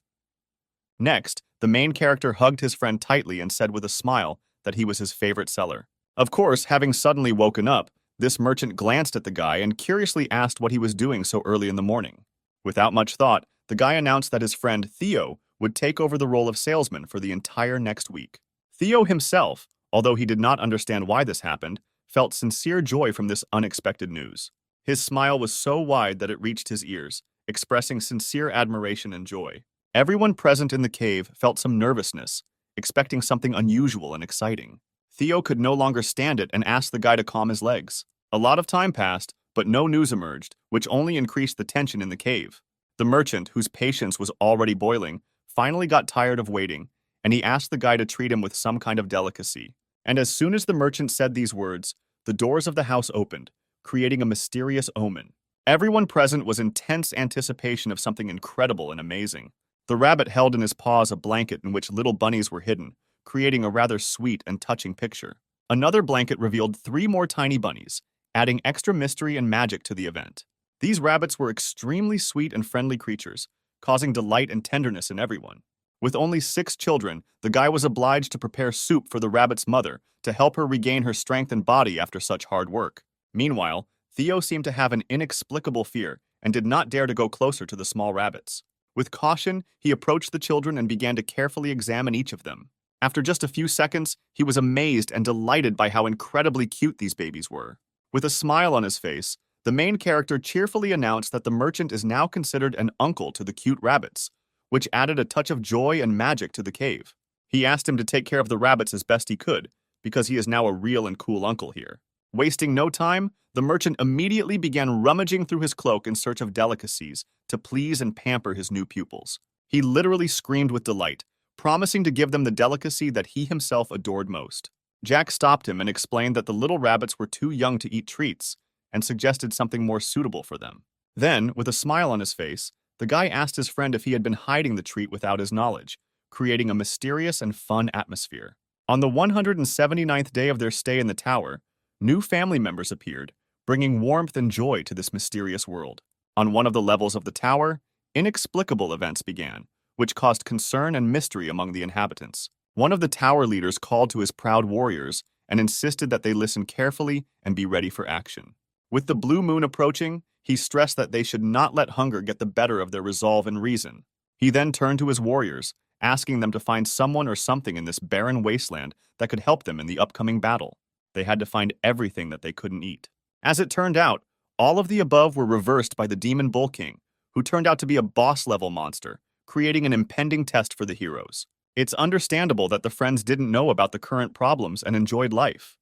Next, the main character hugged his friend tightly and said with a smile that he was his favorite seller. Of course, having suddenly woken up, this merchant glanced at the guy and curiously asked what he was doing so early in the morning. Without much thought, the guy announced that his friend Theo would take over the role of salesman for the entire next week. Theo himself, although he did not understand why this happened, felt sincere joy from this unexpected news. His smile was so wide that it reached his ears, expressing sincere admiration and joy. Everyone present in the cave felt some nervousness, expecting something unusual and exciting. Theo could no longer stand it and asked the guy to calm his legs. A lot of time passed, but no news emerged, which only increased the tension in the cave. The merchant, whose patience was already boiling, finally got tired of waiting, and he asked the guy to treat him with some kind of delicacy. And as soon as the merchant said these words, the doors of the house opened, creating a mysterious omen. Everyone present was in tense anticipation of something incredible and amazing. The rabbit held in his paws a blanket in which little bunnies were hidden, creating a rather sweet and touching picture. Another blanket revealed 3 more tiny bunnies, adding extra mystery and magic to the event. These rabbits were extremely sweet and friendly creatures, causing delight and tenderness in everyone. With only 6 children, the guy was obliged to prepare soup for the rabbit's mother to help her regain her strength and body after such hard work. Meanwhile, Theo seemed to have an inexplicable fear and did not dare to go closer to the small rabbits. With caution, he approached the children and began to carefully examine each of them. After just a few seconds, he was amazed and delighted by how incredibly cute these babies were. With a smile on his face, the main character cheerfully announced that the merchant is now considered an uncle to the cute rabbits, which added a touch of joy and magic to the cave. He asked him to take care of the rabbits as best he could, because he is now a real and cool uncle here. Wasting no time, the merchant immediately began rummaging through his cloak in search of delicacies to please and pamper his new pupils. He literally screamed with delight, promising to give them the delicacy that he himself adored most. Jack stopped him and explained that the little rabbits were too young to eat treats and suggested something more suitable for them. Then, with a smile on his face, the guy asked his friend if he had been hiding the treat without his knowledge, creating a mysterious and fun atmosphere. On the 179th day of their stay in the tower, new family members appeared, bringing warmth and joy to this mysterious world. On one of the levels of the tower, inexplicable events began, which caused concern and mystery among the inhabitants. One of the tower leaders called to his proud warriors and insisted that they listen carefully and be ready for action. With the blue moon approaching, he stressed that they should not let hunger get the better of their resolve and reason. He then turned to his warriors, asking them to find someone or something in this barren wasteland that could help them in the upcoming battle. They had to find everything that they couldn't eat. As it turned out, all of the above were reversed by the Demon Bull King, who turned out to be a boss-level monster, creating an impending test for the heroes. It's understandable that the friends didn't know about the current problems and enjoyed life.